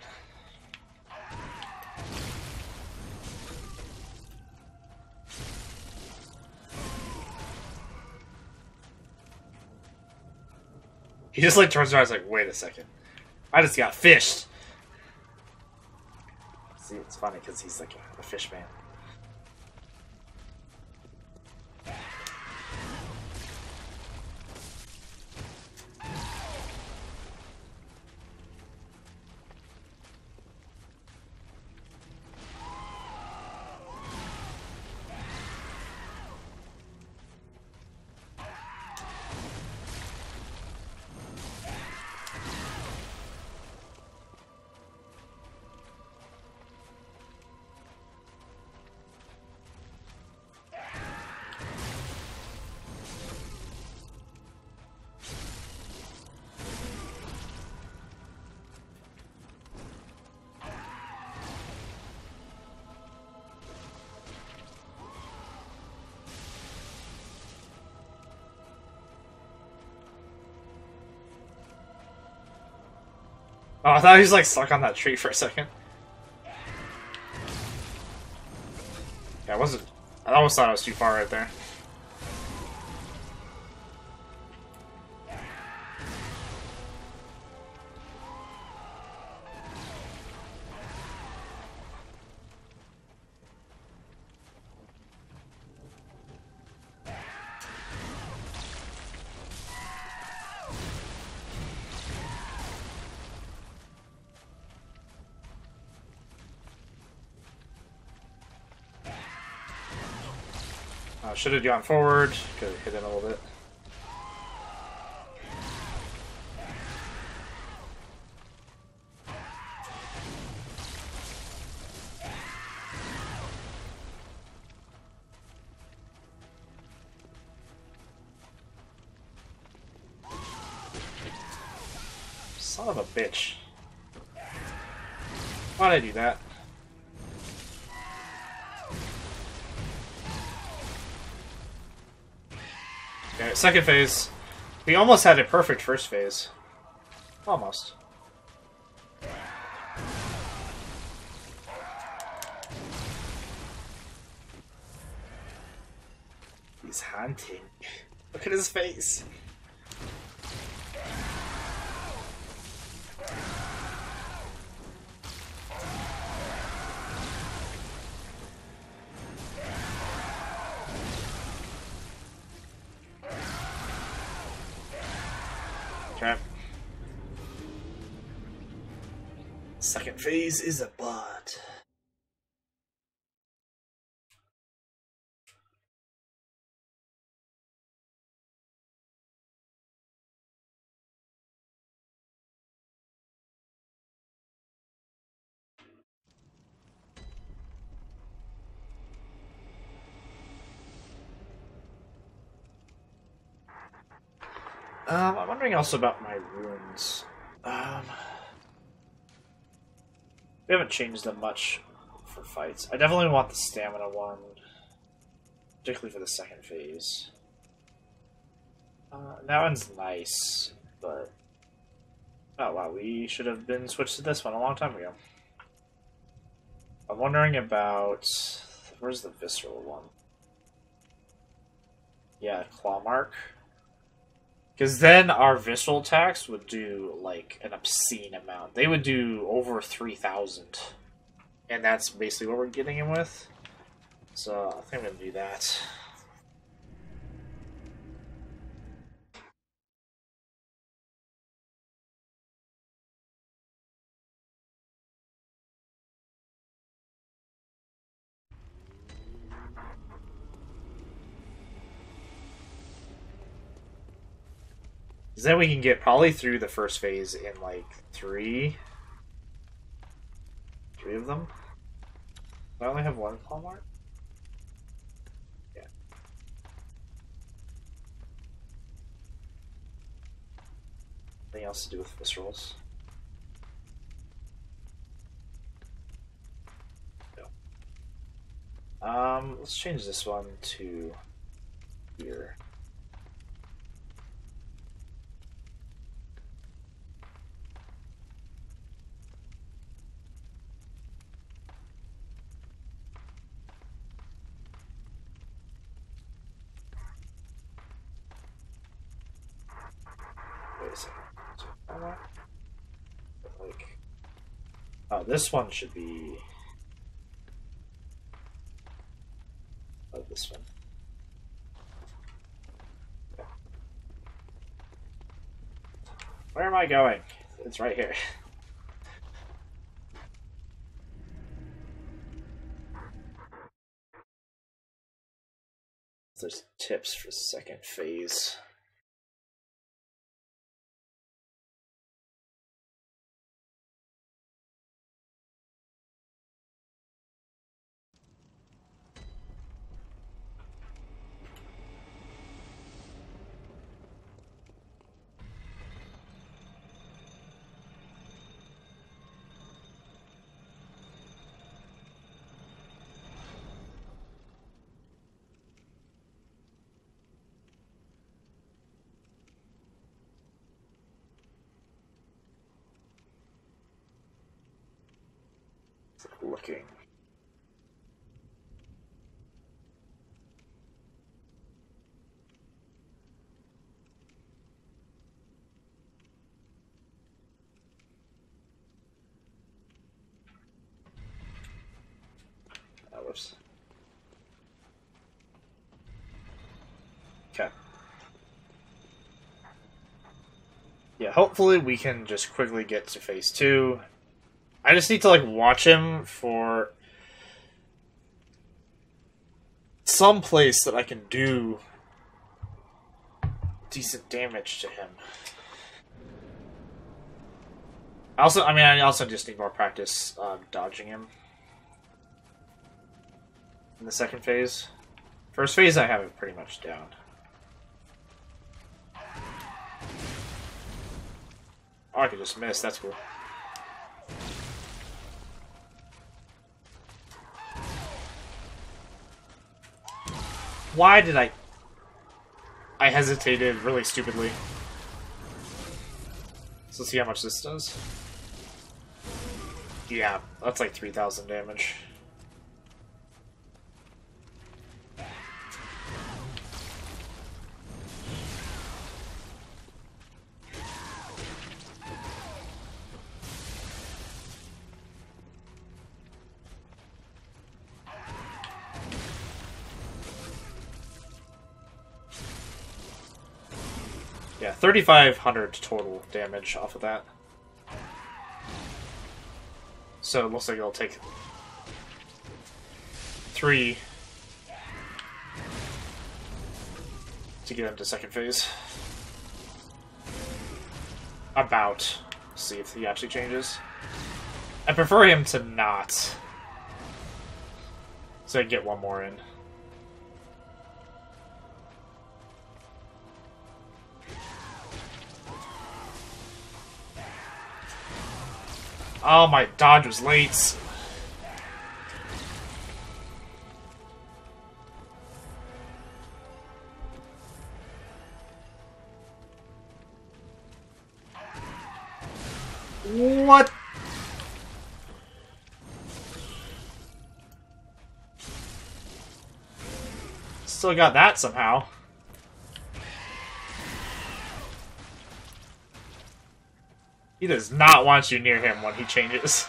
He just like turns around and is like, wait a second. I just got fished. See, it's funny because he's like a fish man. Oh, I thought he was like stuck on that tree for a second. Yeah, I wasn't. I almost thought I was too far right there. Should have gone forward. Could have hit him a little bit. Son of a bitch. Why'd I do that? Okay, second phase. We almost had a perfect first phase. Almost. He's hunting. Look at his face. Okay. Second phase is a bot. I'm wondering also about my runes. We haven't changed them much for fights. I definitely want the stamina one, particularly for the second phase. That one's nice, but oh wow, we should have been switched to this one a long time ago. I'm wondering about where's the visceral one? Yeah, claw mark. Because then our visceral attacks would do, like, an obscene amount. They would do over 3,000. And that's basically what we're getting him with. So, I think I'm going to do that. Because then we can get probably through the first phase in, like, three of them. Do I only have one claw mark? Yeah. Anything else to do with viscerals? No. Let's change this one to here. Wait a second. Oh, this one should be... Oh, this one. Where am I going? It's right here. There's tips for second phase. Looking. Oh, whoops. Okay. Yeah, hopefully we can just quickly get to phase 2. I just need to, like, watch him for some place that I can do decent damage to him. I also just need more practice dodging him in the second phase. First phase, I have it pretty much down. Oh, I could just miss. That's cool. Why did I hesitated really stupidly. So let's see how much this does. Yeah, that's like 3,000 damage. Yeah, 3,500 total damage off of that. So it looks like it'll take 3 to get into second phase. About. See if he actually changes. I prefer him to not. So I can get one more in. Oh, my dodge was late. What? Still got that somehow. He does not want you near him when he changes.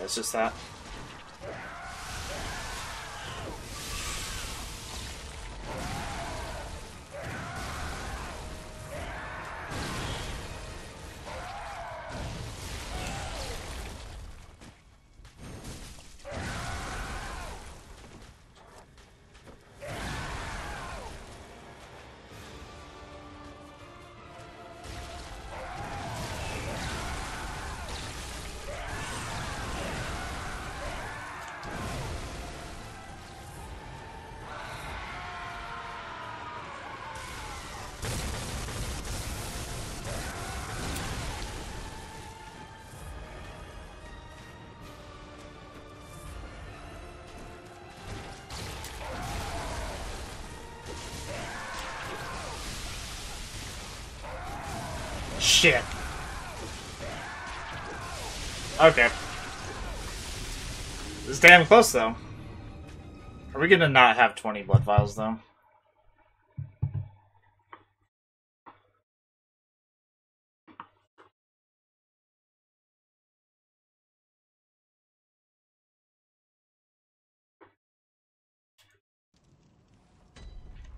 it's just that. Shit. Okay. It's damn close, though. Are we gonna not have 20 blood vials, though?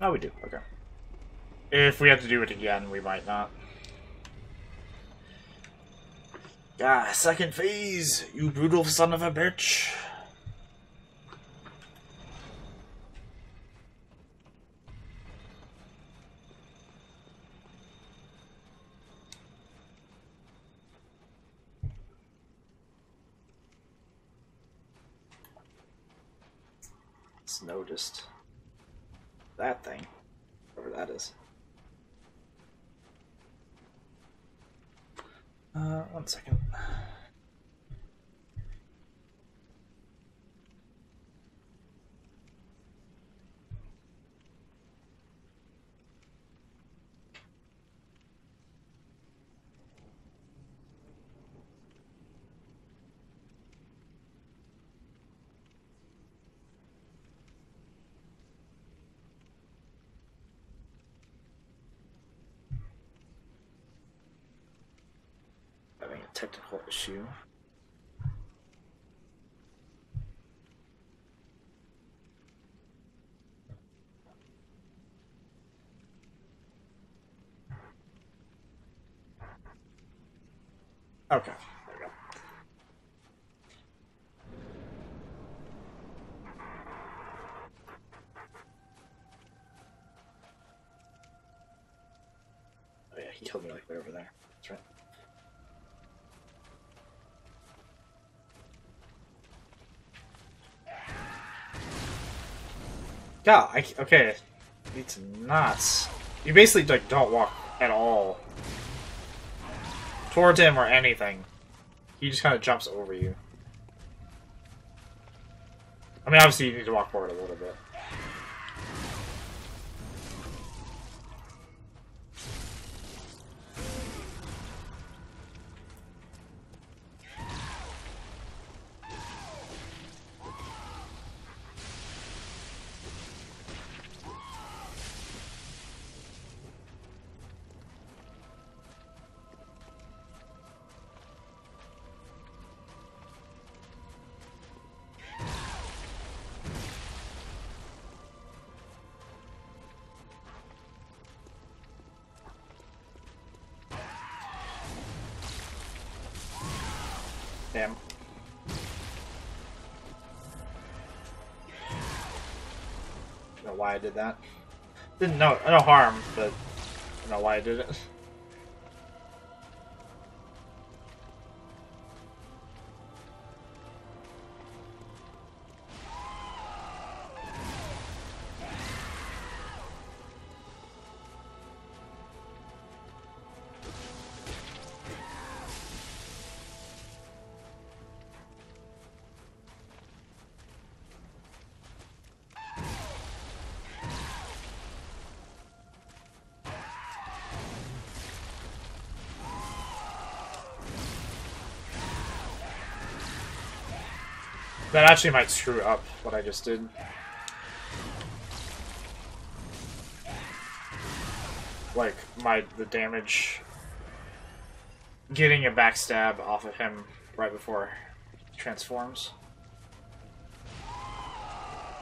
Oh, we do. Okay. If we have to do it again, we might not. Ah, second phase, you brutal son of a bitch. Just noticed that thing, whatever that is. 1 second. Having a technical issue. Okay, there we go. Oh yeah, he killed me like way over there. That's right. God, okay. It's nuts. You basically like don't walk at all towards him or anything. He just kind of jumps over you. I mean, obviously you need to walk forward a little bit. Damn. I don't know why I did that. Didn't know, no harm, but I don't know why I did it. That actually might screw up what I just did. Like, the damage... Getting a backstab off of him right before transforms.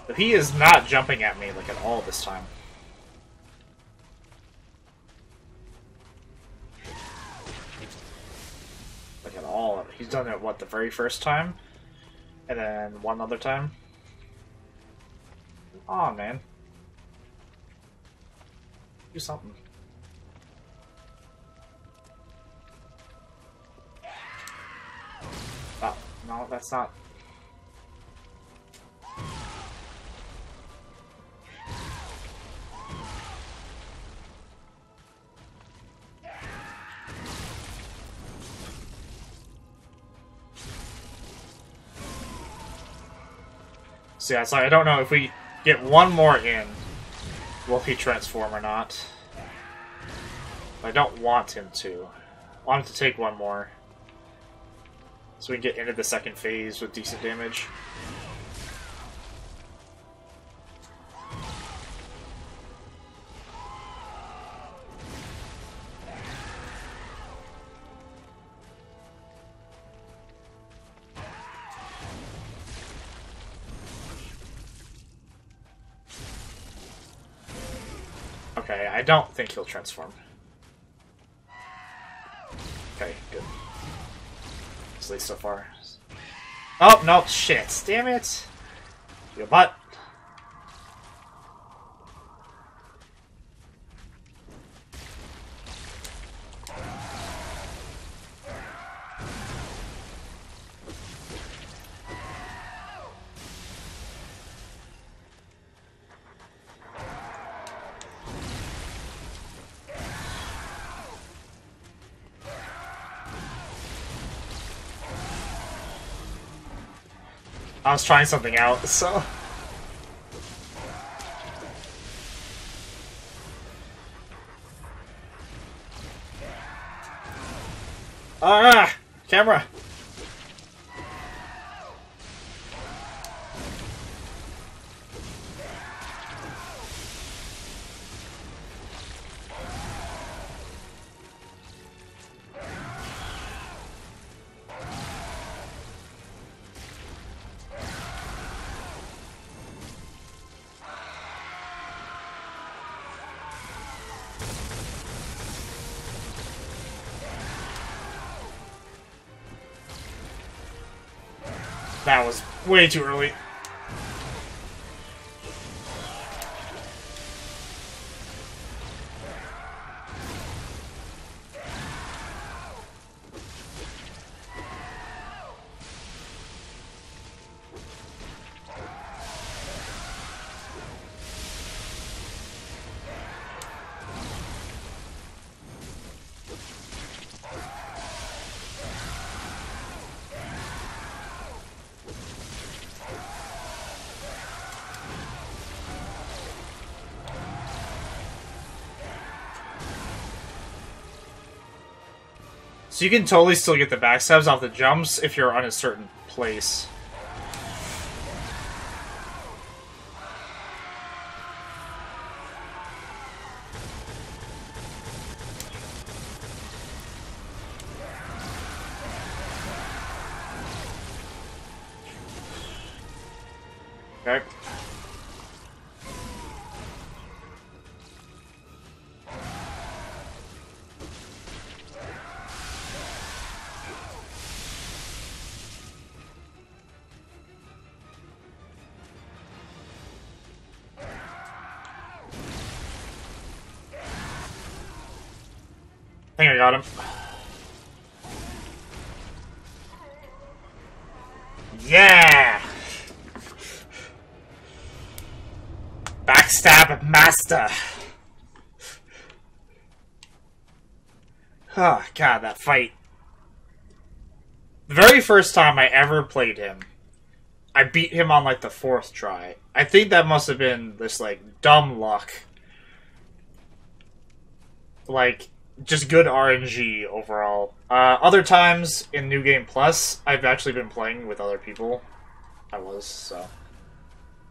But he is not jumping at me like at all this time. Like at all. He's done it, what, the very first time? And then one other time? Aw, man. Do something. Oh, no, that's not... So yeah, so I don't know if we get one more in, will he transform or not? I don't want him to. I want him to take one more. So we can get into the second phase with decent damage. Okay, I don't think he'll transform. Okay, good. At least so far. Oh, no, shit. Damn it. Your butt. I was trying something out, so... Ah! Camera! That was way too early. So you can totally still get the backstabs off the jumps if you're on a certain place. Okay. I think I got him. Yeah! Backstab master! Oh, God, that fight. The very first time I ever played him, I beat him on, like, the 4th try. I think that must have been this, like, dumb luck. Like... just good RNG overall. Other times in New Game Plus, I've actually been playing with other people. So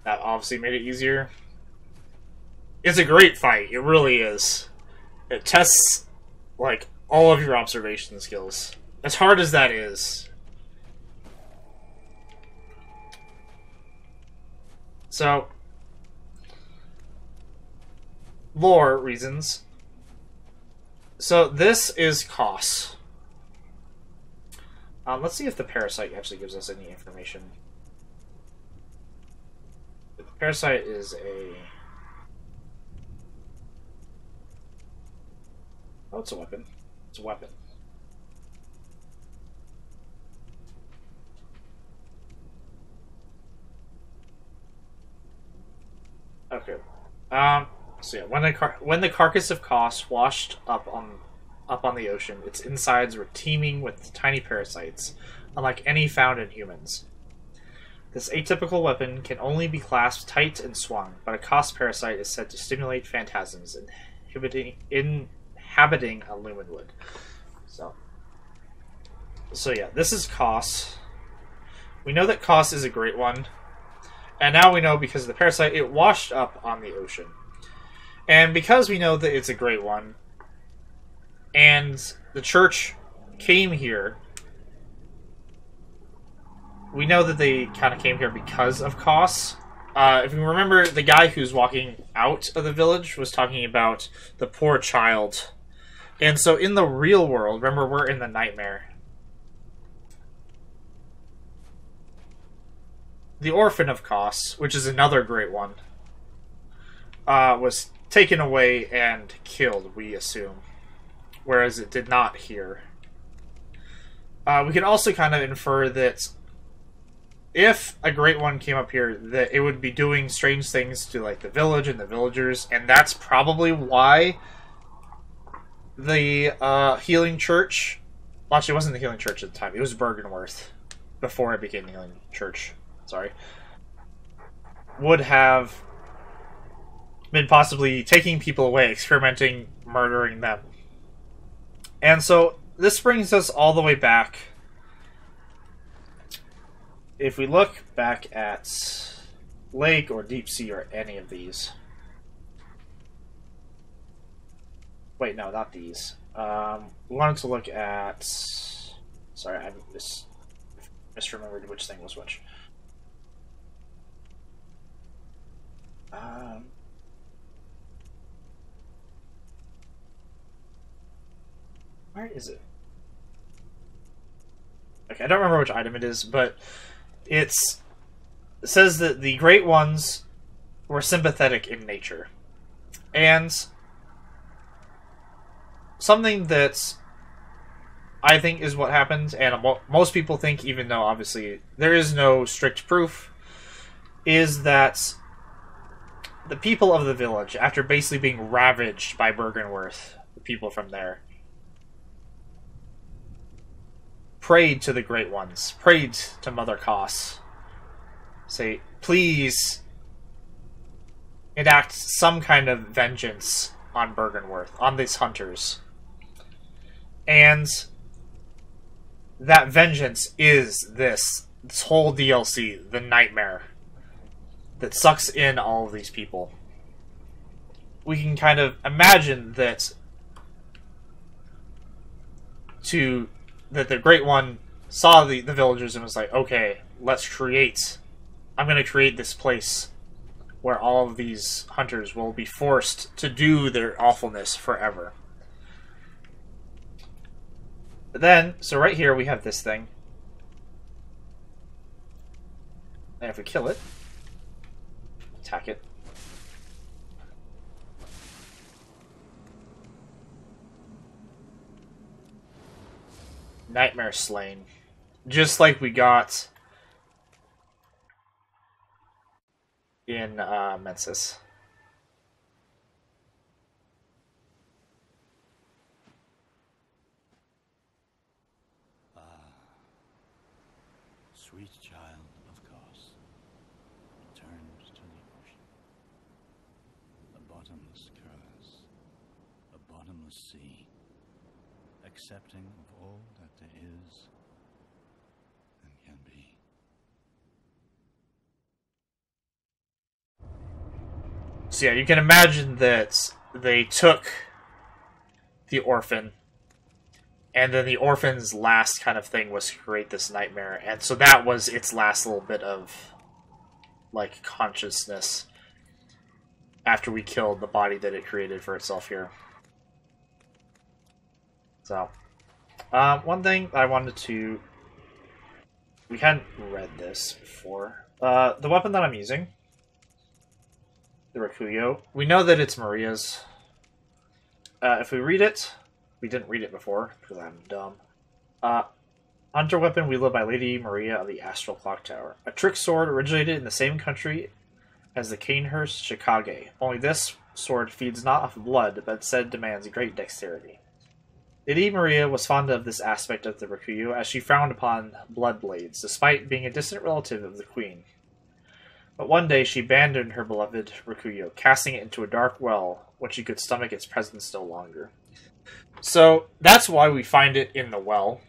that obviously made it easier. It's a great fight, it really is. It tests, like, all of your observation skills. As hard as that is. So, lore reasons. So this is Kos. Let's see if the parasite actually gives us any information. The parasite is a... Oh, it's a weapon. It's a weapon. Okay. So yeah, when the carcass of Kos washed up on the ocean, its insides were teeming with tiny parasites, unlike any found in humans. This atypical weapon can only be clasped tight and swung, but a Kos parasite is said to stimulate phantasms, inhabiting a lumen wood. So yeah, this is Kos. We know that Kos is a great one. And now we know, because of the parasite, it washed up on the ocean. And because we know that it's a great one, and the church came here, we know that they kind of came here because of Kos. If you remember, the guy who's walking out of the village was talking about the poor child. And so in the real world, remember, we're in the nightmare. The orphan of Kos, which is another great one, was taken away and killed, we assume. Whereas it did not here. We can also kind of infer that if a great one came up here, that it would be doing strange things to like the village and the villagers, and that's probably why the healing church... Well, actually, it wasn't the healing church at the time. It was Bergenworth before it became the healing church. Sorry, would have been possibly taking people away, experimenting, murdering them. And so this brings us all the way back. If we look back at Lake or Deep Sea or any of these. Wait, no, not these. We wanted to look at... Sorry, I misremembered which thing was which. Where is it? Okay, I don't remember which item it is, but it says that the Great Ones were sympathetic in nature. And something that I think is what happened, and most people think, even though obviously there is no strict proof, is that the people of the village, after basically being ravaged by Bergenworth, the people from there, prayed to the Great Ones, prayed to Mother Kos, say, please enact some kind of vengeance on Bergenworth, on these hunters. And that vengeance is this whole DLC, the nightmare, that sucks in all of these people. We can kind of imagine that the Great One saw the villagers and was like, okay, I'm going to create this place where all of these hunters will be forced to do their awfulness forever. But then, so right here we have this thing. And if we kill it, attack it. Nightmare slain. Just like we got in Mensis. Sweet child of Kos, turned to the ocean. A bottomless curse, a bottomless sea, accepting of all that there is and can be. So yeah, you can imagine that they took the orphan, and then the orphan's last kind of thing was to create this nightmare, and so that was its last little bit of like consciousness after we killed the body that it created for itself here. So, one thing I wanted to... We hadn't read this before. The weapon that I'm using, the Rakuyo, we know that it's Maria's. If we read it, we didn't read it before, because I'm dumb. Hunter weapon wielded by Lady Maria of the Astral Clock Tower. A trick sword originated in the same country as the Canehurst Shikage. Only this sword feeds not off blood, but instead demands great dexterity. Lady Maria was fond of this aspect of the Rakuyo, as she frowned upon blood blades, despite being a distant relative of the queen. But one day she abandoned her beloved Rakuyo, casting it into a dark well when she could stomach its presence no longer. So that's why we find it in the well.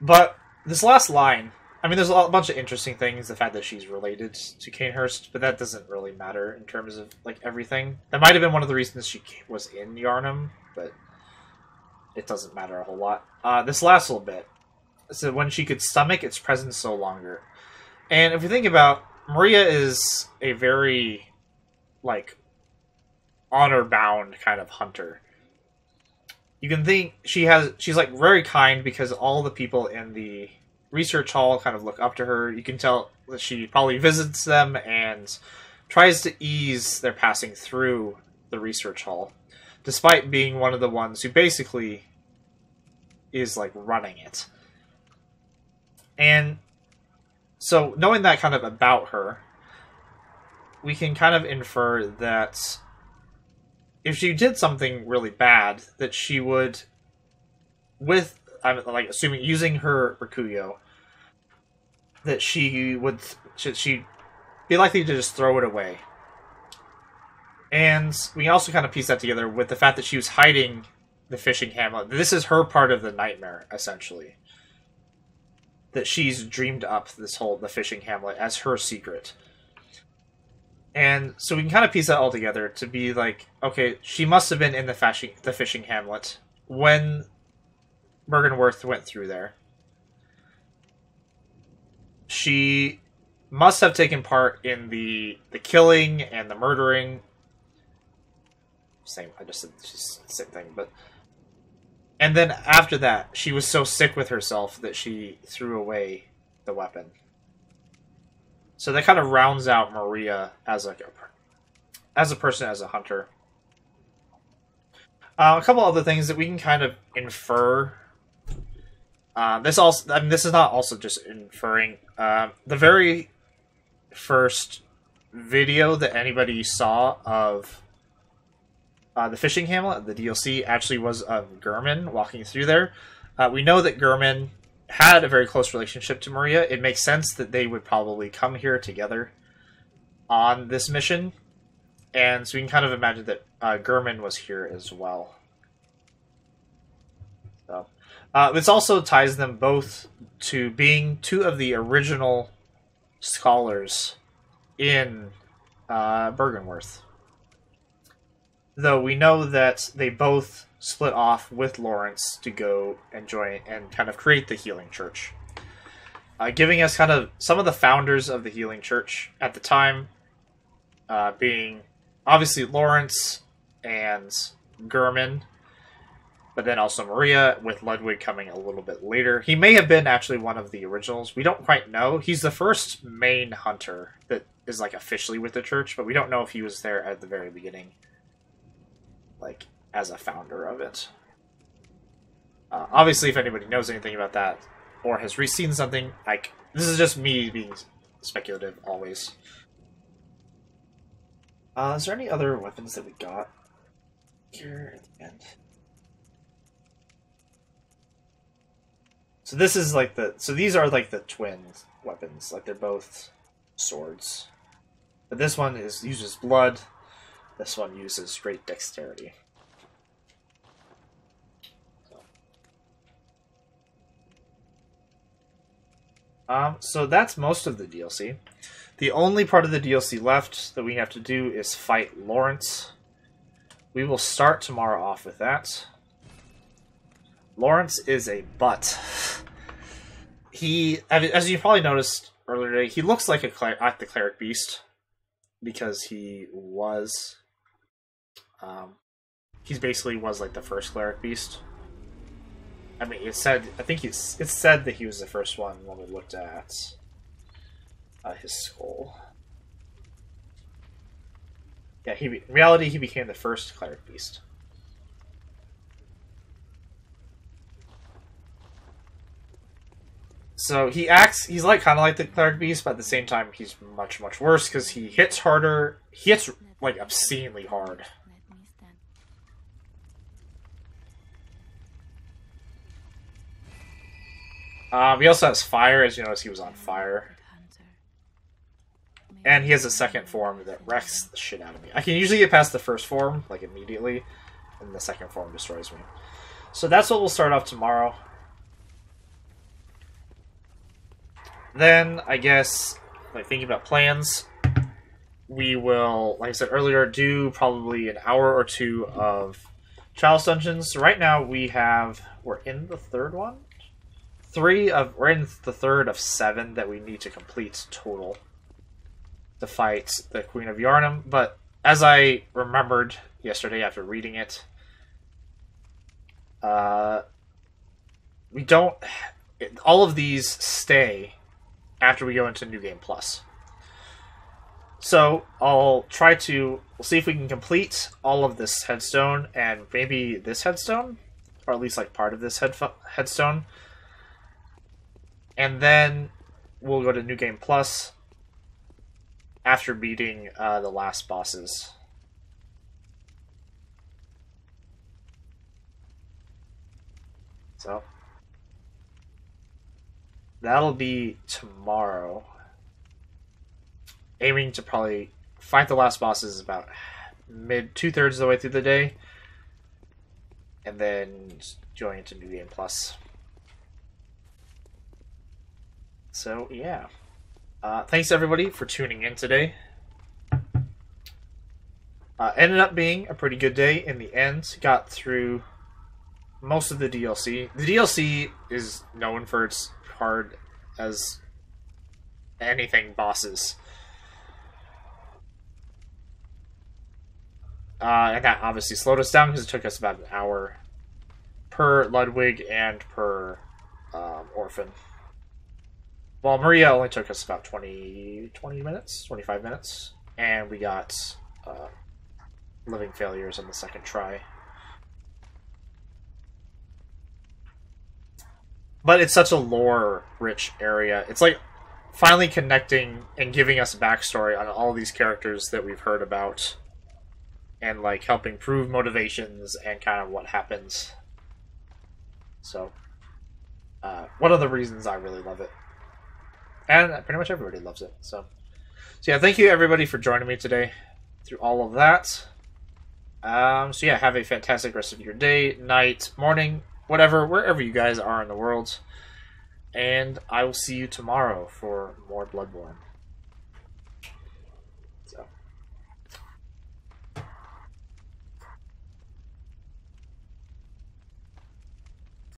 But this last line, I mean, there's a bunch of interesting things. The fact that she's related to Canehurst, but that doesn't really matter in terms of like everything. That might have been one of the reasons she was in Yharnam, but it doesn't matter a whole lot. This last little bit, so when she could stomach its presence no longer. And if you think about, Maria is a very like honor-bound kind of hunter. You can think she's like very kind because all the people in the research hall kind of look up to her. You can tell that she probably visits them and tries to ease their passing through the research hall, despite being one of the ones who basically is like running it. And so knowing that kind of about her, we can kind of infer that if she did something really bad, that she would, with, I'm like assuming using her Rakuyo, that she'd be likely to just throw it away. And we also kind of piece that together with the fact that she was hiding the fishing hamlet. This is her part of the nightmare, essentially. That she's dreamed up the fishing hamlet as her secret. And so we can kind of piece that all together to be like, okay, she must have been in the fishing hamlet when Byrgenwerth went through there. She must have taken part in the killing and the murdering. Same, I just said the same thing, but... And then after that, she was so sick with herself that she threw away the weapon. So that kind of rounds out Maria as a person, as a hunter. A couple other things that we can kind of infer. This is not also just inferring. The very first video that anybody saw of the fishing hamlet, the DLC, actually was of Gehrman walking through there. We know that Gehrman had a very close relationship to Maria. It makes sense that they would probably come here together on this mission. And so we can kind of imagine that Gehrman was here as well. So, this also ties them both to being two of the original scholars in Byrgenwerth. Though we know that they both split off with Lawrence to go and join and kind of create the Healing Church. Giving us kind of some of the founders of the Healing Church at the time, being obviously Lawrence and Gehrman, but then also Maria, with Ludwig coming a little bit later. He may have been actually one of the originals. We don't quite know. He's the first main hunter that is like officially with the church, but we don't know if he was there at the very beginning, like as a founder of it. Obviously, if anybody knows anything about that or has seen something, like, this is just me being speculative always. Is there any other weapons that we got here at the end? So this is like these are like the twin weapons, like they're both swords. But this one uses blood, this one uses great dexterity. So that's most of the DLC. The only part of the DLC left that we have to do is fight Lawrence. We will start tomorrow off with that. Lawrence is a butt. as you probably noticed earlier today, he looks like the cleric beast because he was, he basically was like the first cleric beast. I mean, it's said that he was the first one when we looked at his skull. Yeah, in reality, he became the first cleric beast. So he's like kind of like the cleric beast, but at the same time, he's much, much worse because he hits harder. He hits like obscenely hard. He also has fire, as you notice he was on fire. And he has a second form that wrecks the shit out of me. I can usually get past the first form, like immediately, and the second form destroys me. So that's what we'll start off tomorrow. Then, I guess, like thinking about plans, we will, like I said earlier, do probably an hour or two of Chalice Dungeons. So right now we're in the third one? We're in the third of 7 that we need to complete total to fight the Queen of Yharnam. But as I remembered yesterday after reading it, all of these stay after we go into New Game Plus. So we'll see if we can complete all of this headstone and maybe this headstone, or at least like part of this headstone. And then we'll go to New Game Plus after beating the last bosses. So that'll be tomorrow. Aiming to probably fight the last bosses about two-thirds of the way through the day. And then join into New Game Plus. So, yeah. Thanks, everybody, for tuning in today. Ended up being a pretty good day in the end. Got through most of the DLC. The DLC is known for its hard as anything bosses. And that obviously slowed us down because it took us about an hour per Ludwig and per Orphan. Well, Maria only took us about 20 minutes, 25 minutes, and we got Living Failures on the second try. But it's such a lore-rich area. It's like finally connecting and giving us a backstory on all these characters that we've heard about, and like helping prove motivations and kind of what happens. So, one of the reasons I really love it. And pretty much everybody loves it. So yeah, thank you everybody for joining me today through all of that. So yeah, have a fantastic rest of your day, night, morning, whatever, wherever you guys are in the world. And I will see you tomorrow for more Bloodborne.